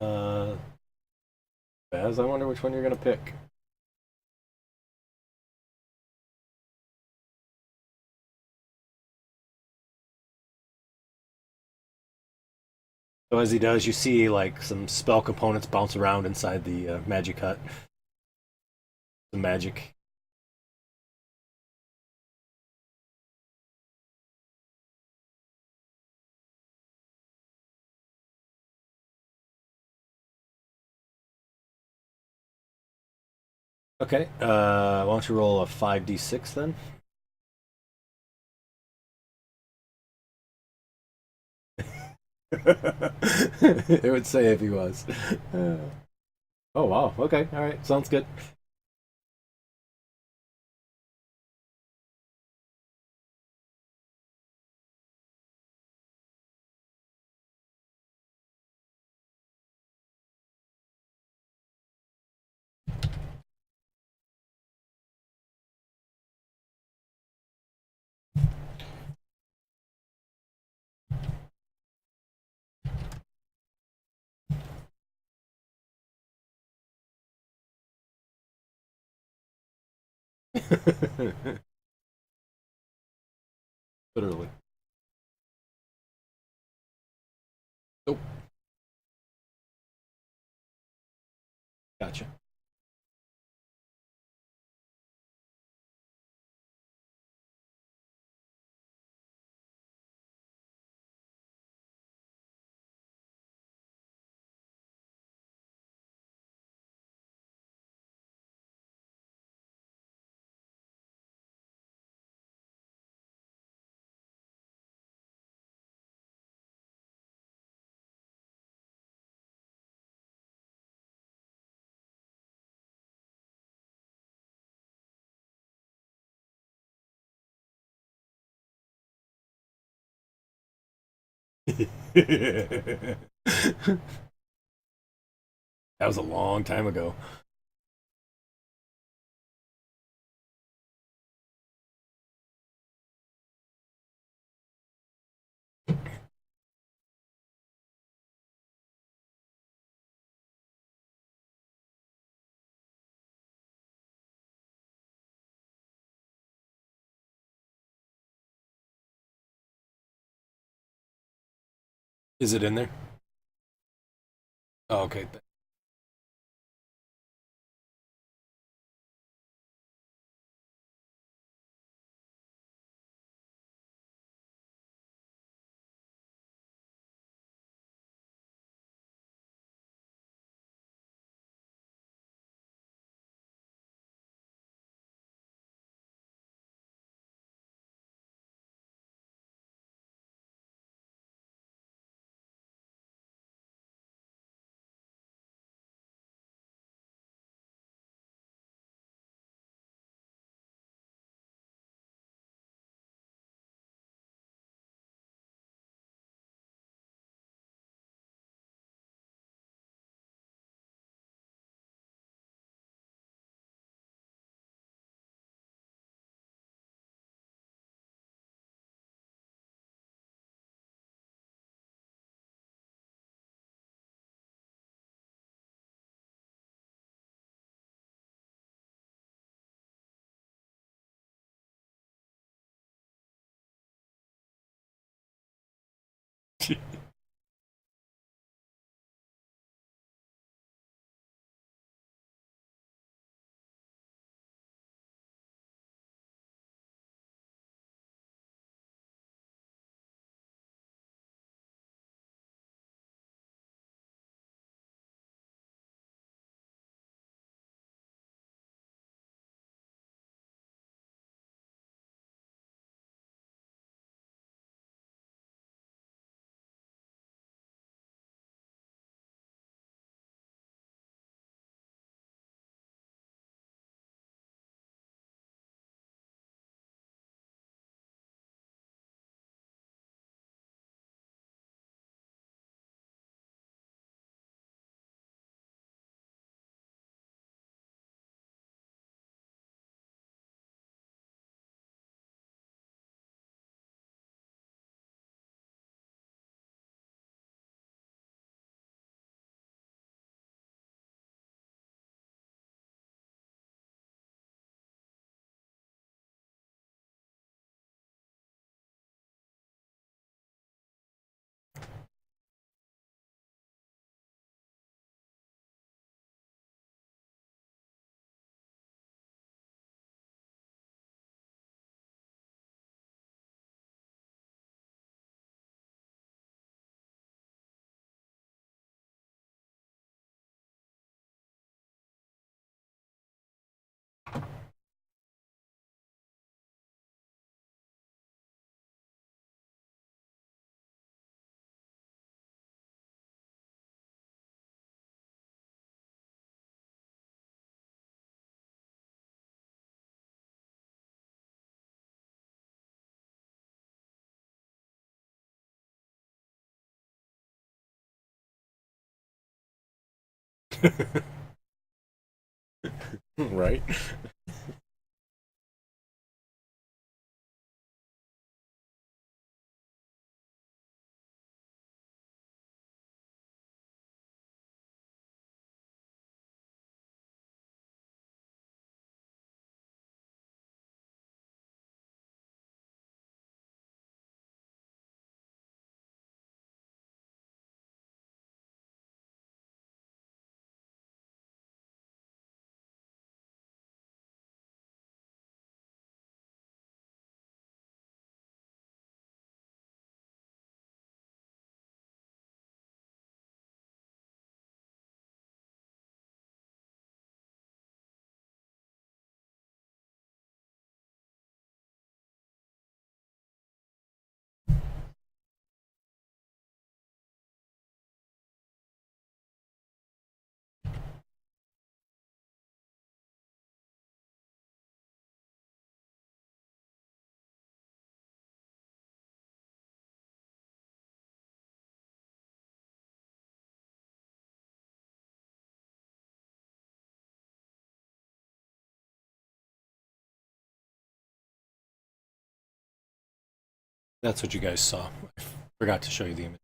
Uh, Baz, I wonder which one you're gonna pick. So as he does, you see like some spell components bounce around inside the magic hut. The magic. Okay. Why don't you roll a 5d6 then? It would say if he was. Oh wow. Okay. All right. Sounds good. Literally. Nope. Gotcha. That was a long time ago. Is it in there? Oh, okay. Right? That's what you guys saw. I forgot to show you the image.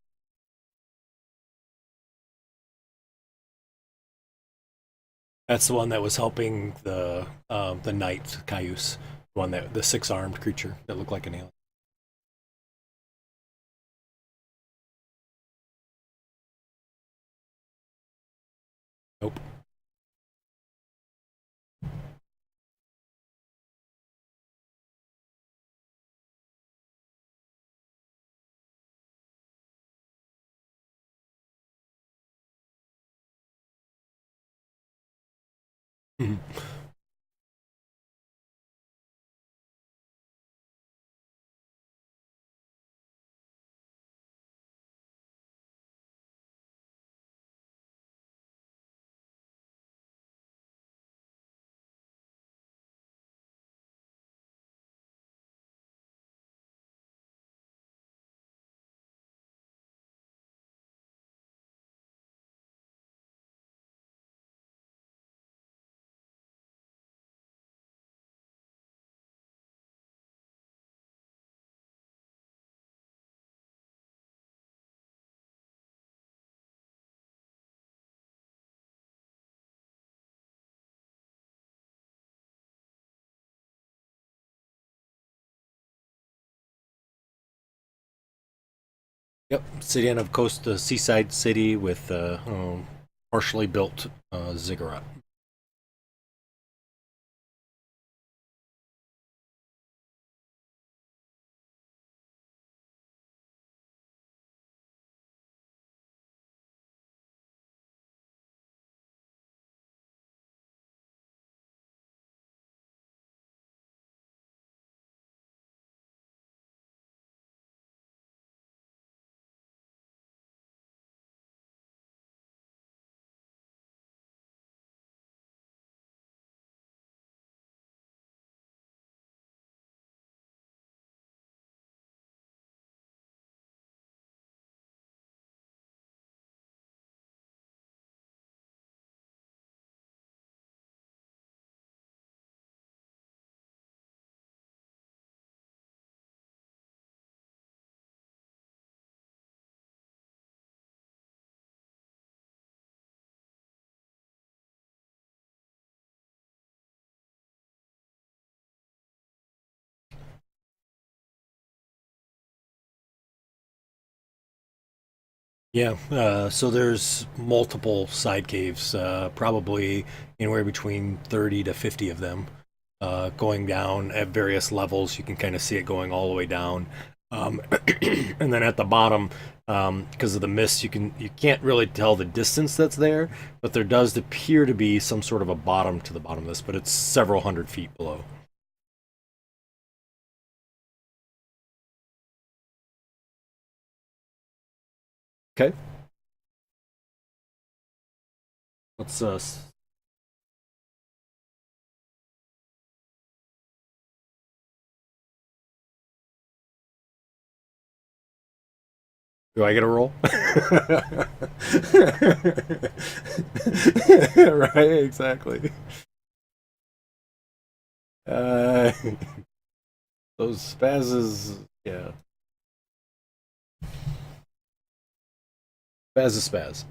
That's the one that was helping the knight Caius, the one that the six-armed creature that looked like an alien. Nope. Mhm. Yep, city of coast, seaside city with partially built ziggurat. Yeah, so there's multiple side caves, probably anywhere between 30 to 50 of them, going down at various levels. You can kind of see it going all the way down. Um, and then at the bottom, because of the mist, you can't really tell the distance that's there, but there does appear to be some sort of a bottom to the bottom of this, but it's several hundred feet below. Okay, let's do I get a roll? Right, exactly. Uh, those spazzes, yeah, spaz is spaz.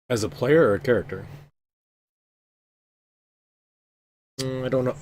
As a player or a character? I don't know.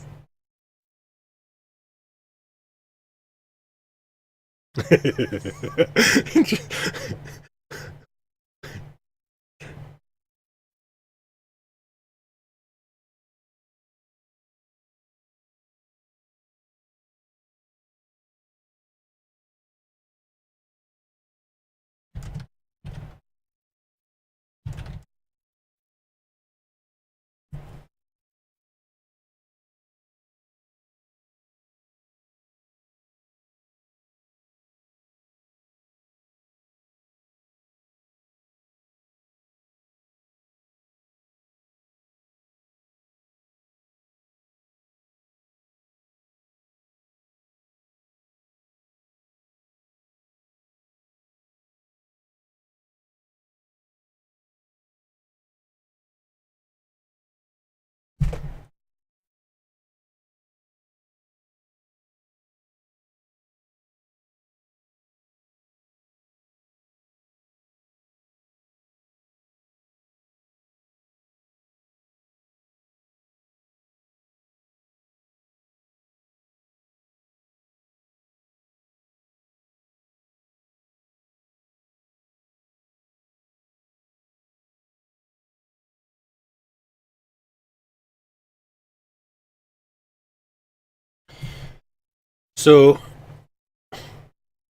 So,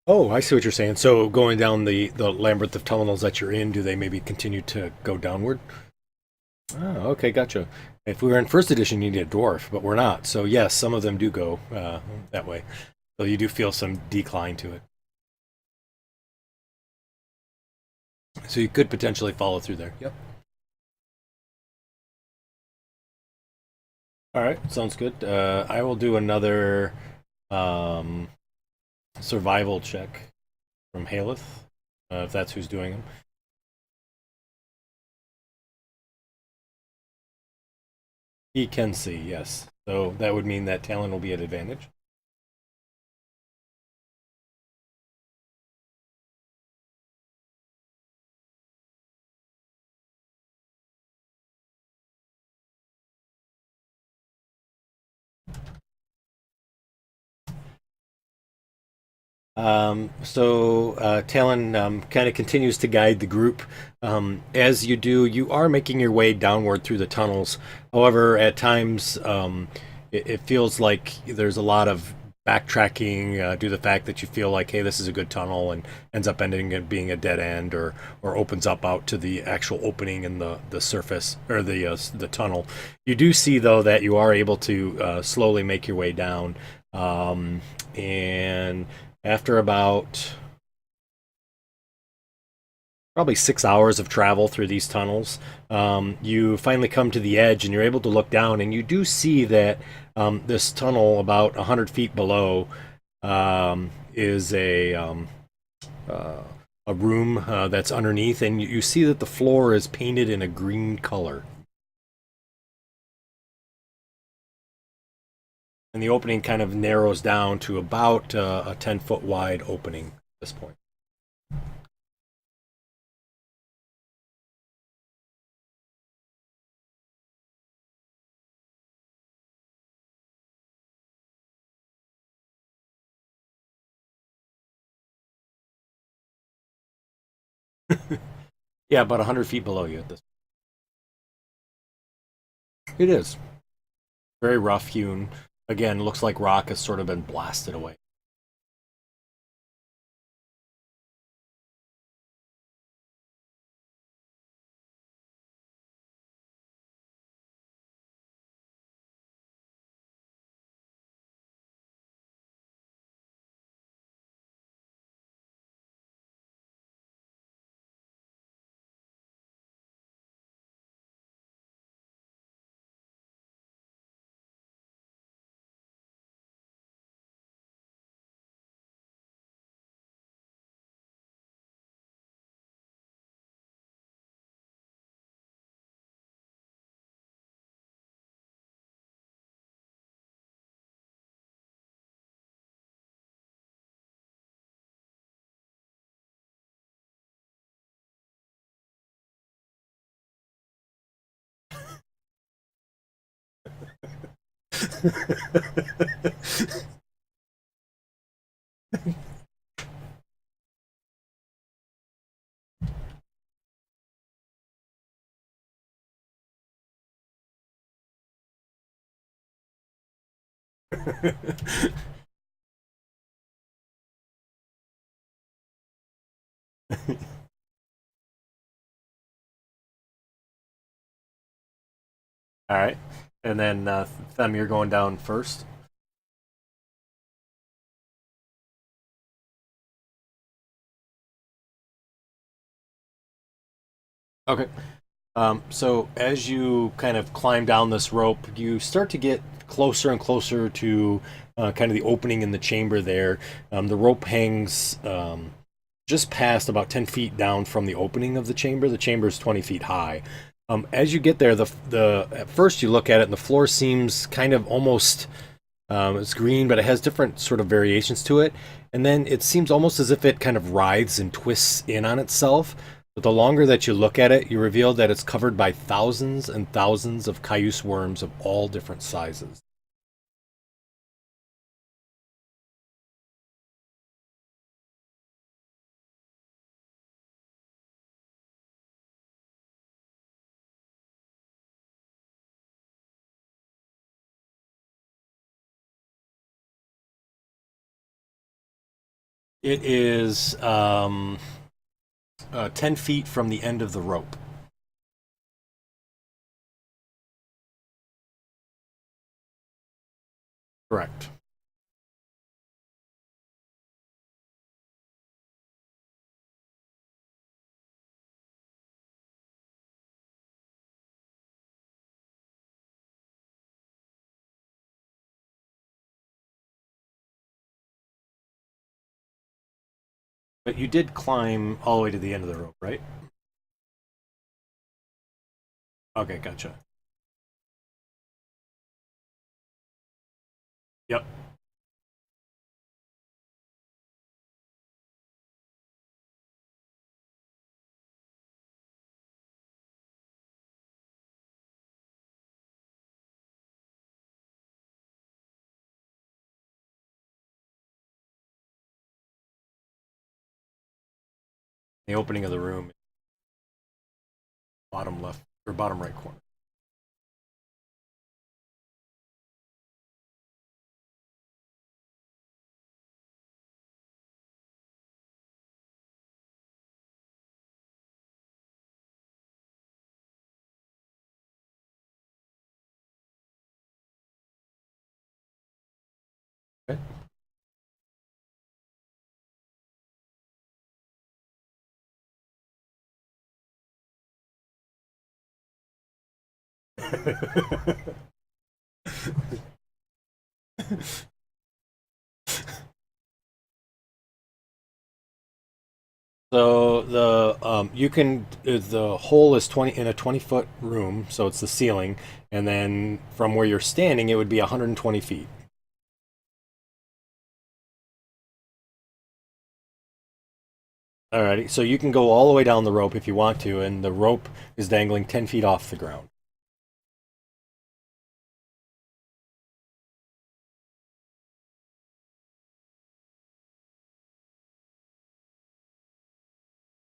oh, I see what you're saying. So, going down the labyrinth of tunnels that you're in, do they maybe continue to go downward? Oh, okay, gotcha. If we were in first edition, you need a dwarf, but we're not. So, yes, some of them do go that way. So you do feel some decline to it. So you could potentially follow through there. Yep. All right, sounds good. I will do another um, survival check from Haleth, if that's who's doing them. He can see, yes. So that would mean that Talon will be at advantage. Talon kind of continues to guide the group. As you do, you are making your way downward through the tunnels. However, at times it feels like there's a lot of backtracking due to the fact that you feel like, hey, this is a good tunnel, and ends up ending up being a dead end, or opens up out to the actual opening in the surface or the tunnel. You do see though that you are able to slowly make your way down, and after about probably 6 hours of travel through these tunnels, you finally come to the edge and you're able to look down, and you do see that this tunnel, about 100 feet below, is uh, a room that's underneath, and you see that the floor is painted in a green color. And the opening kind of narrows down to about a 10-foot wide opening at this point. Yeah, about 100 feet below you at this. It is very rough hewn. Again, looks like rock has sort of been blasted away. All right. And then Them, you're going down first. Okay. So as you kind of climb down this rope, you start to get closer and closer to kind of the opening in the chamber there. The rope hangs just past about 10 feet down from the opening of the chamber. The chamber is 20 feet high. As you get there, the at first you look at it and the floor seems kind of almost it's green, but it has different sort of variations to it. And then it seems almost as if it kind of writhes and twists in on itself. But the longer that you look at it, you reveal that it's covered by thousands and thousands of cayuse worms of all different sizes. It is 10 feet from the end of the rope. Correct. But you did climb all the way to the end of the rope, right? Okay, gotcha. Yep. The opening of the room, bottom left or bottom right corner. Okay. So the hole is 20 in a 20-foot room, so it's the ceiling, and then from where you're standing, it would be 120 feet. Alrighty, so you can go all the way down the rope if you want to, and the rope is dangling 10 feet off the ground.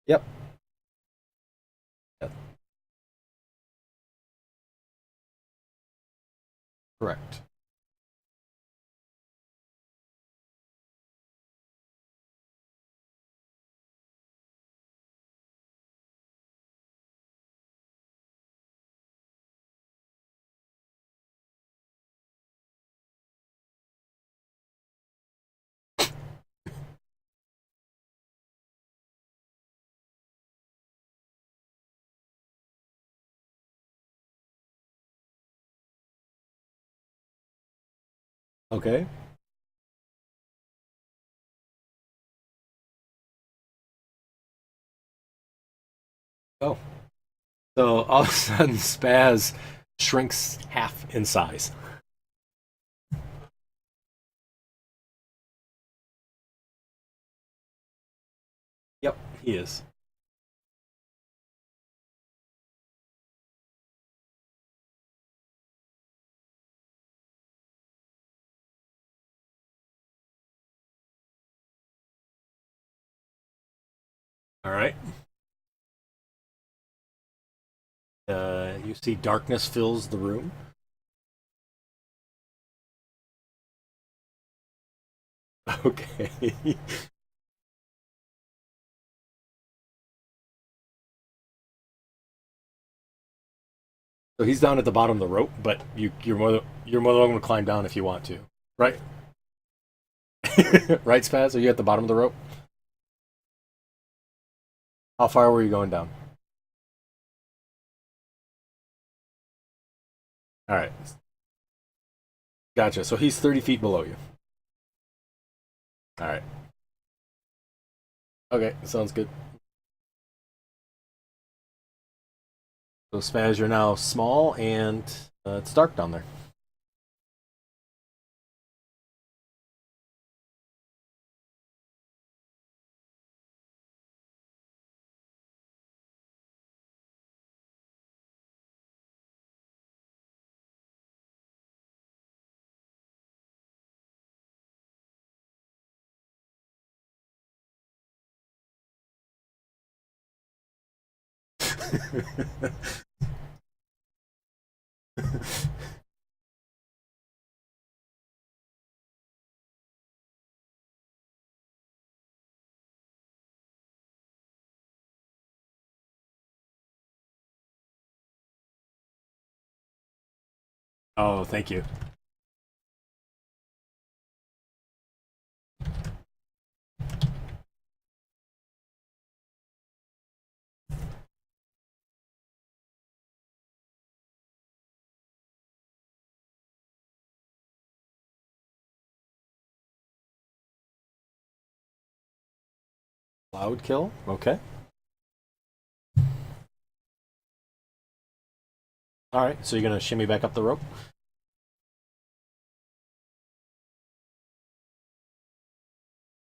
Yep. Yep. Correct. Okay. Oh. So all of a sudden, Spaz shrinks half in size. Yep, he is. All right. You see darkness fills the room. Okay. So he's down at the bottom of the rope, but you're more than welcome to climb down if you want to. Right, right, Spaz. Are you at the bottom of the rope? How far were you going down? All right, gotcha. So he's 30 feet below you. All right. Okay, sounds good. So Spaz, you're now small and it's dark down there. Oh, thank you. Cloud kill. Okay. All right. So you're gonna shimmy back up the rope.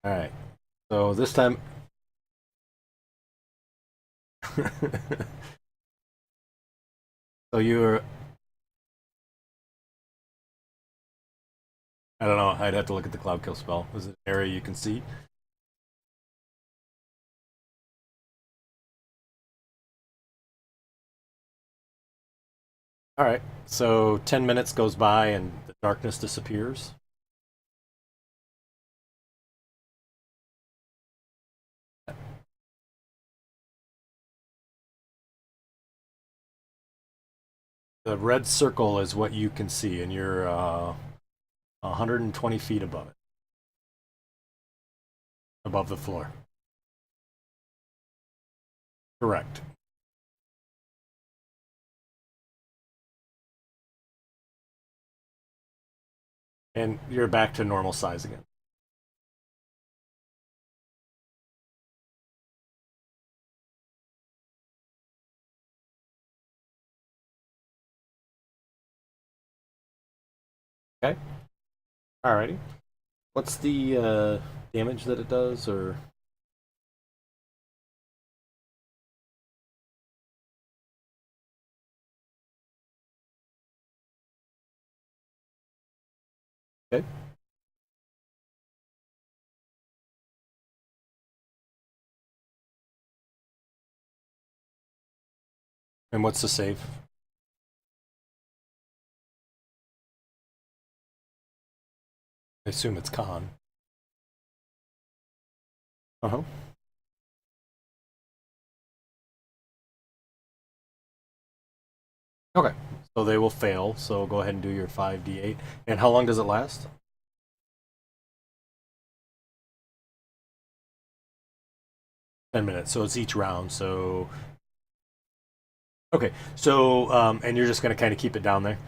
All right. So this time. So you're. I don't know. I'd have to look at the cloud kill spell. Is it an area you can see? All right. So 10 minutes goes by and the darkness disappears. The red circle is what you can see, and you're 120 feet above it, above the floor. Correct. And you're back to normal size again. Okay. Alrighty. What's the damage that it does, or okay? And what's the save? I assume it's con. Uh huh. Okay. So they will fail. So go ahead and do your 5d8. And how long does it last? 10 minutes. So it's each round. So okay. So and you're just gonna kind of keep it down there.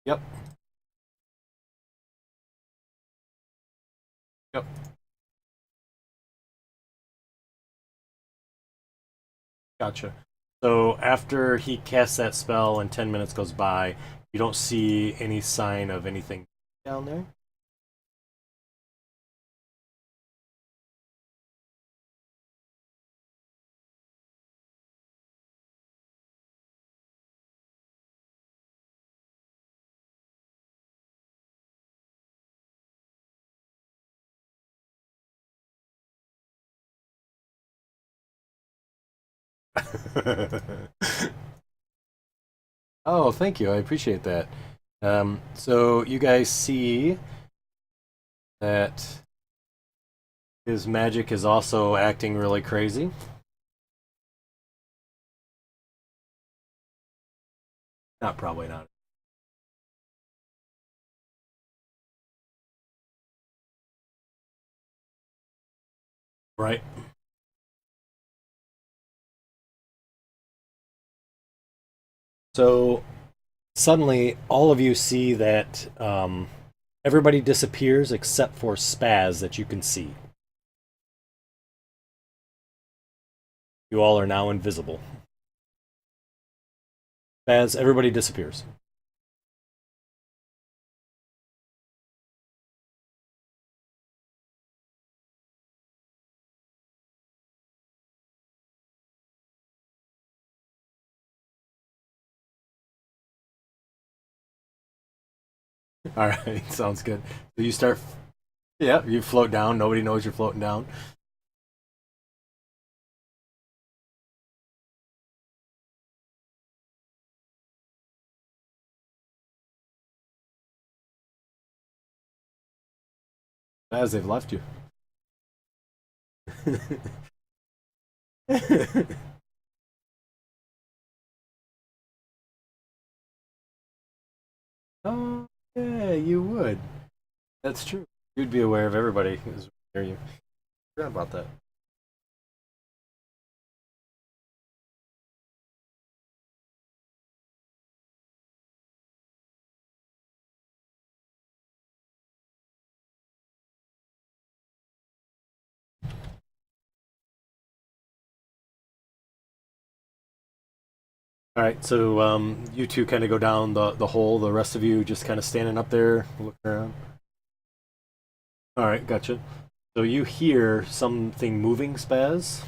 Yep. Yep. Gotcha. So after he casts that spell and 10 minutes goes by, you don't see any sign of anything down there. Oh, thank you. I appreciate that. So you guys see that his magic is also acting really crazy. Not probably not. Right. So suddenly, all of you see that everybody disappears except for Spaz that you can see. You all are now invisible. Spaz, everybody disappears. All right, sounds good. So you start. Yeah, you float down. Nobody knows you're floating down. As they've left you. Oh, yeah, you would. That's true. You'd be aware of everybody who's near you. Forgot about that. All right, so you two kind of go down the hole. The rest of you just kind of standing up there, looking around. All right, gotcha. So you hear something moving, Spaz,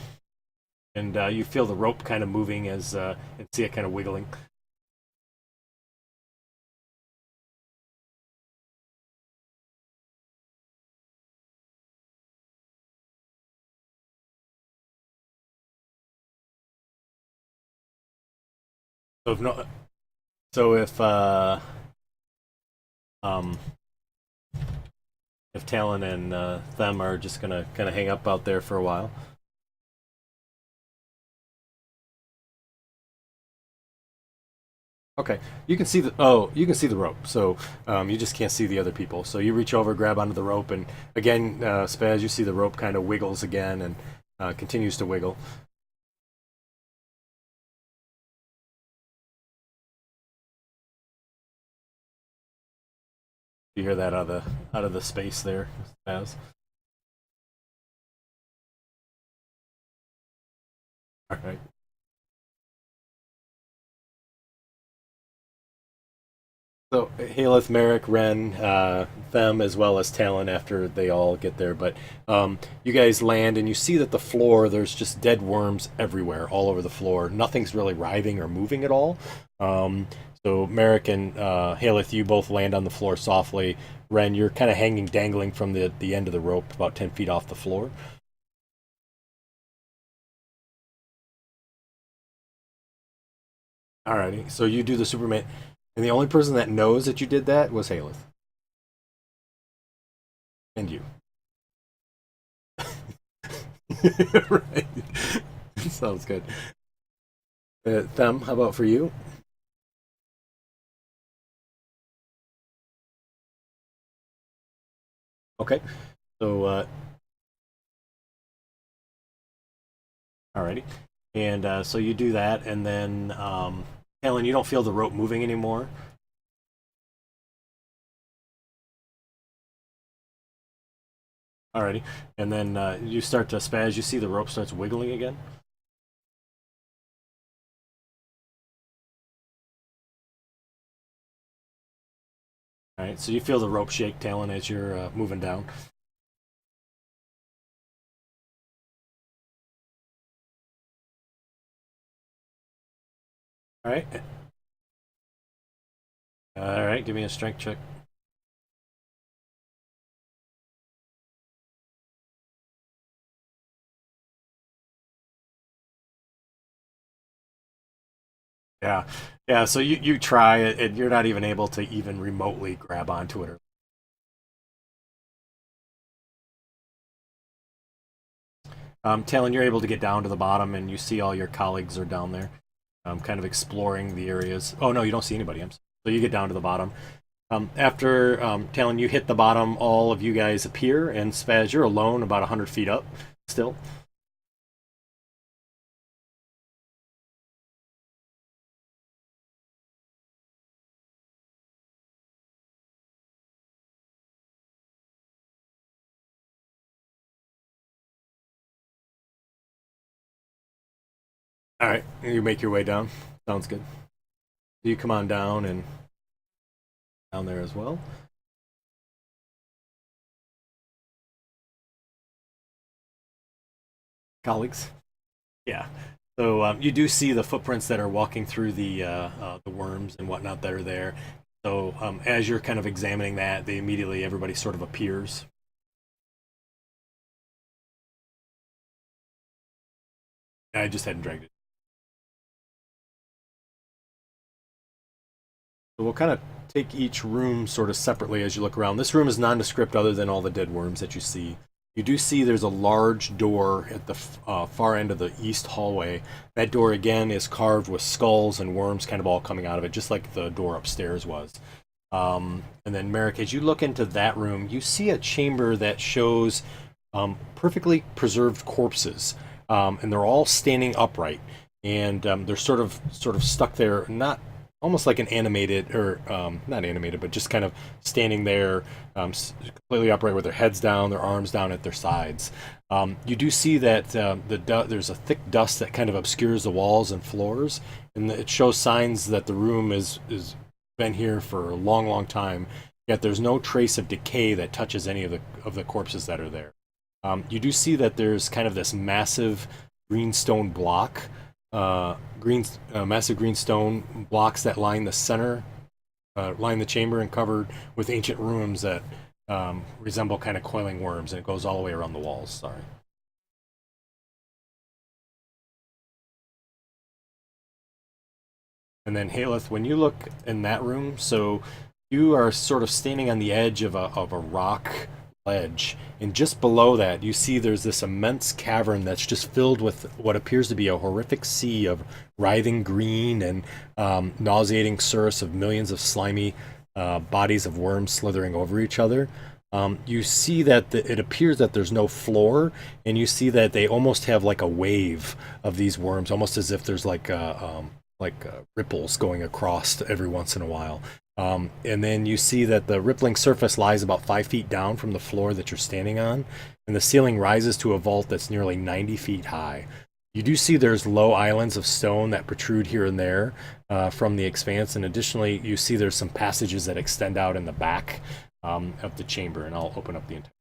and you feel the rope kind of moving as and see it kind of wiggling. So if no, so um, if Talon and them are just gonna kind of hang up out there for a while. Okay, you can see the you can see the rope. So you just can't see the other people. So you reach over, grab onto the rope, and again, Spaz, you see the rope kind of wiggles again and continues to wiggle. You hear that out of the space there, Spaz. All right. So Haleth, Merrick, Ren, them as well as Talon after they all get there. But you guys land and you see that the floor there's just dead worms everywhere, all over the floor. Nothing's really writhing or moving at all. Um, so Merrick and Haleth, you both land on the floor softly. Ren, you're kind of hanging, dangling from the end of the rope, about 10 feet off the floor. Alrighty. So you do the Superman, and the only person that knows that you did that was Haleth and you. Right. Sounds good. Them, how about for you? Okay. So, alrighty. And so you do that, and then, Helen, you don't feel the rope moving anymore. Alrighty. And then you start to spaz. You see the rope starts wiggling again. All right. So you feel the rope shake, Talon, as you're moving down. All right. All right. Give me a strength check. Yeah, yeah. So you try it, and you're not even able to even remotely grab onto it. Talon, you're able to get down to the bottom, and you see all your colleagues are down there, kind of exploring the areas. Oh no, you don't see anybody. So you get down to the bottom. After Talon, you hit the bottom, all of you guys appear, and Spaz, you're alone, about 100 feet up, still. All right, you make your way down. Sounds good. You come on down and down there as well, colleagues. Yeah. So you do see the footprints that are walking through the worms and whatnot that are there. So as you're kind of examining that, they immediately everybody sort of appears. I just hadn't dragged it. So we'll kind of take each room sort of separately as you look around. This room is nondescript other than all the dead worms that you see. You do see there's a large door at the far end of the east hallway. That door again is carved with skulls and worms kind of all coming out of it, just like the door upstairs was. And then Merrick, as you look into that room, you see a chamber that shows perfectly preserved corpses, and they're all standing upright, and they're sort of stuck there, not almost like an animated or not animated, but just kind of standing there, completely upright with their heads down, their arms down at their sides. You do see that there's a thick dust that kind of obscures the walls and floors, and it shows signs that the room is been here for a long, long time. Yet there's no trace of decay that touches any of the corpses that are there. You do see that there's kind of this massive greenstone block, massive greenstone blocks that line the center, line the chamber, and covered with ancient runes that resemble kind of coiling worms, and it goes all the way around the walls. Sorry. And then Haleth, when you look in that room, so you are sort of standing on the edge of a rock ledge, and just below that, you see there's this immense cavern that's just filled with what appears to be a horrific sea of writhing green and nauseating surus of millions of slimy bodies of worms slithering over each other. You see that it appears that there's no floor, and you see that they almost have like a wave of these worms, almost as if there's ripples going across every once in a while. And then you see that the rippling surface lies about 5 feet down from the floor that you're standing on, and the ceiling rises to a vault that's nearly 90 feet high. You do see there's low islands of stone that protrude here and there from the expanse, and additionally, you see there's some passages that extend out in the back of the chamber, and I'll open up the entire.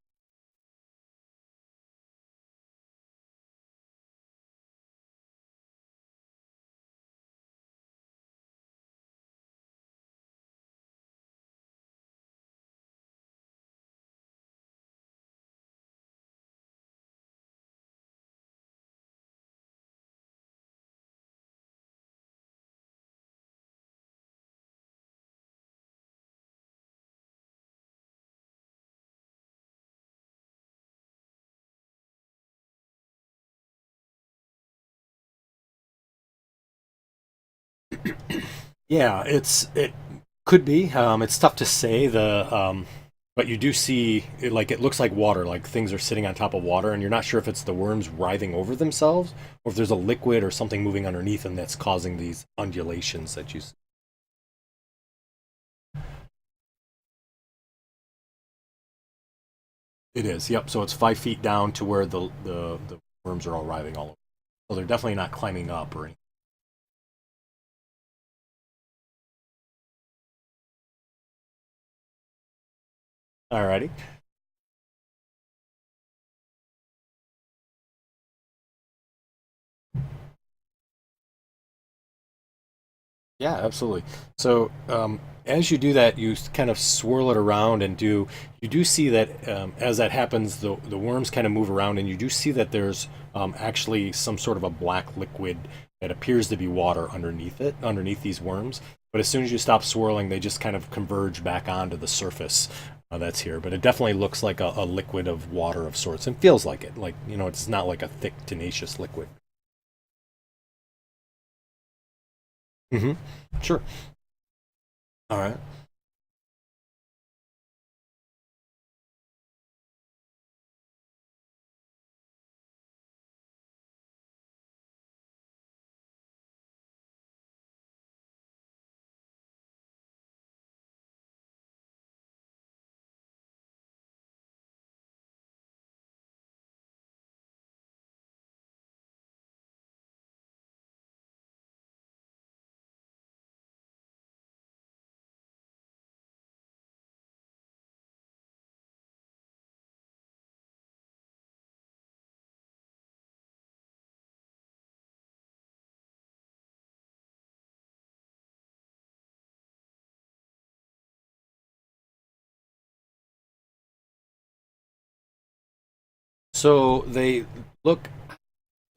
Yeah, it could be. It's tough to say. But you do see it, like it looks like water, like things are sitting on top of water, and you're not sure if it's the worms writhing over themselves or if there's a liquid or something moving underneath them that's causing these undulations that you see. It is. Yep. So it's 5 feet down to where the worms are all writhing all over. So they're definitely not climbing up or anything. Alrighty. Yeah, absolutely. So as you do that, you kind of swirl it around and you do see that as that happens, the worms kind of move around, and you do see that there's actually some sort of a black liquid that appears to be water underneath it, underneath these worms. But as soon as you stop swirling, they just kind of converge back onto the surface that's here. But it definitely looks like a liquid of water of sorts, and feels like it. Like, you know, it's not like a thick, tenacious liquid. Hmm. Sure. All right. So they look,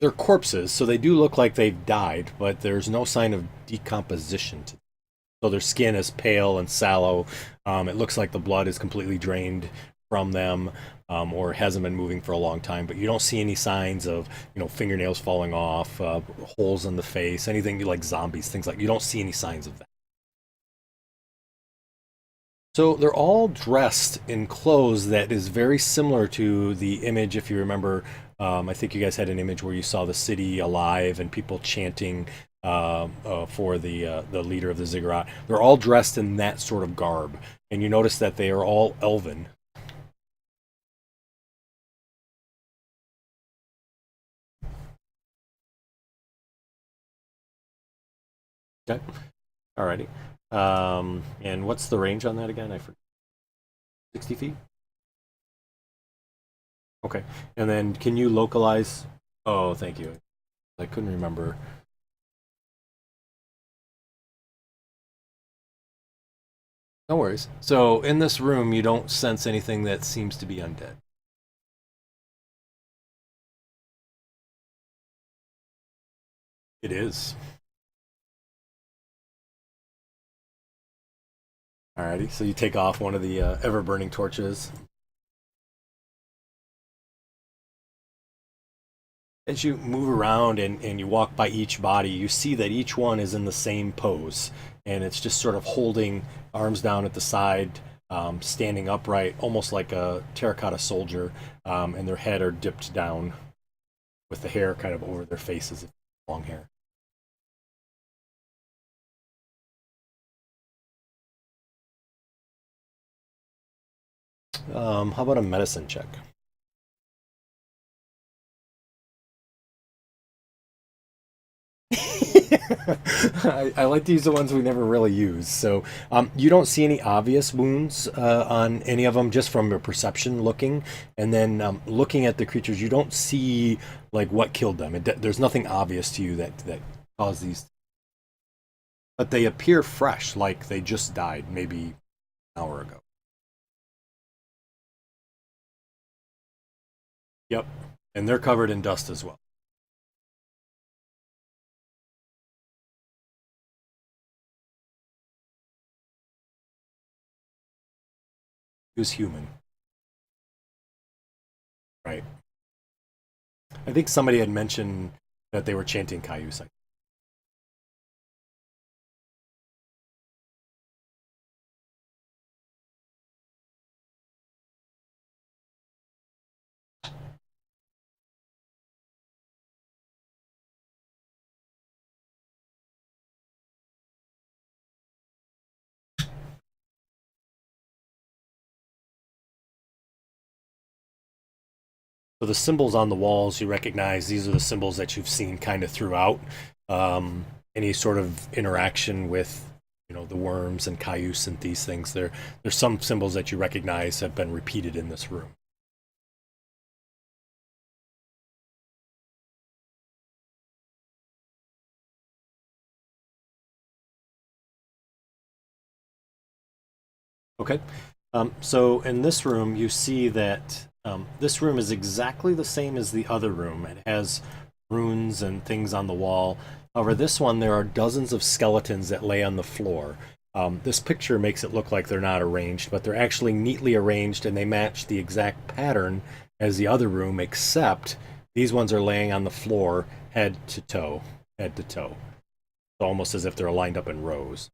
they're corpses, so they do look like they've died, but there's no sign of decomposition to them. So their skin is pale and sallow. It looks like the blood is completely drained from them, or hasn't been moving for a long time. But you don't see any signs of, you know, fingernails falling off, holes in the face, anything like zombies, things like. You don't see any signs of that. So they're all dressed in clothes that is very similar to the image, if you remember. I think you guys had an image where you saw the city alive and people chanting for the leader of the ziggurat. They're all dressed in that sort of garb, and you notice that they are all elven. Okay, alrighty. And what's the range on that again? I forget. 60 feet. Okay, and then can you localize? Oh, thank you. I couldn't remember. No worries. So in this room, you don't sense anything that seems to be undead. It is. Alrighty. So you take off one of the ever burning torches. As you move around and you walk by each body, you see that each one is in the same pose. And it's just sort of holding arms down at the side, standing upright, almost like a terracotta soldier. And their head are dipped down with the hair kind of over their faces, long hair. How about a medicine check? I like to use the ones we never really use. So you don't see any obvious wounds on any of them, just from your perception looking, and then looking at the creatures, you don't see like what killed them. There's nothing obvious to you that caused these, but they appear fresh, like they just died maybe an hour ago. Yep, and they're covered in dust as well. He was human, right? I think somebody had mentioned that they were chanting Cayuse. So the symbols on the walls, you recognize these are the symbols that you've seen kind of throughout. Any sort of interaction with, you know, the worms and Cayuse and these things. There's some symbols that you recognize have been repeated in this room. Okay. So in this room, you see that this room is exactly the same as the other room. It has runes and things on the wall. However, this one, there are dozens of skeletons that lay on the floor. This picture makes it look like they're not arranged, but they're actually neatly arranged and they match the exact pattern as the other room, except these ones are laying on the floor, head to toe, head to toe. It's almost as if they're lined up in rows.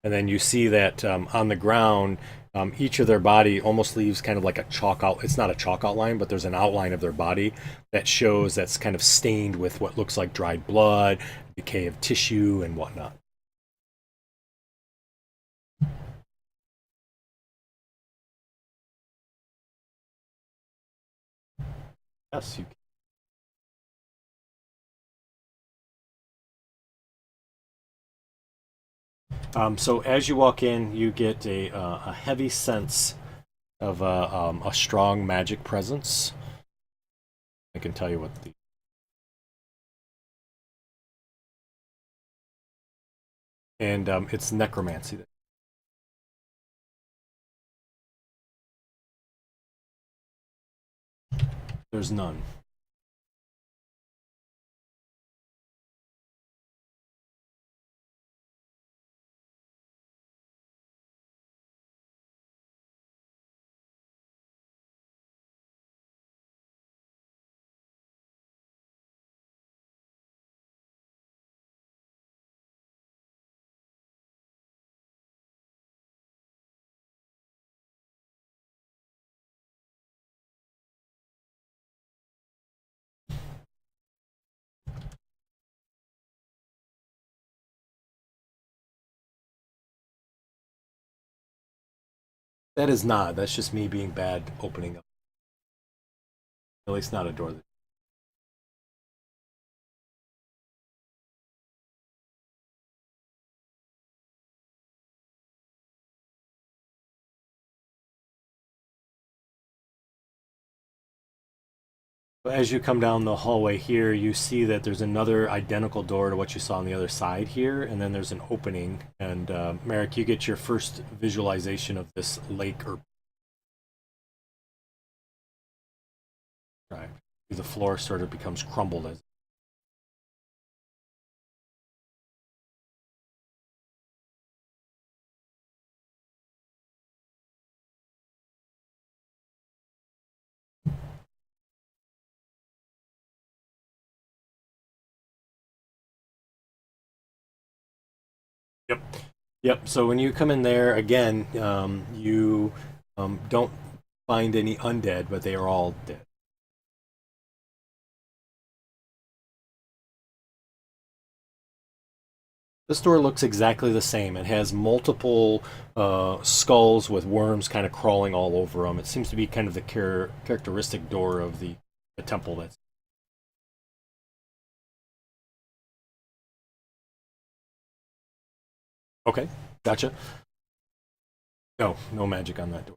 And then you see that on the ground, each of their body almost leaves kind of like a chalk out. It's not a chalk outline, but there's an outline of their body that shows that's kind of stained with what looks like dried blood, decay of tissue, and whatnot. Yes, you so as you walk in, you get a heavy sense of a strong magic presence. I can tell you what the and it's necromancy. There's none. That is not. That's just me being bad opening up. At least not a door. As you come down the hallway here, you see that there's another identical door to what you saw on the other side here, and then there's an opening. And Merrick, you get your first visualization of this lake or right. The floor sort of becomes crumbled as. Yep. Yep. So when you come in there again, you don't find any undead, but they are all dead. This door looks exactly the same. It has multiple skulls with worms kind of crawling all over them. It seems to be kind of the characteristic door of the temple. That's okay. Gotcha. No, no magic on that door.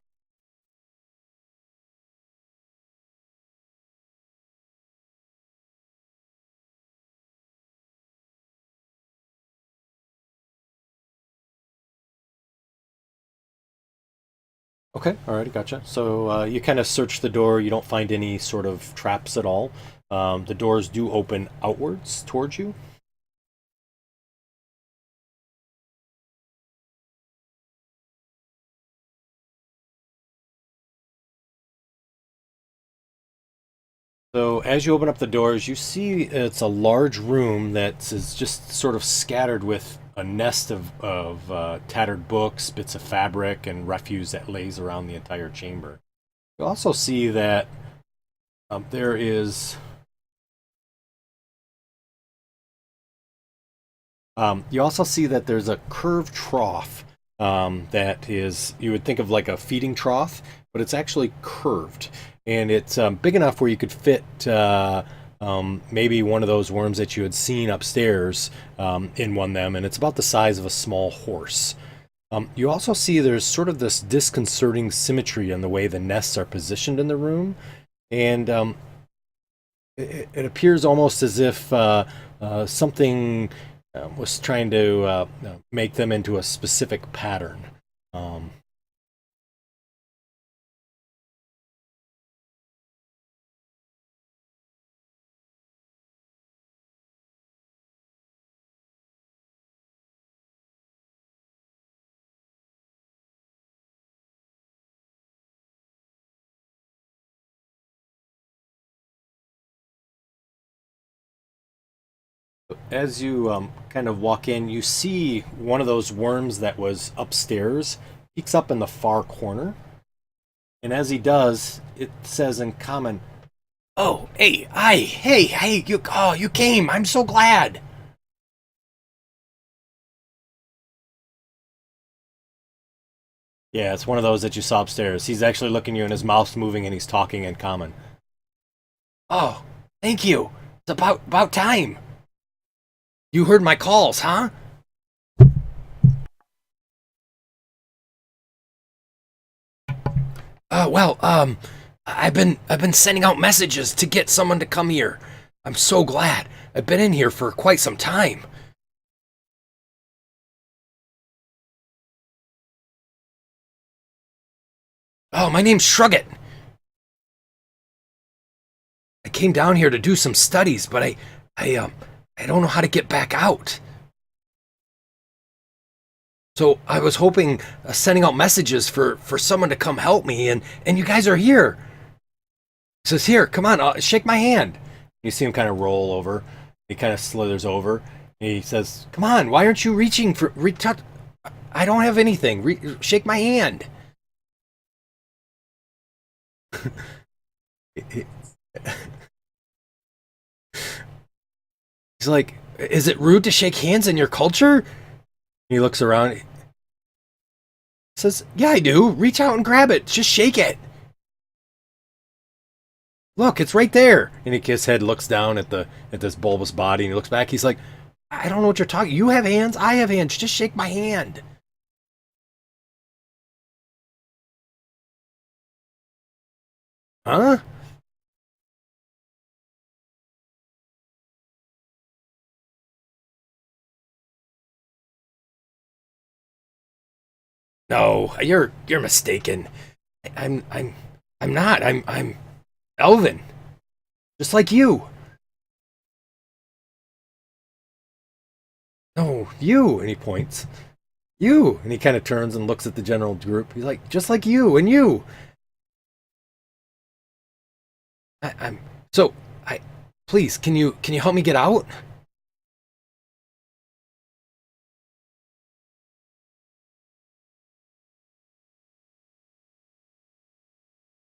Okay, alrighty, gotcha. So you kind of search the door. You don't find any sort of traps at all. The doors do open outwards towards you. So as you open up the doors, you see it's a large room that is just sort of scattered with a nest of tattered books, bits of fabric, and refuse that lays around the entire chamber. You also see that there is. You also see that there's a curved trough that is, you would think of like a feeding trough, but it's actually curved. And it's big enough where you could fit maybe one of those worms that you had seen upstairs in one of them. And it's about the size of a small horse. You also see there's sort of this disconcerting symmetry in the way the nests are positioned in the room. And it appears almost as if something was trying to make them into a specific pattern. Um, as you kind of walk in, you see one of those worms that was upstairs peeks up in the far corner. And as he does, it says in common, "Oh, hey, hi, hey, you came. I'm so glad." Yeah, it's one of those that you saw upstairs. He's actually looking at you and his mouth's moving and he's talking in common. "Oh, thank you. It's about time. You heard my calls, huh?" Well, I've been sending out messages to get someone to come here. I'm so glad. I've been in here for quite some time." "Oh, my name's Sruggut. I came down here to do some studies, but I don't know how to get back out. So I was hoping, sending out messages for someone to come help me, and you guys are here." He says, "Here, come on, shake my hand." You see him kind of roll over. He kind of slithers over. He says, "Come on, why aren't you reaching for reach out? I don't have anything. Shake my hand." He's like, "Is it rude to shake hands in your culture?" He looks around. He says, "Yeah, I do. Reach out and grab it. Just shake it. Look, it's right there." And his head looks down at this bulbous body, and he looks back. He's like, "I don't know what you're talking. You have hands. I have hands. Just shake my hand." Huh? No, you're mistaken. I'm I'm I'm not. I'm Elvin, just like you. No, you. And he points. You. And he kind of turns and looks at the general group. He's like, "Just like you and you." I'm so I. Please, can you help me get out?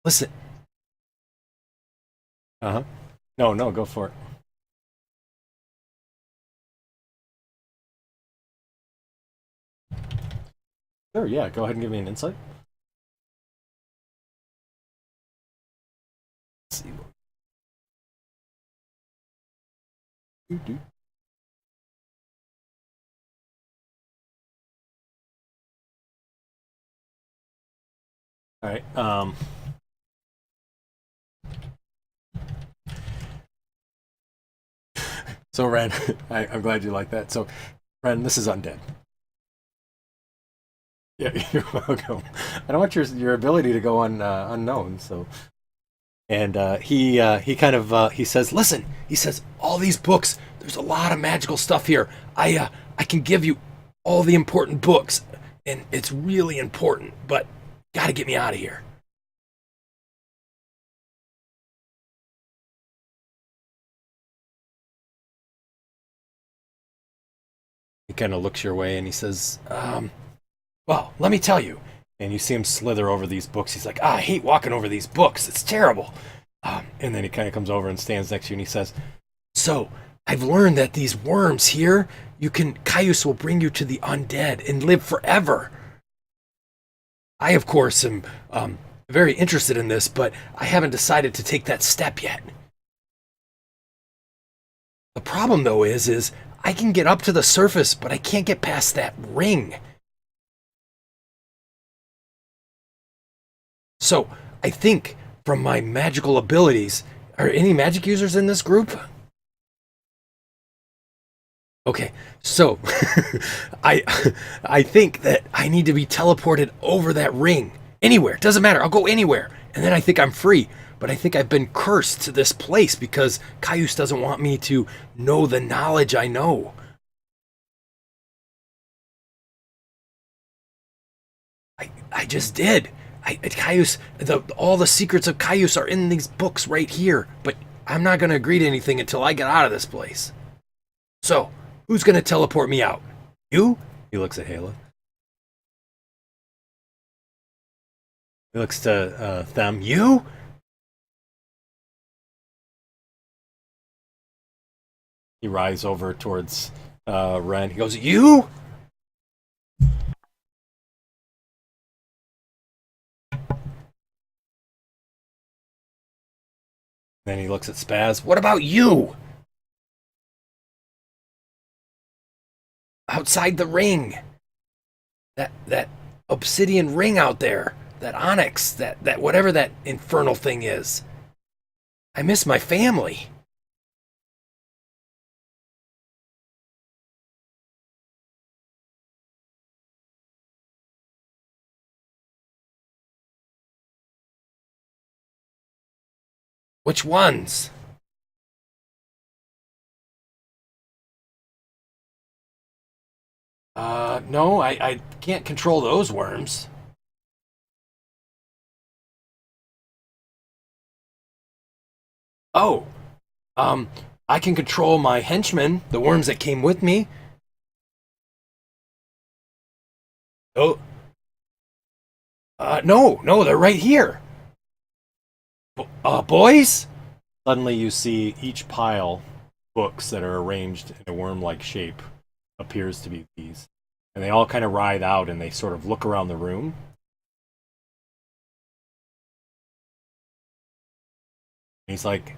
Listen. Uh huh. No, no, go for it. Sure. Yeah. Go ahead and give me an insight. Let's see. What you do. All right. So Ren, I'm glad you like that. So Ren, this is undead. Yeah, you're welcome. I don't want your ability to go unknown. So, and he kind of he says, "Listen," he says, "all these books. There's a lot of magical stuff here. I can give you all the important books, and it's really important. But got to get me out of here." He kind of looks your way and he says, "Well, let me tell you." And you see him slither over these books. He's like, "I hate walking over these books. It's terrible." And then he kind of comes over and stands next to you and he says, "So I've learned that these worms here, Caius will bring you to the undead and live forever. I, of course, am very interested in this, but I haven't decided to take that step yet. The problem, though, is I can get up to the surface, but I can't get past that ring. So I think from my magical abilities, are any magic users in this group?" Okay, so I I think that I need to be teleported over that ring. Anywhere, doesn't matter. I'll go anywhere. And then I think I'm free. But I think I've been cursed to this place because Caius doesn't want me to know the knowledge I know. I just did. Caius, all the secrets of Caius are in these books right here. But I'm not going to agree to anything until I get out of this place. So, who's going to teleport me out? You? He looks at Hela. He looks to Them. You? He rides over towards Ren. He goes, You? Then he looks at Spaz. What about you? Outside the ring. That obsidian ring out there. That onyx. That whatever that infernal thing is. I miss my family. Which ones? No, I can't control those worms. Oh, um, I can control my henchmen, the worms that came with me. Oh, no, they're right here. Boys? Suddenly you see each pile books that are arranged in a worm-like shape appears to be these. And they all kind of writhe out and they sort of look around the room. And he's like,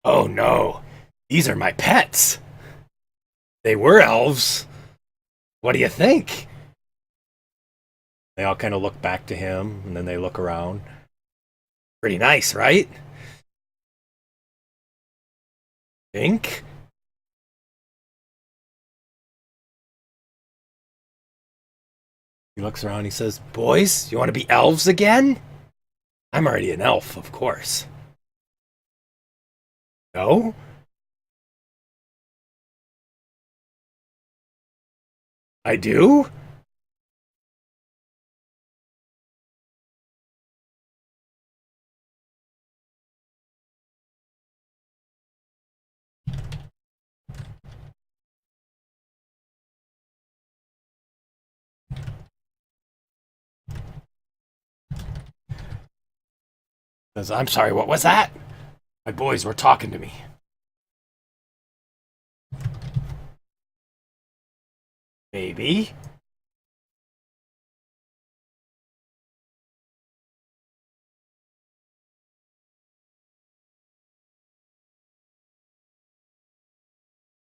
oh no, these are my pets. They were elves. What do you think? They all kind of look back to him and then they look around. Pretty nice, right? Think? He looks around. He says, boys, you want to be elves again? I'm already an elf, of course. No? I do? Says, I'm sorry, what was that? My boys were talking to me. Maybe.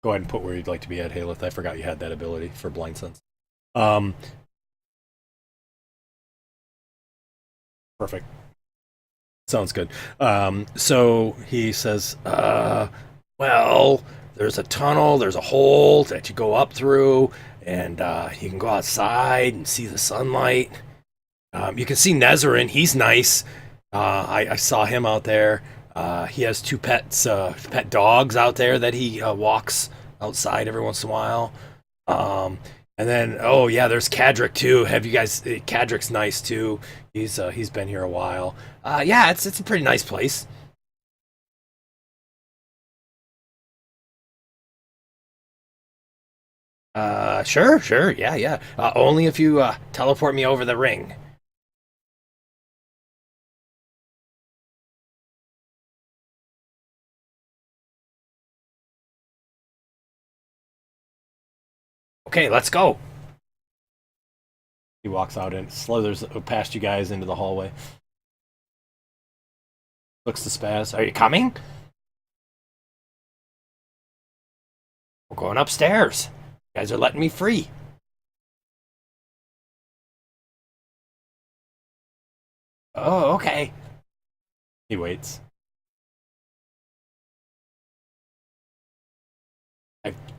Go ahead and put where you'd like to be at, Haleth. I forgot you had that ability for blind sense. Um, Perfect. Sounds good. So he says, well, there's a tunnel, there's a hole that you go up through, and you can go outside and see the sunlight. You can see Nezarin. He's nice. I saw him out there. He has two pet dogs out there that he walks outside every once in a while. Um, and then, oh yeah, there's Cadric too. Have you guys? Cadric's nice too. He's been here a while. Yeah, it's a pretty nice place. Sure, yeah. Only if you teleport me over the ring. Okay, let's go. He walks out and slithers past you guys into the hallway. Looks to Spaz. Are you coming? We're going upstairs. You guys are letting me free. Oh, okay. He waits.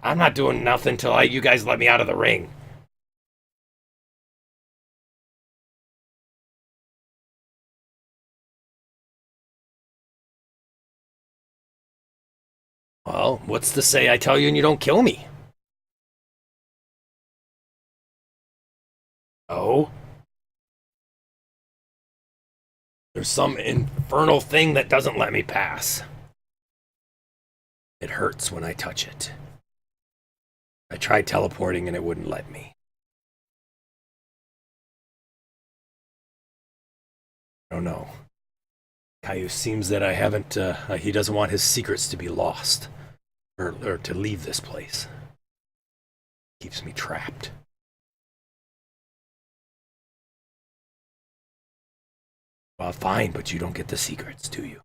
I'm not doing nothing till you guys let me out of the ring. Well, what's to say I tell you and you don't kill me? Oh? There's some infernal thing that doesn't let me pass. It hurts when I touch it. I tried teleporting and it wouldn't let me. I don't know. Caillou seems that I haven't, he doesn't want his secrets to be lost. Or to leave this place. Keeps me trapped. Well, fine, but you don't get the secrets, do you?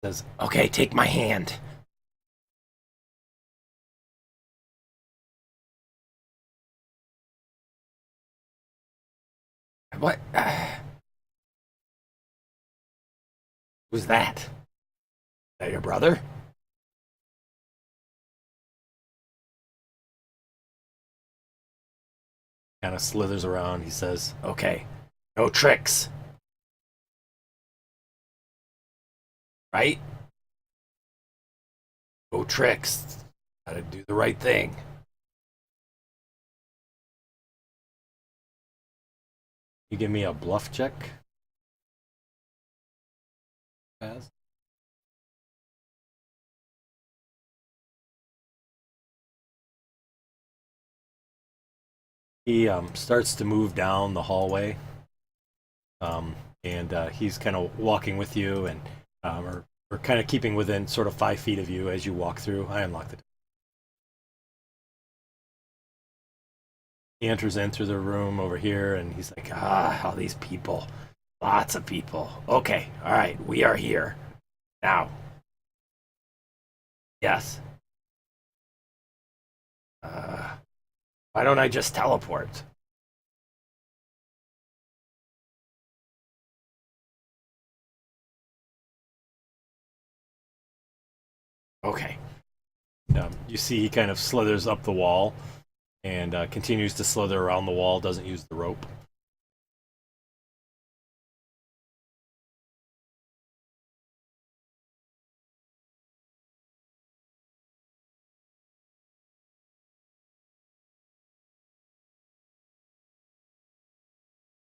Says, okay, take my hand. What? Who's that? Is that your brother? Kind of slithers around. He says, okay, no tricks. Right? No tricks. Gotta do the right thing. You give me a bluff check? As? He starts to move down the hallway, and he's kind of walking with you, and or kind of keeping within sort of 5 feet of you as you walk through. I unlock the door. He enters in through the room over here, and he's like, all these people. Lots of people. Okay, all right, we are here. Now. Yes. Uh, why don't I just teleport? Okay. You see he kind of slithers up the wall and continues to slither around the wall, doesn't use the rope.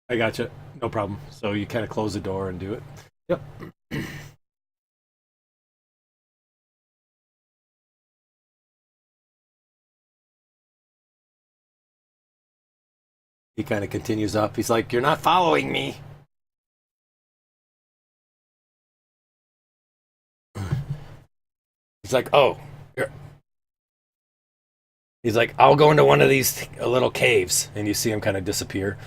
I gotcha. No problem. So you kind of close the door and do it. Yep. He kind of continues up. He's like, you're not following me. He's like, oh. He's like, I'll go into one of these little caves. And you see him kind of disappear.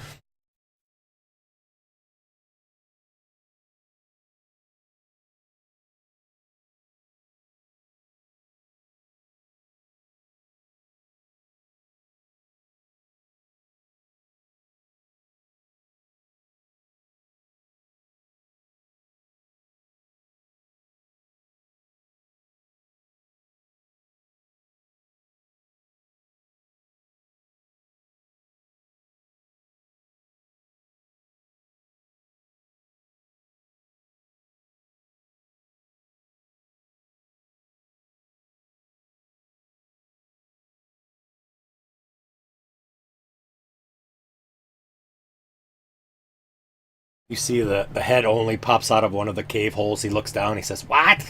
You see the head only pops out of one of the cave holes. He looks down. He says, what?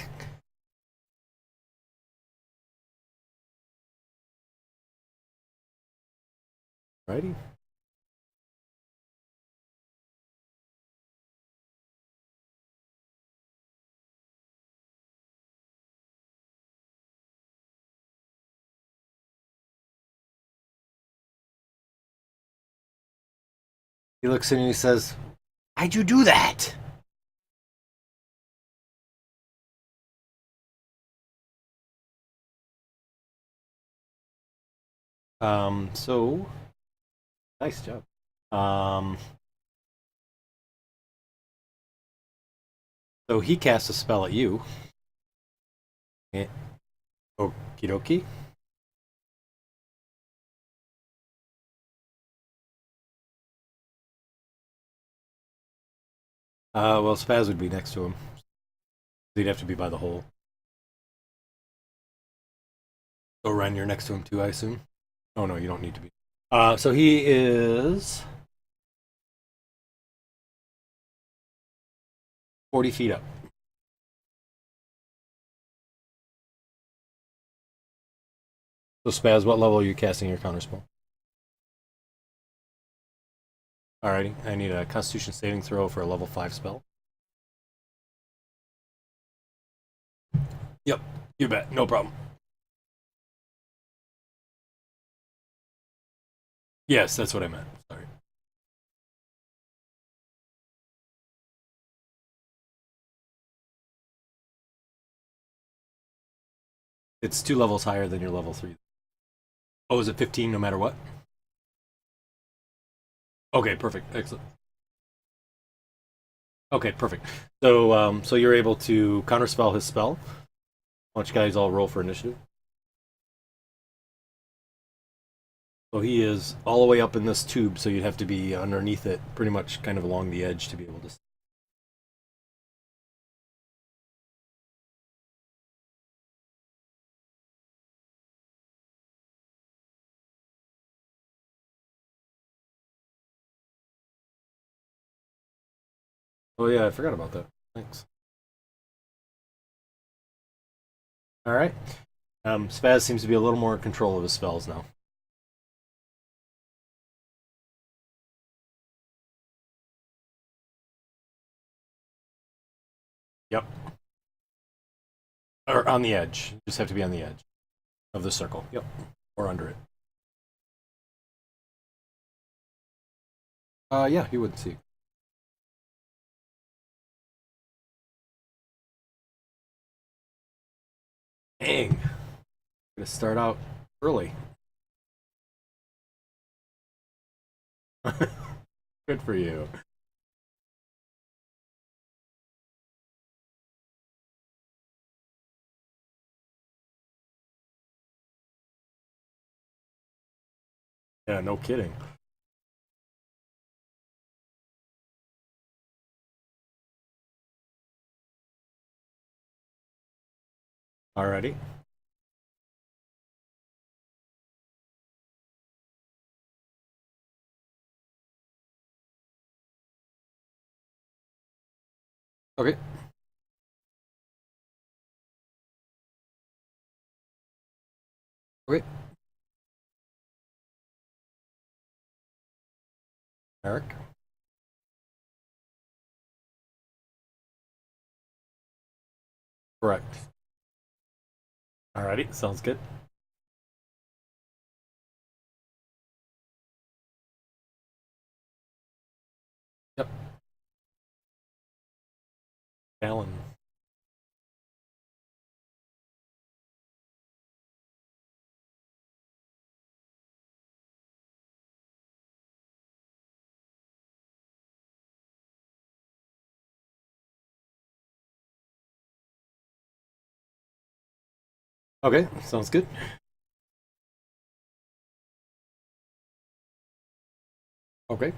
Righty. He looks in and he says, Why'd you do that? So nice job. Um, so he casts a spell at you. Eh, Okie dokie. Well, Spaz would be next to him. He'd have to be by the hole. So Ren, you're next to him too, I assume. Oh no, you don't need to be. So he is 40 feet up. So Spaz, what level are you casting your counter spell? Alrighty, I need a Constitution saving throw for a level 5 spell. Yep, you bet, no problem. Yes, that's what I meant. Sorry. It's 2 levels higher than your level 3. Oh, is it 15 no matter what? Okay, perfect. Excellent. Okay, perfect. So you're able to counterspell his spell. Why don't you guys all roll for initiative? So he is all the way up in this tube, so you'd have to be underneath it, pretty much kind of along the edge to be able to. Oh yeah, I forgot about that. Thanks. All right. Spaz seems to be a little more in control of his spells now. Yep. Or on the edge. You just have to be on the edge of the circle. Yep. Or under it. Yeah, he would see. Dang. Gonna start out early. Good for you. Yeah, no kidding. Alrighty. Okay. Okay. Eric. Correct. Alrighty. Sounds good. Yep. Alan. Okay. Sounds good. Okay.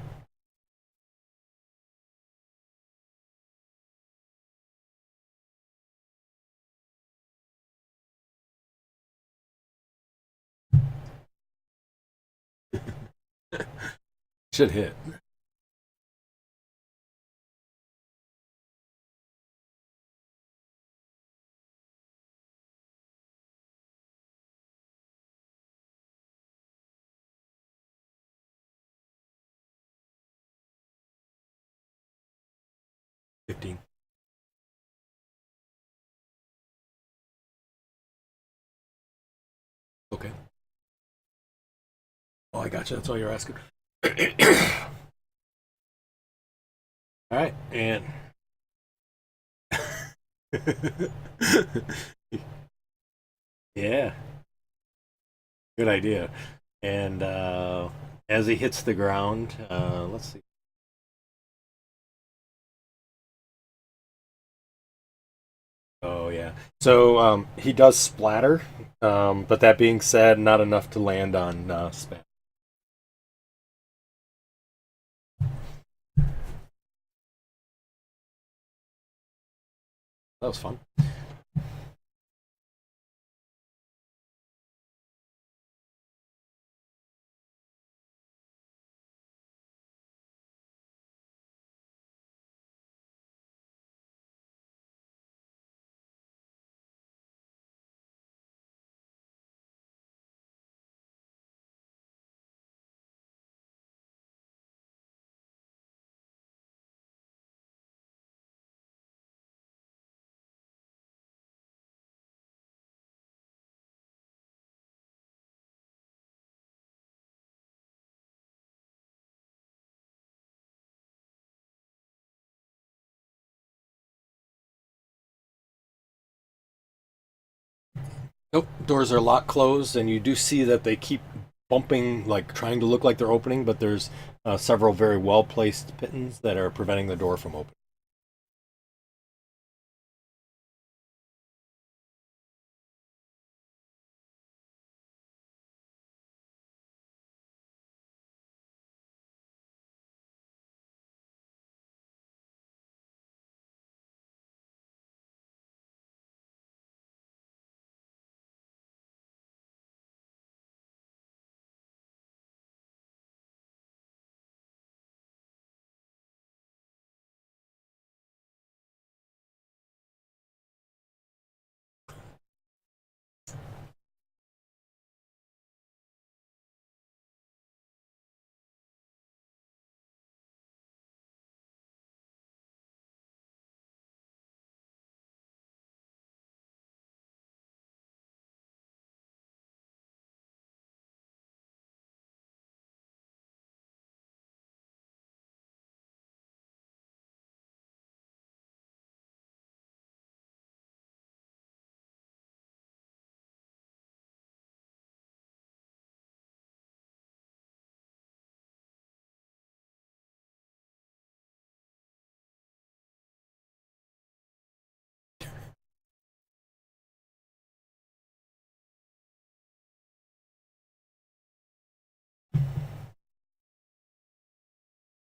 Should hit. — 15. Okay. Oh, I gotcha. That's all you're asking. All right, and yeah, good idea. And as he hits the ground, let's see. Oh yeah. So he does splatter, but that being said, not enough to land on Span. That was fun. Nope, doors are locked closed, and you do see that they keep bumping, like trying to look like they're opening, but there's several very well placed pittons that are preventing the door from opening.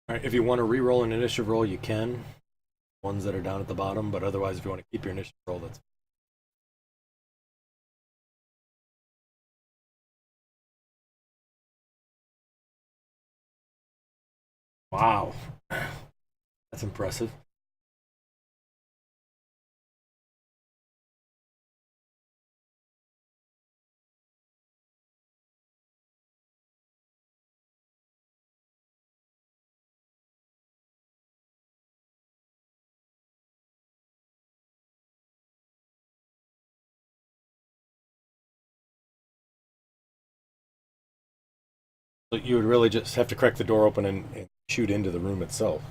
All right, if you want to re-roll an initiative roll, you can. Ones that are down at the bottom, but otherwise, if you want to keep your initiative roll, that's wow. That's impressive. So you would really just have to crack the door open and shoot into the room itself.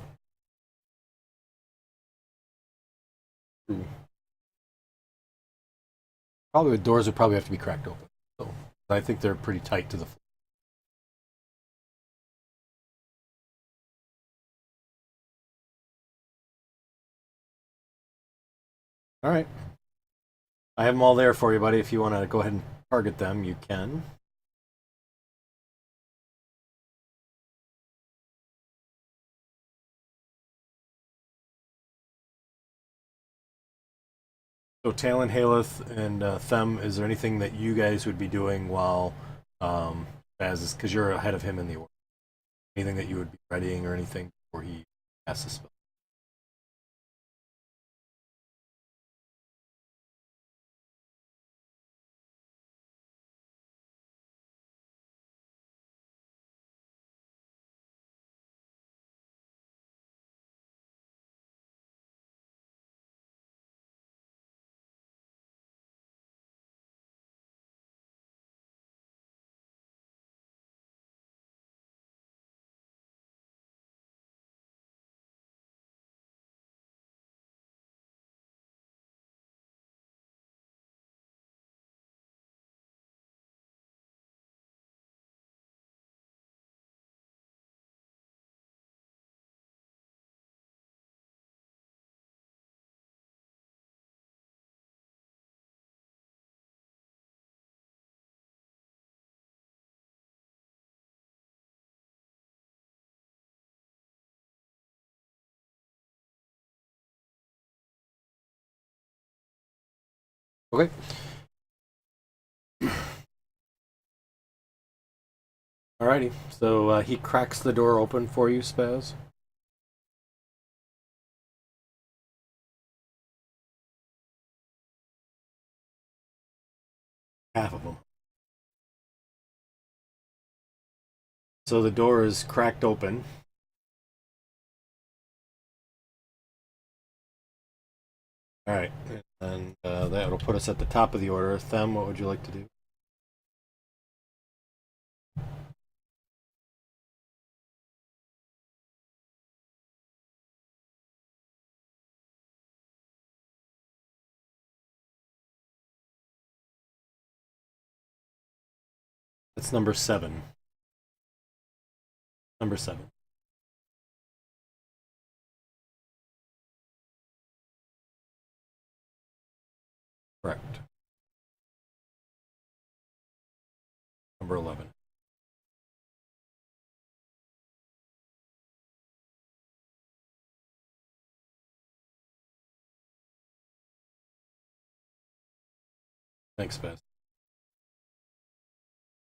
Probably the doors would probably have to be cracked open. So I think they're pretty tight to the floor. All right. I have them all there for you, buddy. If you want to go ahead and target them, you can. So Talon, Haleth, and Them, is there anything that you guys would be doing while Baz is, because you're ahead of him in the order? Anything that you would be readying or anything before he casts the spell? Okay. Alrighty. So he cracks the door open for you, Spaz. Half of them. So the door is cracked open. All right, and that'll put us at the top of the order. Them, what would you like to do? That's number 7. Number 7. Correct. Number 11. Thanks, Spaz.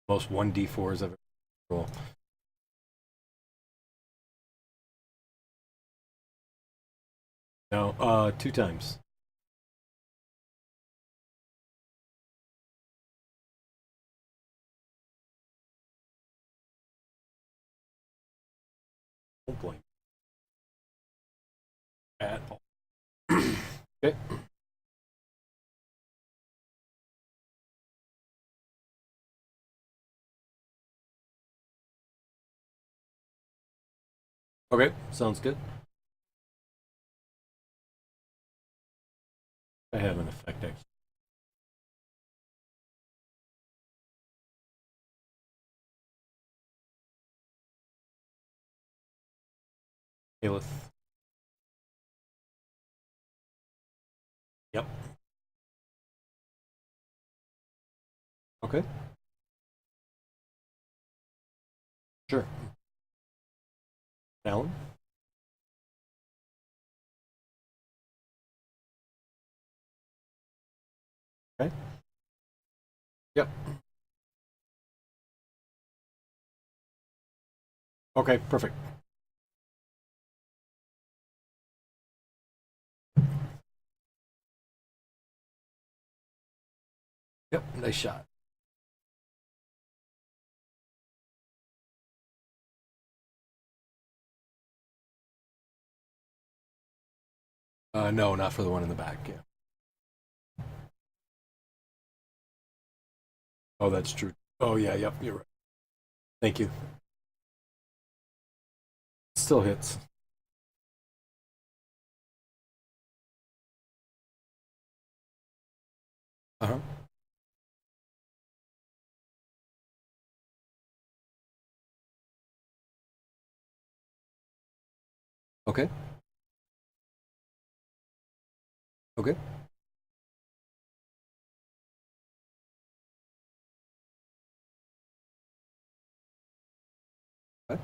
Most 1d4s ever roll. No, 2 times. Don't blame at all. Okay. Okay, sounds good. I have an effect actually. Kuluth. Yep. Okay. Sure. Alan. Okay. Yep. Okay, perfect. Yep, nice shot. No, not for the one in the back. Yeah. Oh, that's true. Oh, yeah, yep, you're right. Thank you. Still hits. Uh huh. Okay. Okay. Okay.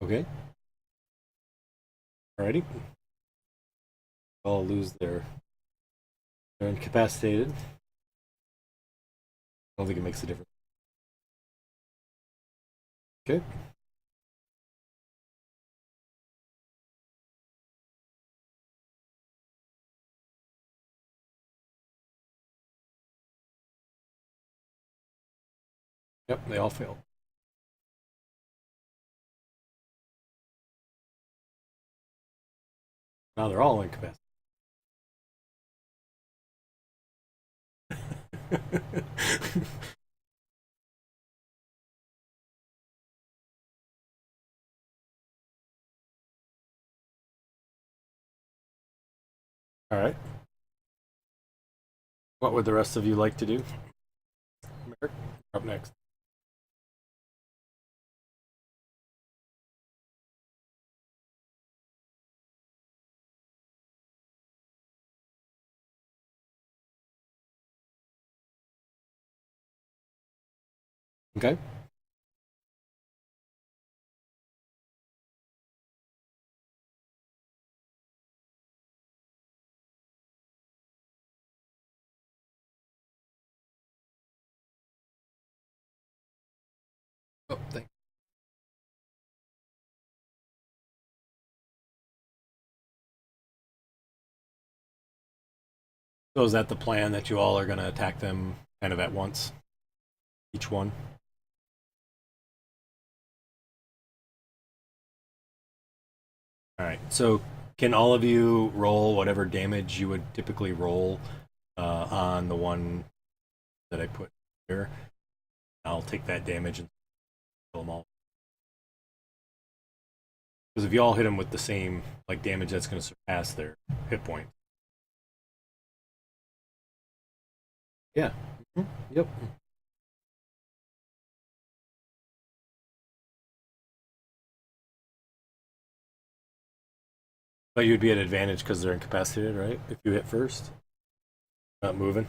Okay. Alrighty. All lose they're incapacitated. I don't think it makes a difference. Okay. Yep, they all failed. Now they're all incapacitated. All right. What would the rest of you like to do? Merrick, you're up next. Okay. Oh, thank So is that the plan that you all are going to attack them kind of at once, each one? All right. So can all of you roll whatever damage you would typically roll on the one that I put here? I'll take that damage and kill them all. Because if you all hit them with the same like damage, that's going to surpass their hit point. Yeah. Mhm. Yep. But you'd be at advantage because they're incapacitated, right? If you hit first, not moving.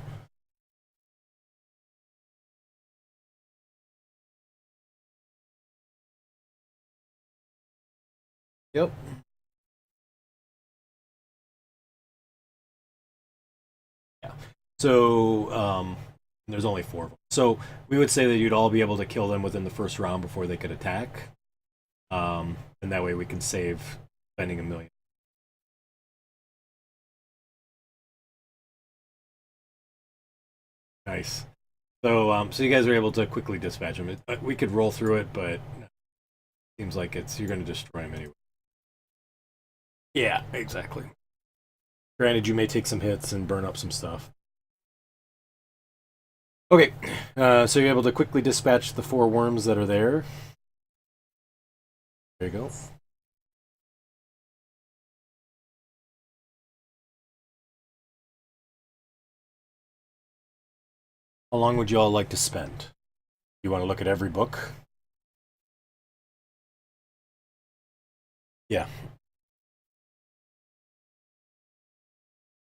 Yep. Yeah. So there's only four of them. So we would say that you'd all be able to kill them within the first round before they could attack. And that way we can save spending 1 million. Nice. So you guys are able to quickly dispatch them. We could roll through it, but it seems like you're going to destroy them anyway. Yeah, exactly. Granted, you may take some hits and burn up some stuff. Okay, so you're able to quickly dispatch the 4 worms that are there. There you go. How long would you all like to spend? You want to look at every book? Yeah.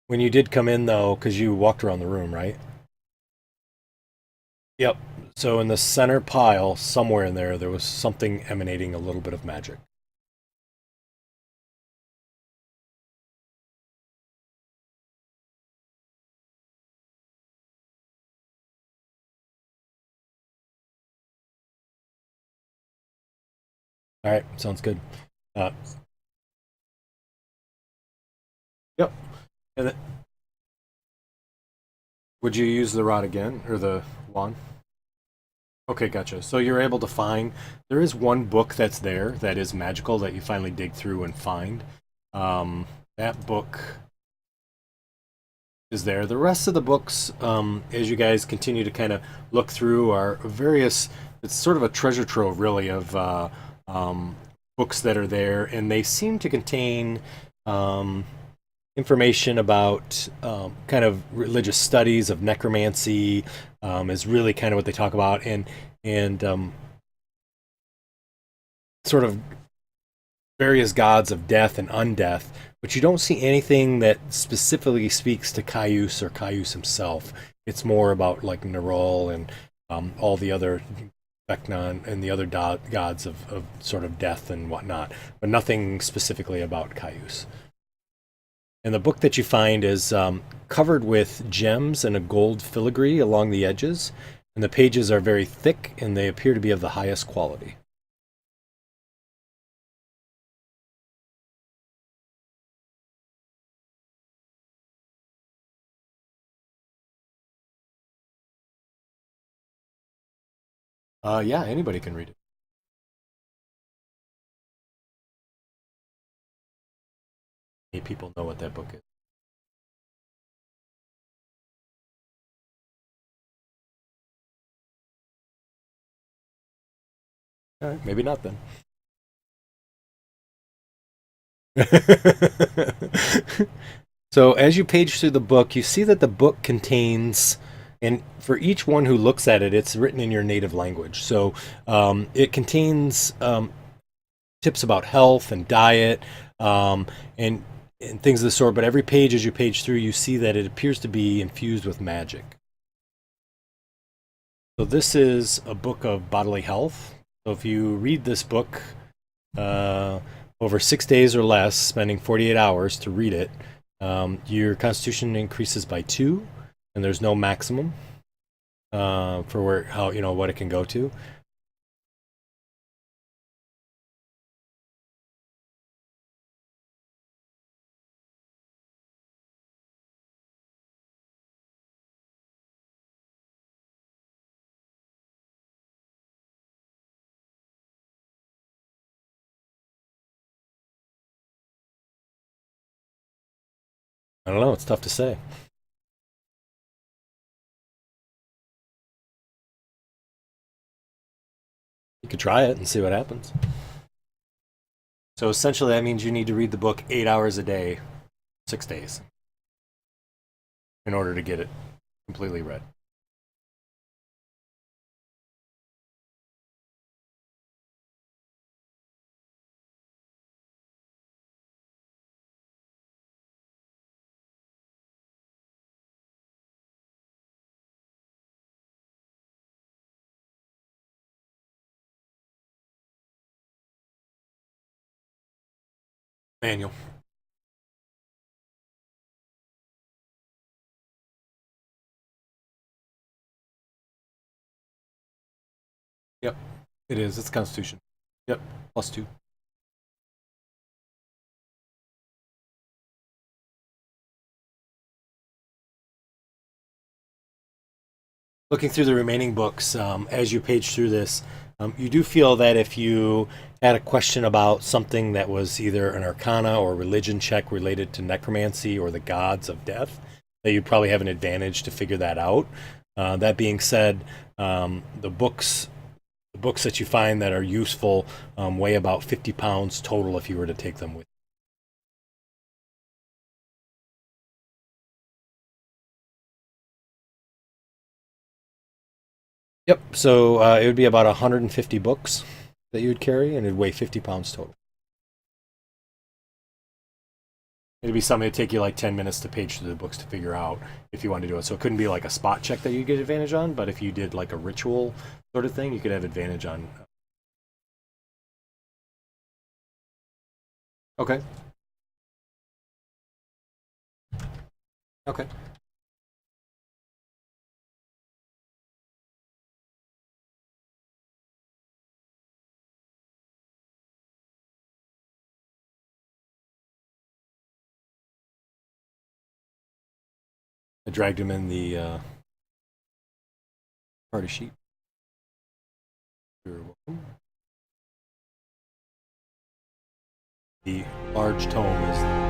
When you did come in, though, because you walked around the room, right? Yep. So in the center pile, somewhere in there, there was something emanating a little bit of magic. All right, sounds good. Uh, yep. And then, would you use the rod again or the wand? Okay, gotcha. So you're able to find there is one book that's there that is magical that you finally dig through and find. That book is there. The rest of the books, as you guys continue to kind of look through, are various. It's sort of a treasure trove, really, of books that are there, and they seem to contain um, information about kind of religious studies of necromancy. Is really kind of what they talk about, and sort of various gods of death and undeath, but you don't see anything that specifically speaks to Caius or Caius himself. It's more about like Nerol and all the other Vecnon and the other gods of sort of death and whatnot, but nothing specifically about Caius. And the book that you find is covered with gems and a gold filigree along the edges, and the pages are very thick and they appear to be of the highest quality. Yeah, anybody can read it. Many people know what that book is. All right, maybe not then. So as you page through the book, you see that the book contains, and for each one who looks at it, it's written in your native language. So it contains tips about health and diet um, and and things of the sort. But every page, as you page through, you see that it appears to be infused with magic. So this is a book of bodily health. So if you read this book over 6 days or less, spending 48 hours to read it, your constitution increases by 2, and there's no maximum for what it can go to. I don't know. It's tough to say. You could try it and see what happens. So essentially, that means you need to read the book 8 hours a day, 6 days, in order to get it completely read. Manual. Yep, it is. It's Constitution. Yep, +2. Looking through the remaining books, as you page through this, you do feel that if you had a question about something that was either an arcana or religion check related to necromancy or the gods of death, that you'd probably have an advantage to figure that out. That being said, the books that you find that are useful weigh about 50 pounds total if you were to take them with. Yep. So it would be about 150 books that you would carry, and it'd weigh 50 pounds total. It'd be something that'd take you like 10 minutes to page through the books to figure out if you wanted to do it. So it couldn't be like a spot check that you get advantage on, but if you did like a ritual sort of thing, you could have advantage on. Okay. Okay. I dragged him in the party sheet. You're welcome. The large tome is